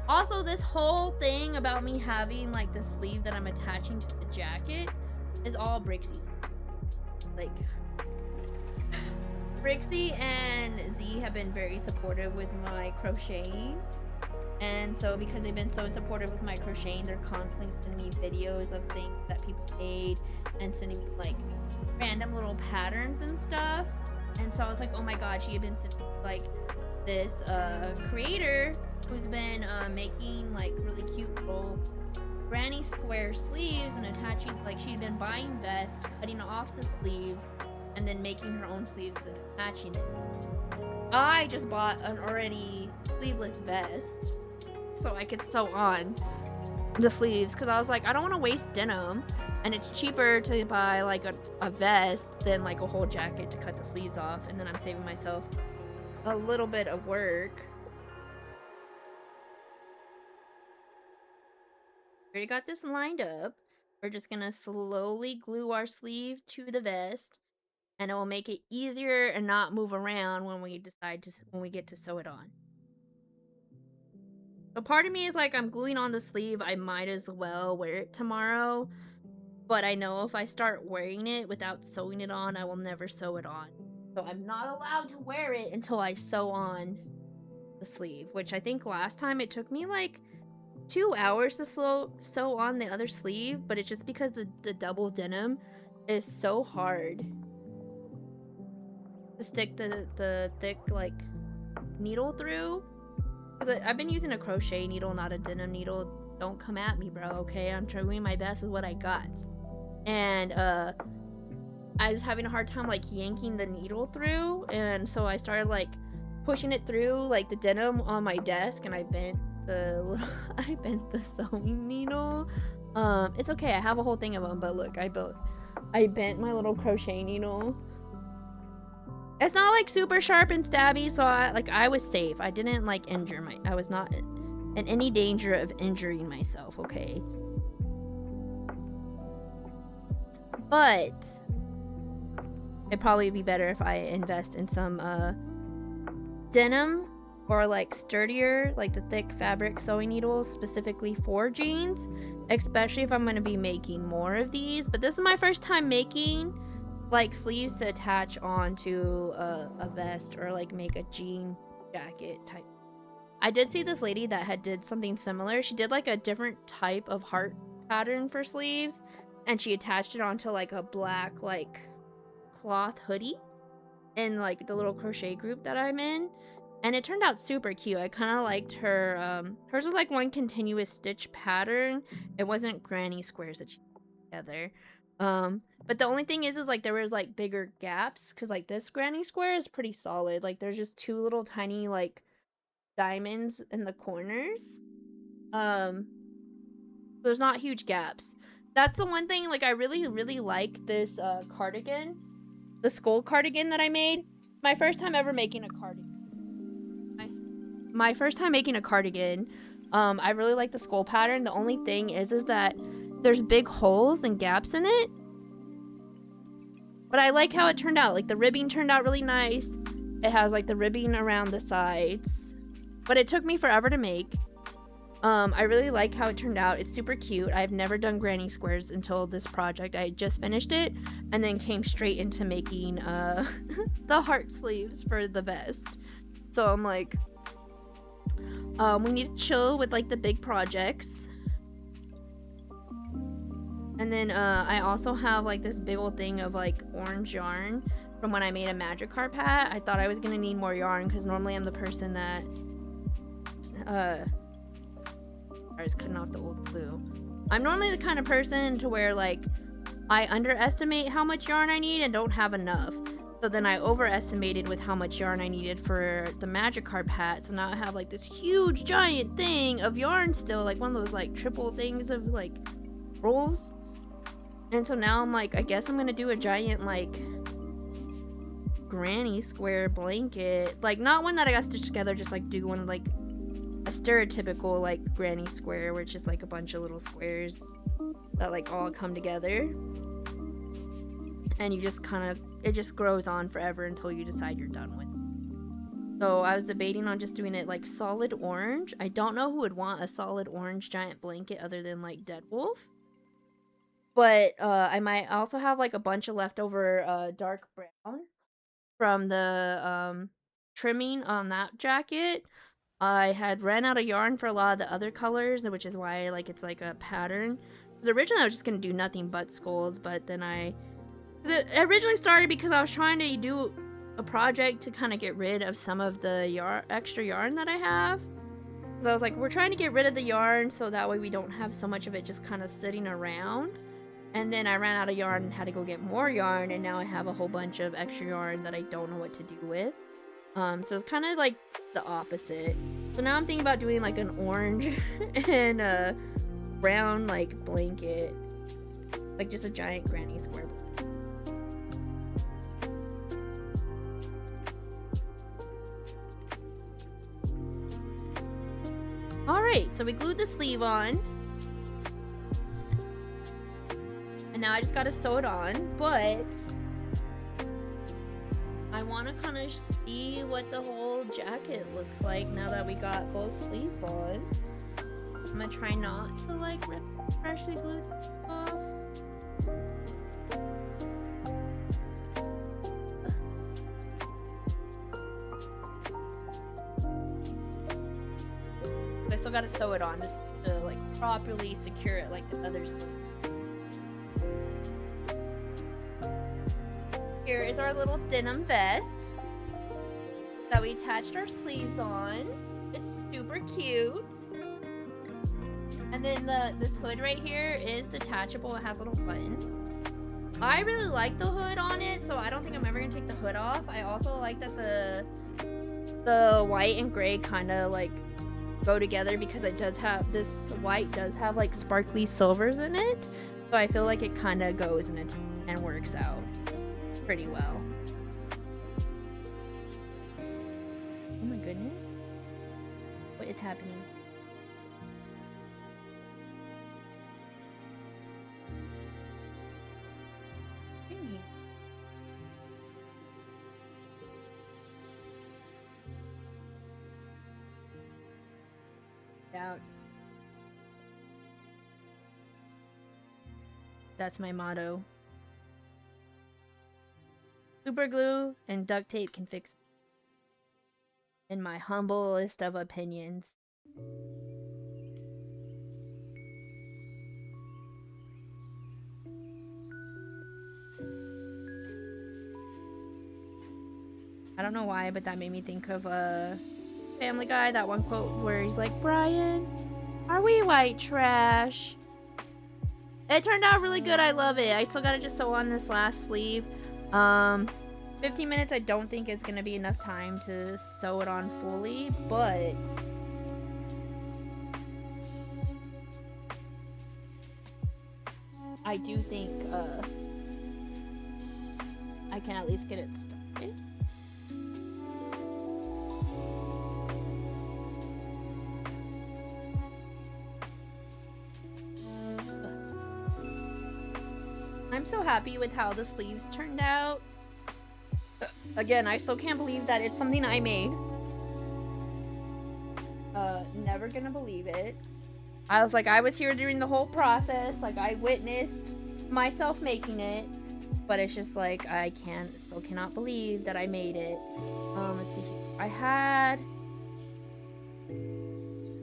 Also, this whole thing about me having like the sleeve that I'm attaching to the jacket is all Brixie's. Like, Brixie and Z have been very supportive with my crocheting. And so because they've been so supportive with my crocheting, they're constantly sending me videos of things that people made and sending me like random little patterns and stuff. And so I was like, oh my god, she had been sending like this creator who's been making like really cute little granny square sleeves and attaching, like she'd been buying vests, cutting off the sleeves, and then making her own sleeves and attaching it. I just bought an already sleeveless vest so I could sew on the sleeves because I was like, I don't want to waste denim, and it's cheaper to buy like a vest than like a whole jacket to cut the sleeves off, and then I'm saving myself a little bit of work. Already got this lined up. We're just gonna slowly glue our sleeve to the vest, and it will make it easier and not move around when we get to sew it on. So part of me is like, I'm gluing on the sleeve, I might as well wear it tomorrow, but I know if I start wearing it without sewing it on, I will never sew it on. So I'm not allowed to wear it until I sew on the sleeve, which I think last time it took me like 2 hours to sew on the other sleeve, but it's just because the double denim is so hard to stick the thick like needle through. I've been using a crochet needle, not a denim needle. Don't come at me, bro, okay? I'm trying my best with what I got. And I was having a hard time like yanking the needle through, and so I started like pushing it through like the denim on my desk, and I bent the sewing needle. It's okay, I have a whole thing of them, but look, I bent my little crochet needle. It's not like super sharp and stabby, so I was safe. I didn't like I was not in any danger of injuring myself, okay? But it'd probably be better if I invest in some denim or like sturdier, like the thick fabric sewing needles specifically for jeans, especially if I'm going to be making more of these. But this is my first time making like sleeves to attach onto a vest or like make a jean jacket type. I did see this lady that did something similar. She did like a different type of heart pattern for sleeves, and she attached it onto like a black like cloth hoodie in like the little crochet group that I'm in, and it turned out super cute. I kind of liked her. Hers was like one continuous stitch pattern. It wasn't granny squares that she put together. But the only thing is like there was like bigger gaps because like this granny square is pretty solid. Like there's just two little tiny like diamonds in the corners. There's not huge gaps. That's the one thing, like I really like this cardigan, the skull cardigan that I made. My first time ever making a cardigan. My first time making a cardigan. I really like the skull pattern. The only thing is that there's big holes and gaps in it. But I like how it turned out. Like the ribbing turned out really nice. It has like the ribbing around the sides. But it took me forever to make. I really like how it turned out. It's super cute. I've never done granny squares until this project. I just finished it and then came straight into making the heart sleeves for the vest. So I'm like, we need to chill with like the big projects. And then I also have like this big old thing of like orange yarn from when I made a magic carp hat. I thought I was gonna need more yarn because normally I'm the person that I was cutting off the old glue. I'm normally the kind of person to where like I underestimate how much yarn I need and don't have enough. So then I overestimated with how much yarn I needed for the magic carp hat. So now I have like this huge giant thing of yarn still, like one of those like triple things of like rolls. And so now I'm like, I guess I'm gonna do a giant like granny square blanket. Like not one that I got stitched together, just like do one like a stereotypical like granny square where it's just like a bunch of little squares that like all come together, and you just kind of, it just grows on forever until you decide you're done with it. So I was debating on just doing it like solid orange. I don't know who would want a solid orange giant blanket other than like Dead Wolf, but I might also have like a bunch of leftover dark brown from the trimming on that jacket. I had ran out of yarn for a lot of the other colors, which is why like it's like a pattern. Because originally I was just gonna do nothing but skulls, but then it originally started because I was trying to do a project to kind of get rid of some of the extra yarn that I have. So I was like, we're trying to get rid of the yarn so that way we don't have so much of it just kind of sitting around. And then I ran out of yarn and had to go get more yarn, and now I have a whole bunch of extra yarn that I don't know what to do with. So it's kind of like the opposite. So now I'm thinking about doing like an orange and a brown like blanket, like just a giant granny square blanket. All right, so we glued the sleeve on, and now I just gotta sew it on, but I want to kind of see what the whole jacket looks like now that we got both sleeves on. I'm gonna try not to like rip freshly glued off. I still gotta sew it on just to like properly secure it like the other sleeve. Here is our little denim vest that we attached our sleeves on. It's super cute. And then this hood right here is detachable. It has a little button. I really like the hood on it, so I don't think I'm ever gonna take the hood off. I also like that the white and gray kind of like go together because it does have, this white does have like sparkly silvers in it. So I feel like it kind of goes and works out pretty well. Oh my goodness. What is happening? Out. That's my motto. Super glue and duct tape can fix it, in my humblest of opinions. I don't know why, but that made me think of Family Guy, that one quote where he's like, Brian, are we white trash? It turned out really good. I love it. I still gotta just sew on this last sleeve. 15 minutes I don't think is gonna be enough time to sew it on fully, but I do think I can at least get it started. I'm so happy with how the sleeves turned out. Again, I still can't believe that it's something I made. Never gonna believe it. I was like, I was here during the whole process. Like, I witnessed myself making it. But it's just like, I still cannot believe that I made it. Let's see here. I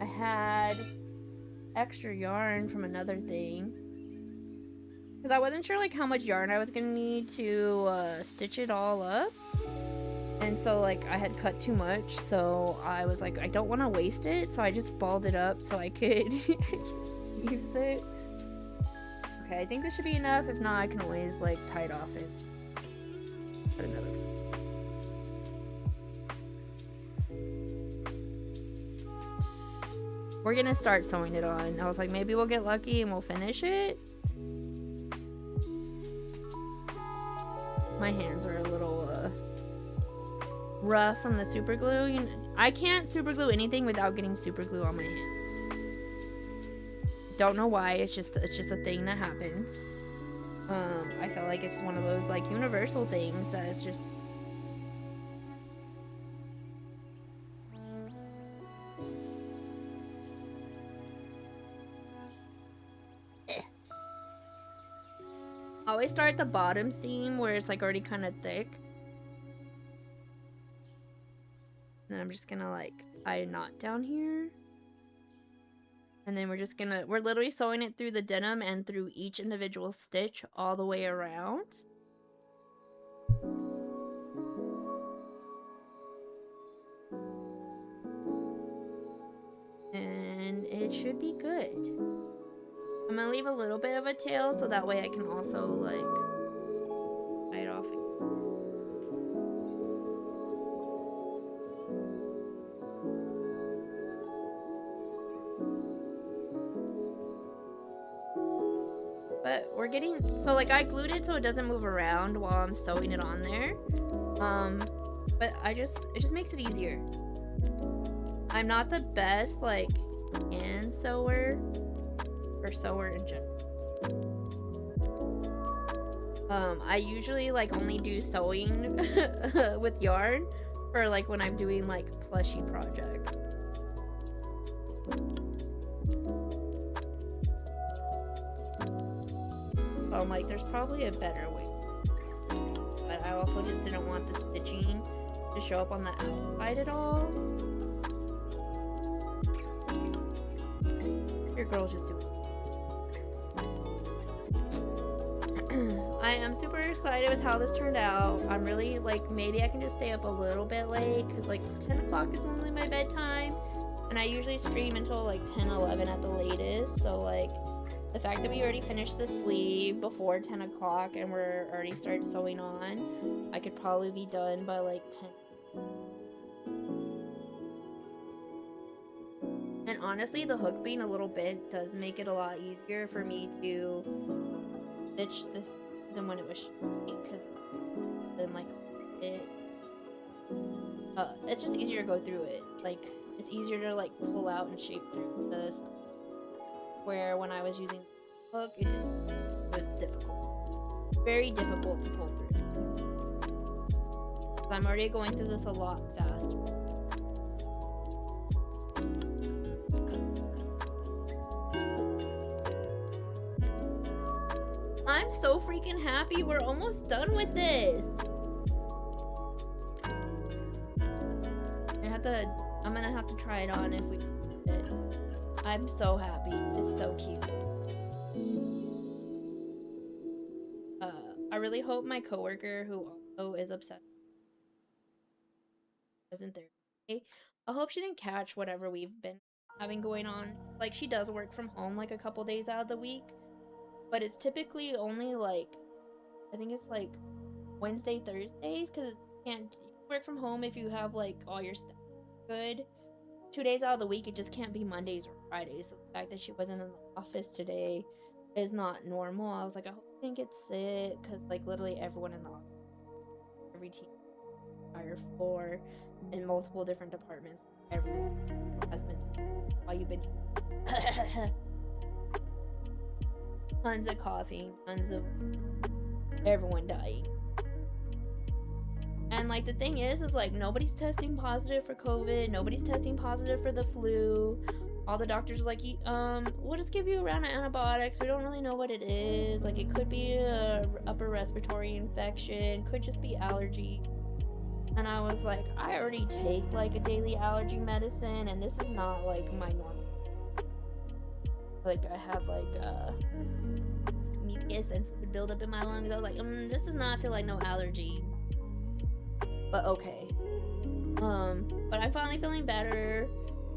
had extra yarn from another thing. Because I wasn't sure, like, how much yarn I was gonna need to stitch it all up. And so, like, I had cut too much, so I was like, I don't want to waste it, so I just balled it up so I could use it. Okay, I think this should be enough. If not, I can always, like, tie it off and put another. We're gonna start sewing it on. I was like, maybe we'll get lucky and we'll finish it. My hands are a little, rough from the super glue. You know, I can't super glue anything without getting super glue on my hands. Don't know why. It's just a thing that happens. I feel like it's one of those like universal things that it's just. I always start at the bottom seam where it's like already kind of thick. And I'm just gonna like tie a knot down here. And then we're literally sewing it through the denim and through each individual stitch all the way around. And it should be good. I'm gonna leave a little bit of a tail so that way I can also like tie it off. But we're getting, so like I glued it so it doesn't move around while I'm sewing it on there. But it just makes it easier. I'm not the best like hand sewer or sewer in general. I usually like only do sewing with yarn for like when I'm doing like plushy projects. So I'm like, there's probably a better way. But I also just didn't want the stitching to show up on the outside at all. Your girl's just doing it. I am super excited with how this turned out. I'm really like, maybe I can just stay up a little bit late because like 10 o'clock is normally my bedtime. And I usually stream until like 10, 11 at the latest. So like the fact that we already finished the sleeve before 10 o'clock and we're already started sewing on, I could probably be done by like 10. And honestly, the hook being a little bent does make it a lot easier for me to stitch this than when it was straight, because then like it's just easier to go through it. Like it's easier to like pull out and shape through this. Where when I was using the hook, it was difficult, very difficult to pull through. I'm already going through this a lot faster. I'm so freaking happy. We're almost done with this. I'm gonna have to try it on if we can get it. I'm so happy. It's so cute. I really hope my coworker, who also is obsessed, wasn't there today. I hope she didn't catch whatever we've been having going on. Like, she does work from home like a couple days out of the week, but it's typically only like, I think it's like Wednesday, Thursdays, because you can work from home if you have like all your stuff good. 2 days out of the week, it just can't be Mondays or Fridays. So the fact that she wasn't in the office today is not normal. I was like, I hope she didn't get sick, because like literally everyone in the office, every team, entire floor, in multiple different departments, everyone has been sick while you've been here. Tons of coughing, tons of everyone dying. And like the thing is like nobody's testing positive for COVID, nobody's testing positive for the flu. All the doctors are like, we'll just give you a round of antibiotics. We don't really know what it is. Like, it could be a upper respiratory infection, could just be allergy. And I was like, I already take like a daily allergy medicine, and this is not like my normal. Like, I have like mucus and fluid buildup in my lungs. I was like, this does not feel like no allergy. But okay. But I'm finally feeling better.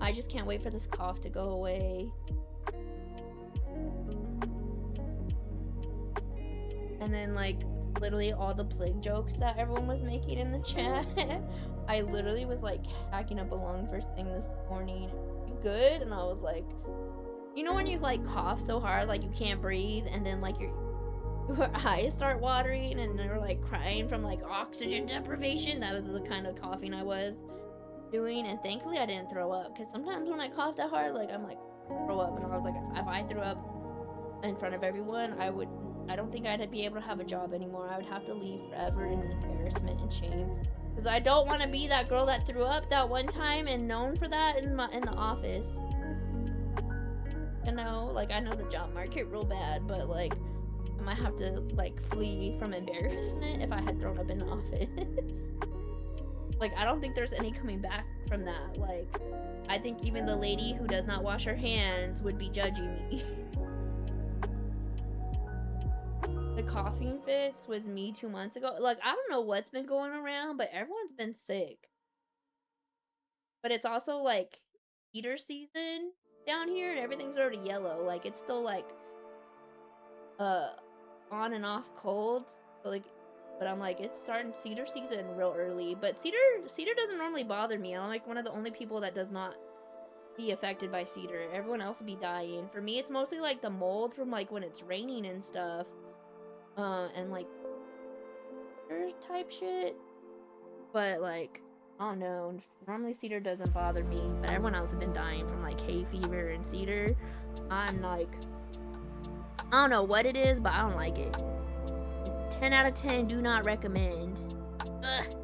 I just can't wait for this cough to go away. And then like literally all the plague jokes that everyone was making in the chat. I literally was like hacking up a lung first thing this morning. You good? And I was like, you know when you like cough so hard like you can't breathe, and then like your eyes start watering and they're like crying from like oxygen deprivation? That was the kind of coughing I was doing, and thankfully I didn't throw up, because sometimes when I cough that hard, like I'm like throw up, and I was like, if I threw up in front of everyone, I don't think I'd be able to have a job anymore. I would have to leave forever in embarrassment and shame, because I don't want to be that girl that threw up that one time and known for that in the office. You know, like I know the job market real bad, but like I might have to like flee from embarrassment if I had thrown up in the office. Like, I don't think there's any coming back from that. Like, I think even the lady who does not wash her hands would be judging me. The coughing fits was me 2 months ago. Like, I don't know what's been going around, but everyone's been sick. But it's also like heater season down here, and everything's already yellow. Like, it's still like on and off cold. So like, but I'm like, it's starting cedar season real early. But cedar doesn't normally bother me. I'm like one of the only people that does not be affected by cedar. Everyone else would be dying. For me, it's mostly like the mold from like when it's raining and stuff. And like type shit. But like, I don't know. Normally cedar doesn't bother me, but everyone else has been dying from like hay fever and cedar. I'm like, I don't know what it is, but I don't like it. 10 out of 10, do not recommend. Ugh.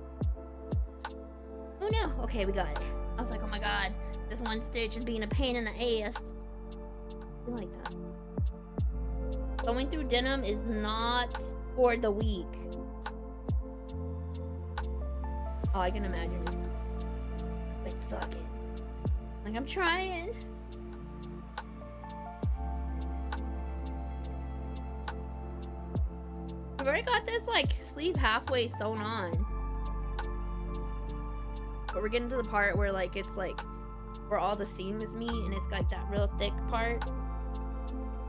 Oh no. Okay, we got it. I was like, oh my god, this one stitch is being a pain in the ass. I like that. Going through denim is not for the weak. All I can imagine is quit sucking. Like, I'm trying. I've already got this like sleeve halfway sewn on, but we're getting to the part where like it's like where all the seams meet, and it's like that real thick part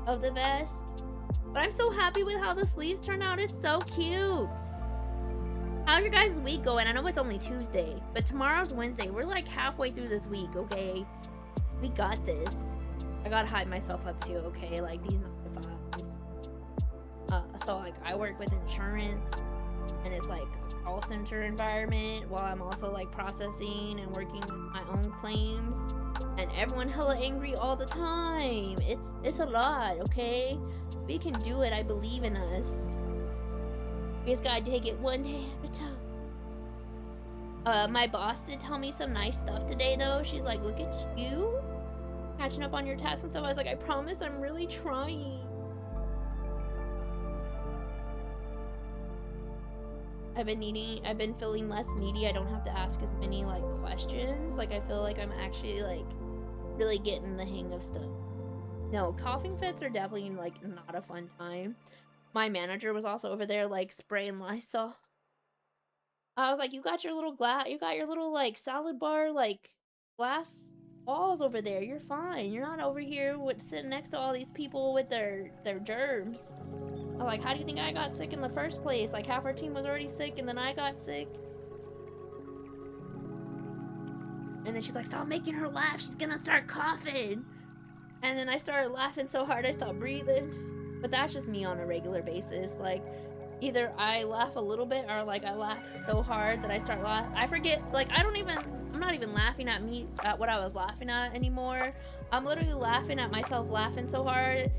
of the vest. But I'm so happy with how the sleeves turned out. It's so cute. How's your guys' week going? I know it's only Tuesday, but tomorrow's Wednesday. We're like halfway through this week, okay? We got this. I gotta hype myself up too, okay? Like these 9-to-5s. So like I work with insurance, and it's like a call center environment while I'm also like processing and working with my own claims, and everyone hella angry all the time. It's a lot, okay? We can do it. I believe in us. We just gotta take it one day at a time. My boss did tell me some nice stuff today though. She's like, look at you catching up on your tasks and stuff. I was like, I promise I'm really trying. I've been feeling less needy. I don't have to ask as many like questions. Like I feel like I'm actually like really getting the hang of stuff. No, coughing fits are definitely like not a fun time. My manager was also over there like spraying Lysol. I was like, you got your little like salad bar like glass walls over there. You're fine. You're not over here with sitting next to all these people with their germs. I'm like, how do you think I got sick in the first place? Like half our team was already sick and then I got sick. And then she's like, stop making her laugh. She's gonna start coughing. And then I started laughing so hard I stopped breathing. But that's just me on a regular basis. Like, either I laugh a little bit or like I laugh so hard that I start laughing. I forget, like, I'm not even laughing at what I was laughing at anymore. I'm literally laughing at myself laughing so hard.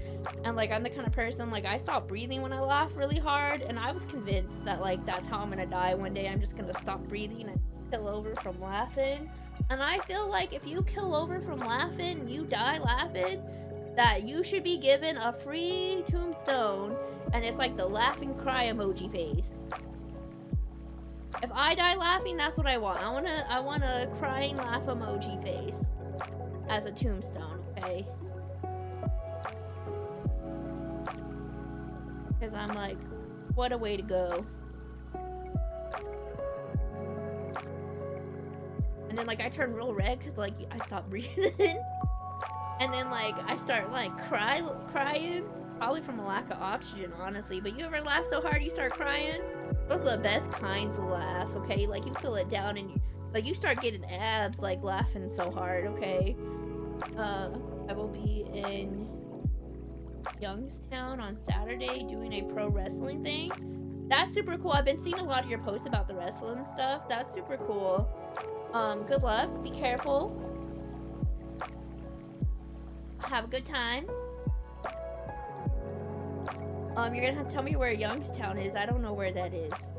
And like, I'm the kind of person, like, I stop breathing when I laugh really hard. And I was convinced that like, that's how I'm gonna die one day. I'm just gonna stop breathing and kill over from laughing. And I feel like if you kill over from laughing, you die laughing, that you should be given a free tombstone, and it's like the laughing cry emoji face. If I die laughing, that's what I want. I want a crying laugh emoji face as a tombstone, okay? Because I'm like, what a way to go. And then like I turn real red because like I stop breathing. And then like I start like crying, probably from a lack of oxygen, honestly. But you ever laugh so hard you start crying? Those are the best kinds of laugh, okay? Like you feel it down and you start getting abs like laughing so hard, okay? I will be in Youngstown on Saturday doing a pro wrestling thing. That's super cool. I've been seeing a lot of your posts about the wrestling stuff. That's super cool. Good luck. Be careful. Have a good time. You're gonna have to tell me where Youngstown is. I don't know where that is.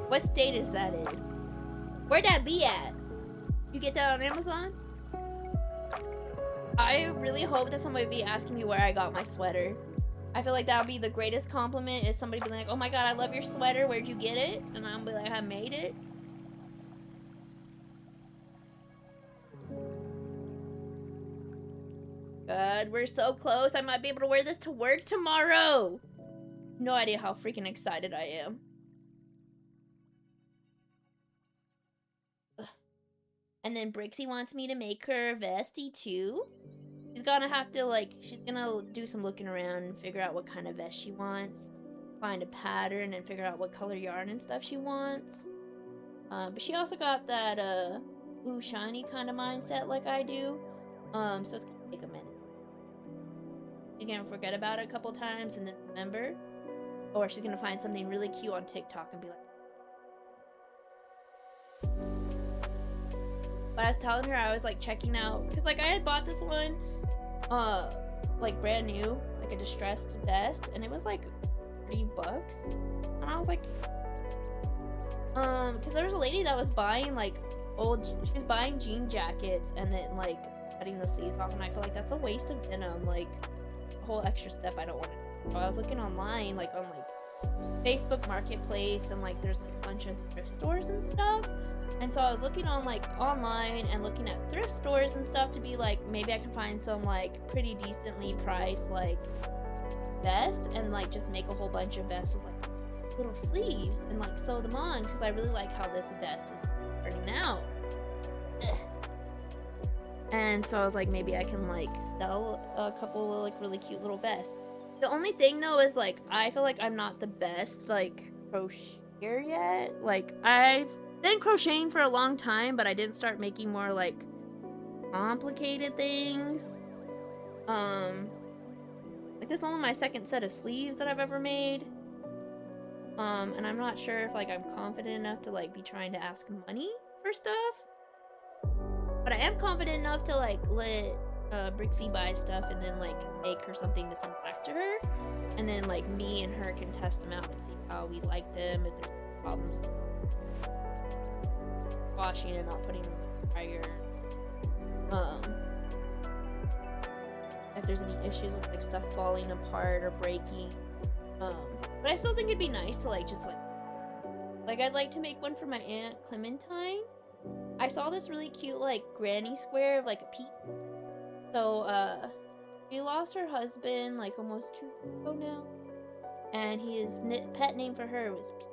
What state is that in? Where'd that be at? You get that on Amazon? I really hope that somebody would be asking me where I got my sweater. I feel like that would be the greatest compliment, is somebody be like, oh my god, I love your sweater. Where'd you get it? And I'll be like, I made it. Good, we're so close. I might be able to wear this to work tomorrow. No idea how freaking excited I am. Ugh. And then Brixie wants me to make her a vestie too. She's gonna have to she's gonna do some looking around and figure out what kind of vest she wants. Find a pattern and figure out what color yarn and stuff she wants. But she also got that ooh shiny kind of mindset like I do. So it's gonna take a minute. She's gonna forget about it a couple times and then remember. Or she's gonna find something really cute on TikTok and be like. But I was telling her, I was like checking out, because like I had bought this one like brand new, like a distressed vest, and it was like $30. And I was like, because there was a lady that was buying like she was buying jean jackets and then like cutting the sleeves off, and I feel like that's a waste of denim, like a whole extra step I don't want to do. So I was looking online, like on like Facebook Marketplace, and like there's like a bunch of thrift stores and stuff. And so I was looking on like online and looking at thrift stores and stuff to be like, maybe I can find some like pretty decently priced like vest and like just make a whole bunch of vests with like little sleeves and like sew them on, because I really like how this vest is turning out. And so I was like, maybe I can like sell a couple of like really cute little vests. The only thing though is like, I feel like I'm not the best like crocheter yet. Like I've been crocheting for a long time, but I didn't start making more like complicated things. Like this is only my second set of sleeves that I've ever made. And I'm not sure if like I'm confident enough to like be trying to ask money for stuff. But I am confident enough to like let Brixie buy stuff and then like make her something to send back to her. And then like me and her can test them out and see how we like them, if there's problems with washing and not putting them in the dryer. If there's any issues with like stuff falling apart or breaking. But I still think it'd be nice to like just like I'd like to make one for my Aunt Clementine. I saw this really cute like granny square of like a peach. So she lost her husband like almost 2 years ago now, and his pet name for her was Peach.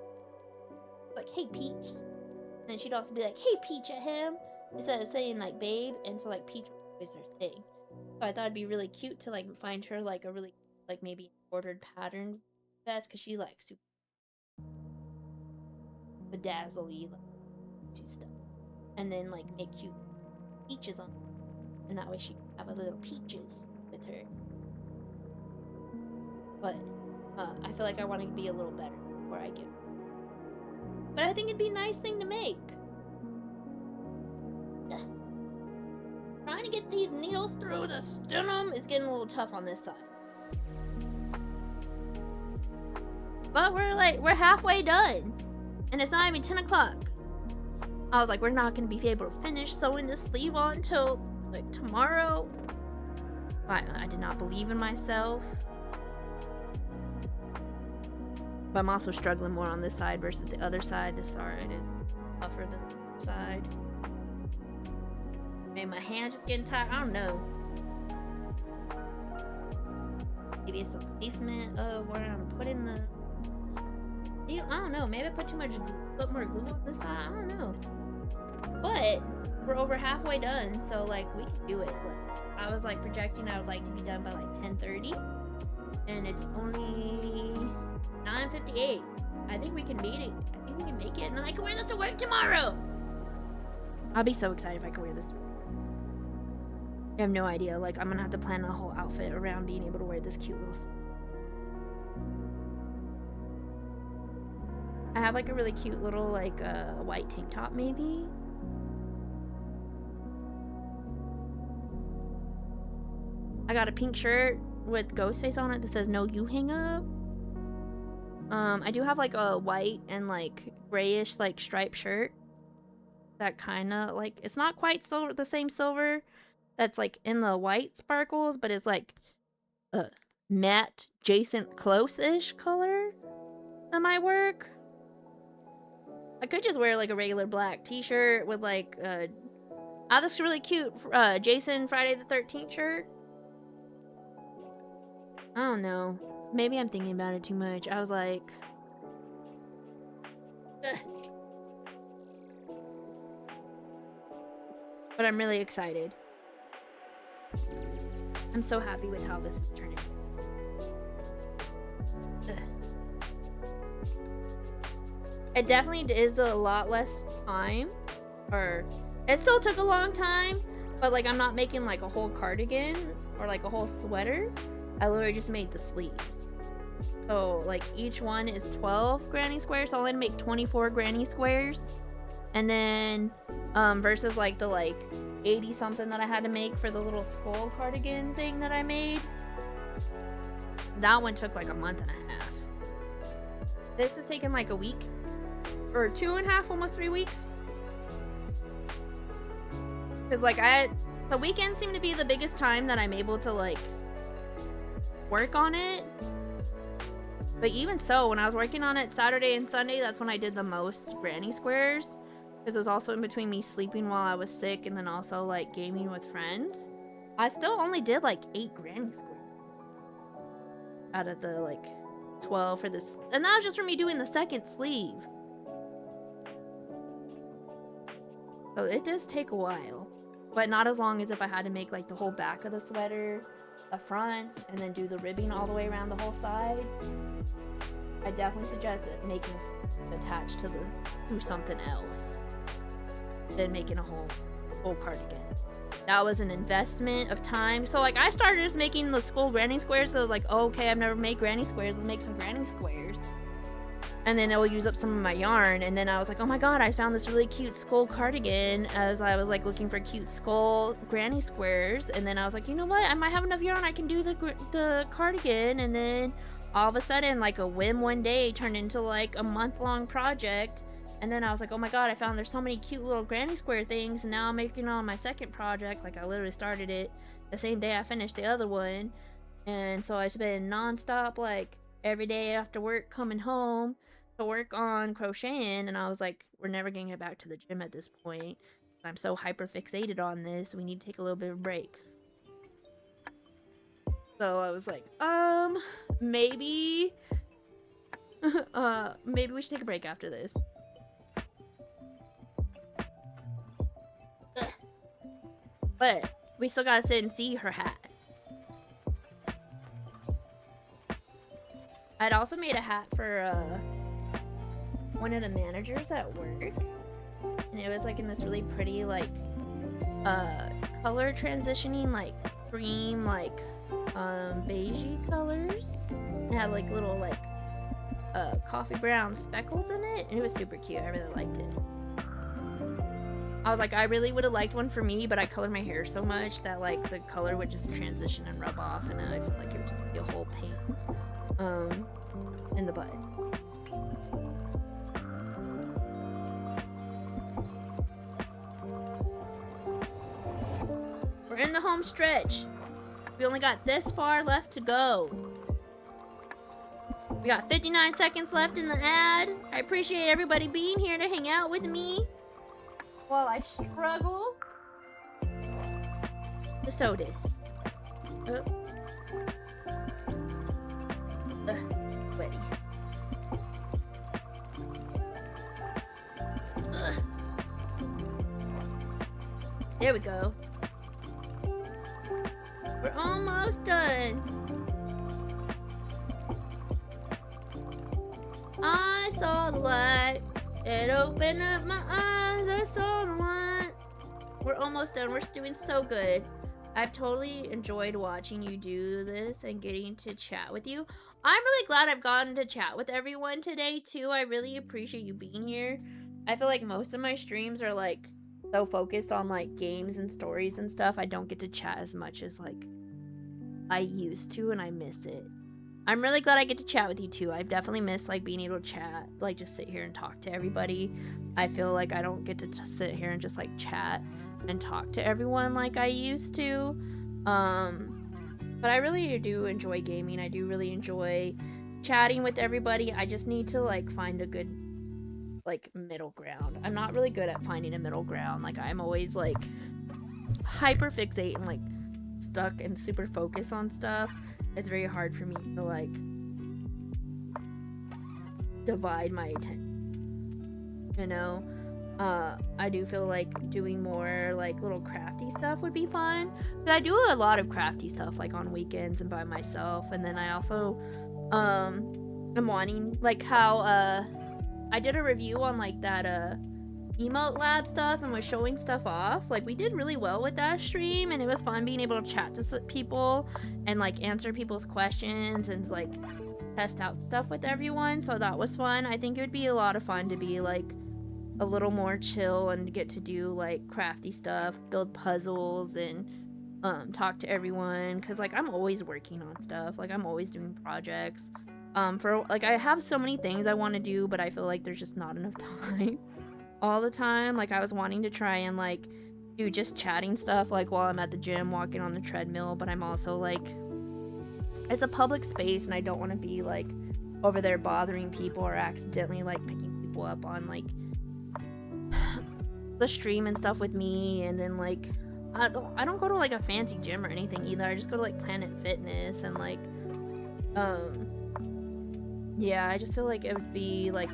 like, hey, Peach. And then she'd also be like, hey, Peach at him, instead of saying, like, babe. And so, like, Peach was always her thing. So I thought it'd be really cute to, like, find her, like, a really, like, maybe ordered pattern vest, because she likes super bedazzly, like, fancy stuff. And then, like, make cute peaches on her. And that way she can have a little peaches with her. But I feel like I want to be a little better before I give her. But I think it'd be a nice thing to make. Ugh. Trying to get these needles through the sternum is getting a little tough on this side. But we're halfway done. And it's not even 10 o'clock. I was like, we're not going to be able to finish sewing this sleeve on until, like, tomorrow. I did not believe in myself. But I'm also struggling more on this side versus the other side. This side is tougher than the other side. Maybe my hand's just getting tired. I don't know. Maybe it's the placement of where I'm putting the... I don't know. Maybe I put too much glue, put more glue on this side. I don't know. But we're over halfway done, so like we can do it. Like, I was like projecting I would like to be done by like 10:30, and it's only 9:58. I think we can beat it. I think we can make it, and then I can wear this to work tomorrow. I'll be so excited if I can wear this to work. I have no idea. Like, I'm gonna have to plan a whole outfit around being able to wear this cute little. I have like a really cute little like white tank top maybe. I got a pink shirt with Ghostface on it that says no you hang up. I do have like a white and like grayish like striped shirt that kind of like, it's not quite silver, the same silver that's like in the white sparkles, but it's like a matte Jason close-ish color that might work. I could just wear like a regular black t-shirt with like this really cute Jason Friday the 13th shirt. I don't know. Maybe I'm thinking about it too much. I was like... Ugh. But I'm really excited. I'm so happy with how this is turning. Ugh. It definitely is a lot less time. Or... It still took a long time. But like I'm not making like a whole cardigan. Or like a whole sweater. I literally just made the sleeves. So like each one is 12 granny squares, so I'll then make 24 granny squares. And then versus like the like 80 something that I had to make for the little skull cardigan thing that I made. That one took like a month and a half. This has taken like a week or 2.5, almost 3 weeks. Cause like the weekends seem to be the biggest time that I'm able to like work on it. But even so, when I was working on it Saturday and Sunday, that's when I did the most granny squares, because it was also in between me sleeping while I was sick and then also like gaming with friends. I still only did like 8 granny squares out of the like 12 for this, and that was just for me doing the second sleeve. So it does take a while, but not as long as if I had to make like the whole back of the sweater, the front, and then do the ribbing all the way around the whole side. I definitely suggest making attached to something else than making a whole cardigan. That was an investment of time. So like I started just making the skull granny squares because I was like, oh, okay, I've never made granny squares. Let's make some granny squares. And then it will use up some of my yarn. And then I was like, oh my god, I found this really cute skull cardigan as I was like looking for cute skull granny squares. And then I was like, you know what? I might have enough yarn. I can do the cardigan. And then all of a sudden, like a whim one day turned into like a month-long project. And then I was like, oh my god, I found there's so many cute little granny square things. And now I'm making on my second project. Like I literally started it the same day I finished the other one. And so I've been nonstop like every day after work coming home to work on crocheting. And I was like, we're never gonna get back to the gym at this point. I'm so hyper fixated on this. We need to take a little bit of a break. So I was like, maybe maybe we should take a break after this. But we still gotta sit and see her hat. I'd also made a hat for one of the managers at work. And it was like in this really pretty like color transitioning, like cream, like beigey colors. It had like little like coffee brown speckles in it, and it was super cute. I really liked it. I was like, I really would have liked one for me, but I colored my hair so much that like the color would just transition and rub off, and I feel like it would just be a whole pain in the butt. We're in the home stretch. We only got this far left to go. We got 59 seconds left in the ad. I appreciate everybody being here to hang out with me while I struggle to sew this. Wetty. There we go. We're almost done. I saw the light. It opened up my eyes. I saw the light. We're almost done. We're doing so good. I've totally enjoyed watching you do this and getting to chat with you. I'm really glad I've gotten to chat with everyone today too. I really appreciate you being here. I feel like most of my streams are like so focused on like games and stories and stuff. I don't get to chat as much as like I used to, and I miss it. I'm really glad I get to chat with you too. I've definitely missed like being able to chat, like just sit here and talk to everybody. I feel like I don't get to sit here and just like chat and talk to everyone like I used to. But I really do enjoy gaming. I do really enjoy chatting with everybody. I just need to like find a good like middle ground. I'm not really good at finding a middle ground. Like I'm always like hyper fixate and like stuck and super focused on stuff. It's very hard for me to like divide my attention, you know. I do feel like doing more like little crafty stuff would be fun, but I do a lot of crafty stuff like on weekends and by myself. And then I also am wanting like how I did a review on like that emote lab stuff and was showing stuff off. Like we did really well with that stream, and it was fun being able to chat to people and like answer people's questions and like test out stuff with everyone. So that was fun. I think it would be a lot of fun to be like a little more chill and get to do like crafty stuff, build puzzles, and talk to everyone, because like I'm always working on stuff. Like I'm always doing projects. For like I have so many things I want to do, but I feel like there's just not enough time all the time. Like I was wanting to try and like do just chatting stuff like while I'm at the gym walking on the treadmill, but I'm also like, it's a public space and I don't want to be like over there bothering people or accidentally like picking people up on like the stream and stuff with me. And then like I don't go to like a fancy gym or anything either. I just go to like Planet Fitness, and like yeah, I just feel like it would be like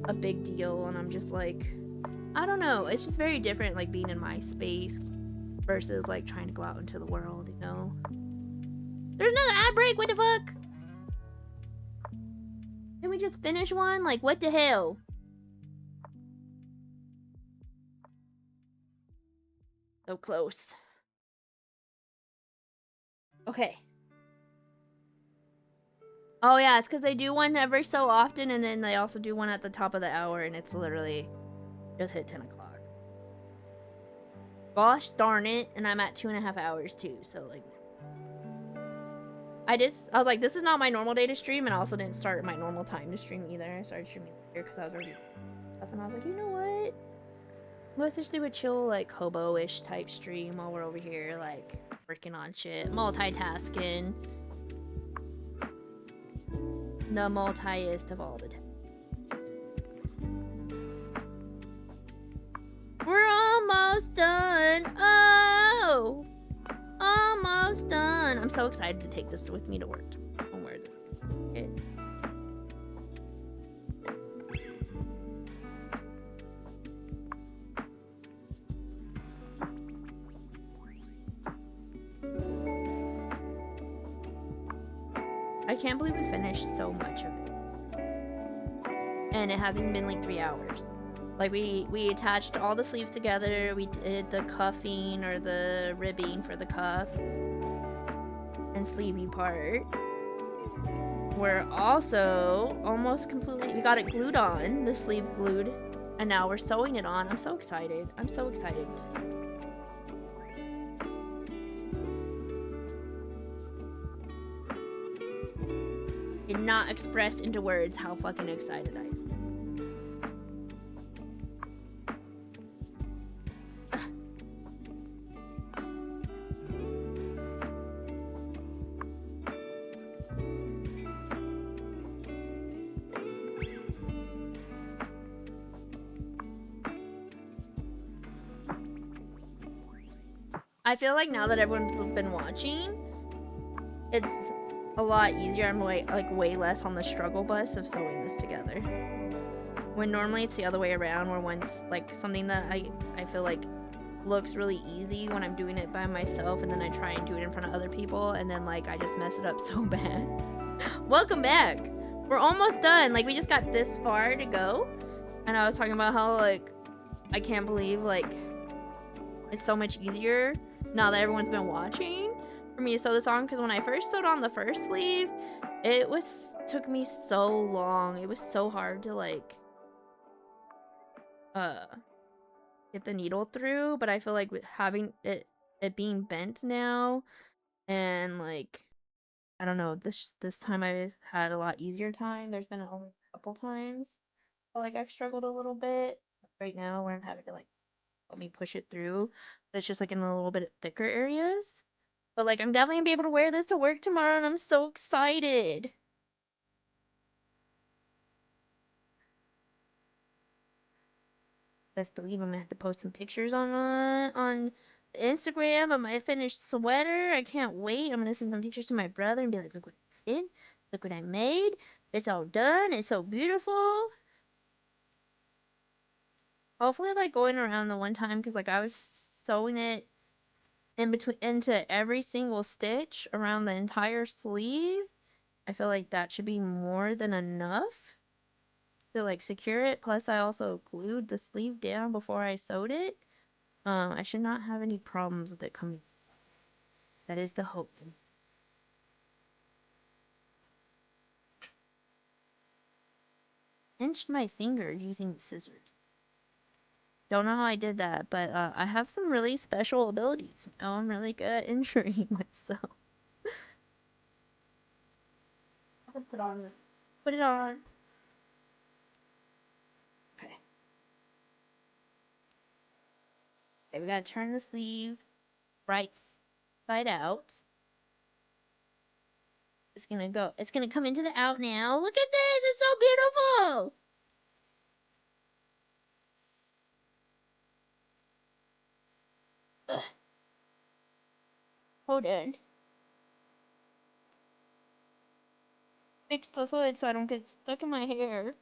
a big deal, and I'm just like, I don't know, it's just very different like being in my space versus like trying to go out into the world, you know. There's another ad break. What the fuck? Can we just finish one? Like what the hell? So close. Okay. Oh yeah, it's because they do one every so often, and then they also do one at the top of the hour, and it's literally just hit 10 o'clock. Gosh darn it, and I'm at 2.5 hours too, so like I was like, this is not my normal day to stream, and I also didn't start at my normal time to stream either. I started streaming later because I was already stuff, and I was like, you know what? Let's just do a chill, like, hobo-ish type stream while we're over here, like, working on shit. Multitasking. The multiest of all the time. We're almost done! Oh! Almost done! I'm so excited to take this with me to work. I'll wear this. Okay. I can't believe we finished so much of it. And it hasn't even been like 3 hours. Like we attached all the sleeves together. We did the cuffing or the ribbing for the cuff and sleevey part. We're also almost completely, we got it glued on, the sleeve glued, and now we're sewing it on. I'm so excited. I'm so excited. Cannot express into words how fucking excited I am. I feel like now that everyone's been watching, it's a lot easier. I'm way less on the struggle bus of sewing this together. When normally it's the other way around, where once like something that I feel like looks really easy when I'm doing it by myself, and then I try and do it in front of other people, and then like I just mess it up so bad. Welcome back. We're almost done. Like we just got this far to go, and I was talking about how like I can't believe like it's so much easier now that everyone's been watching for me to sew this on, because when I first sewed on the first sleeve, it took me so long. It was so hard to like get the needle through, but I feel like with having it being bent now, and like I don't know, this time I had a lot easier time. There's been only a couple times like I've struggled a little bit right now where I'm having to like let me push it through. That's just like in the little bit thicker areas. But like I'm definitely gonna be able to wear this to work tomorrow, and I'm so excited. Best believe I'm gonna have to post some pictures on Instagram of my finished sweater. I can't wait. I'm gonna send some pictures to my brother and be like, look what I did, look what I made. It's all done. It's so beautiful. Hopefully like going around the one time, because like I was sewing it in between into every single stitch around the entire sleeve. I feel like that should be more than enough to like secure it. Plus I also glued the sleeve down before I sewed it. I should not have any problems with it coming. That is the hope. Pinched my finger using scissors. Don't know how I did that, but I have some really special abilities. Oh, I'm really good at injuring myself. I'll put on this. Put it on. Okay. Okay, we gotta turn the sleeve right side out. It's gonna come into the out now. Look at this, it's so beautiful. Ugh. Hold on. Fix the hood so I don't get stuck in my hair.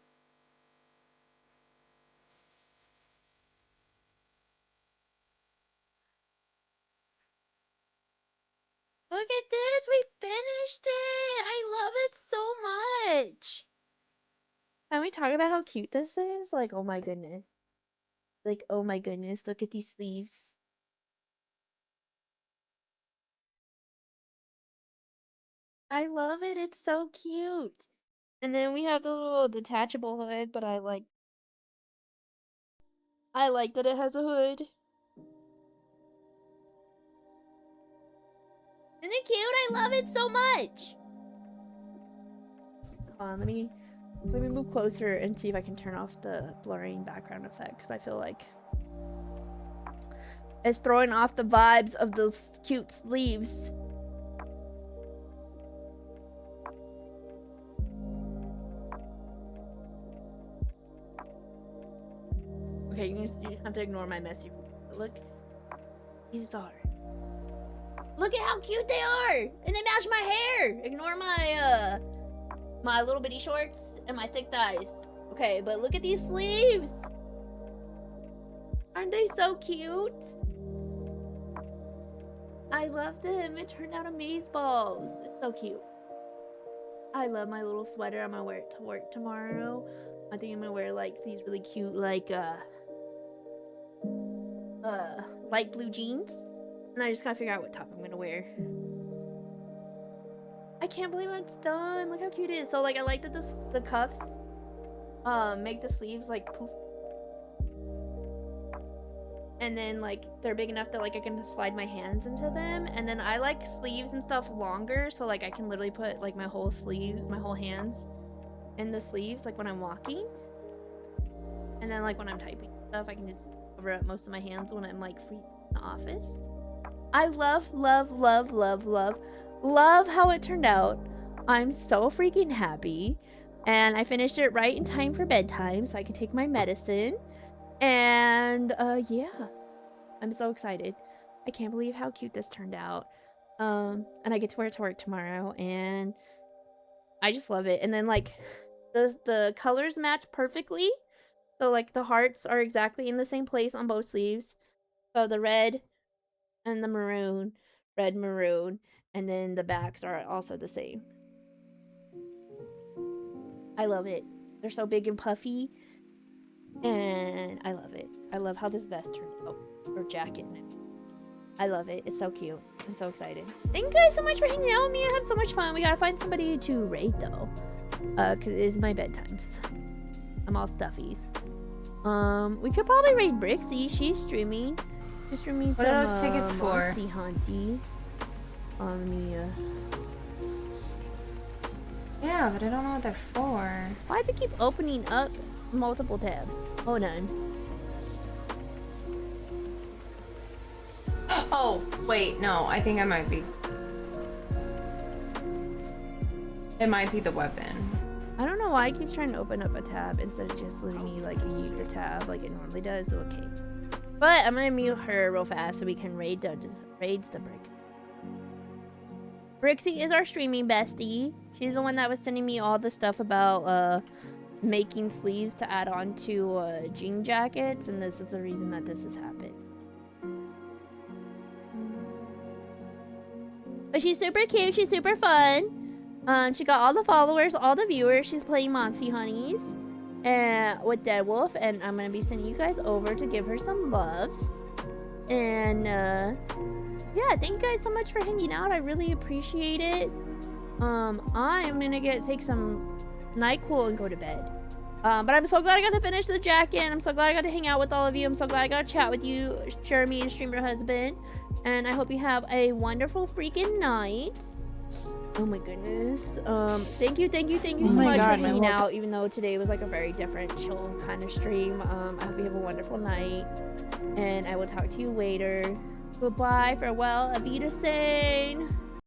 Look at this, we finished it. I love it so much. Can we talk about how cute this is? Like, oh my goodness. Like, oh my goodness, look at these sleeves. I love it, it's so cute. And then we have the little detachable hood, but I like that it has a hood. Isn't it cute? I love it so much. Hold on, let me move closer and see if I can turn off the blurring background effect, because I feel like it's throwing off the vibes of those cute sleeves. Okay, you have to ignore my messy. Look, these are. Look at how cute they are, and they match my hair. Ignore my my little bitty shorts and my thick thighs. Okay, but look at these sleeves. Aren't they so cute? I love them. It turned out amazeballs. It's so cute. I love my little sweater. I'm gonna wear it to work tomorrow. I think I'm gonna wear like these really cute like light blue jeans. And I just gotta figure out what top I'm gonna wear. I can't believe it's done. Look how cute it is. So like I like that the cuffs make the sleeves like poof. And then like they're big enough that like I can slide my hands into them. And then I like sleeves and stuff longer, so like I can literally put like my whole hands in the sleeves like when I'm walking. And then like when I'm typing stuff, I can just cover up most of my hands when I'm like free in the office. I love how it turned out. I'm so freaking happy. And I finished it right in time for bedtime so I can take my medicine. And yeah, I'm so excited. I can't believe how cute this turned out. And I get to wear it to work tomorrow, and I just love it. And then like the colors match perfectly. So like the hearts are exactly in the same place on both sleeves. So the red and the maroon, red, maroon, and then the backs are also the same. I love it. They're so big and puffy. And I love it. I love how this vest turned out, or jacket. I love it. It's so cute. I'm so excited. Thank you guys so much for hanging out with me. I had so much fun. We gotta find somebody to raid though, cause it is my bedtime. So I'm all stuffies. We could probably raid Brixie. She's streaming. She's streaming. What are those tickets for? Hunty. Let me. Yeah, but I don't know what they're for. Why does it keep opening up multiple tabs? Hold on. Oh, wait, no, I think I might be. It might be the weapon. I don't know why it keeps trying to open up a tab instead of just letting me like mute the tab like it normally does. Okay. But I'm gonna mute her real fast so we can raids the Brixie. Brixie is our streaming bestie. She's the one that was sending me all the stuff about making sleeves to add on to jean jackets, and this is the reason that this has happened. But she's super cute, she's super fun. She got all the followers, all the viewers. She's playing Monty Honeys and with Dead Wolf, and I'm gonna be sending you guys over to give her some loves. And yeah, thank you guys so much for hanging out. I really appreciate it. I'm gonna take some NyQuil and go to bed. But I'm so glad I got to finish the jacket. I'm so glad I got to hang out with all of you. I'm so glad I got to chat with you, Jeremy, and Streamer Husband. And I hope you have a wonderful freaking night. Oh my goodness. Thank you so much for hanging out, even though today was like a very different, chill kind of stream. I hope you have a wonderful night. And I will talk to you later. Goodbye, farewell, Auf Wiedersehen.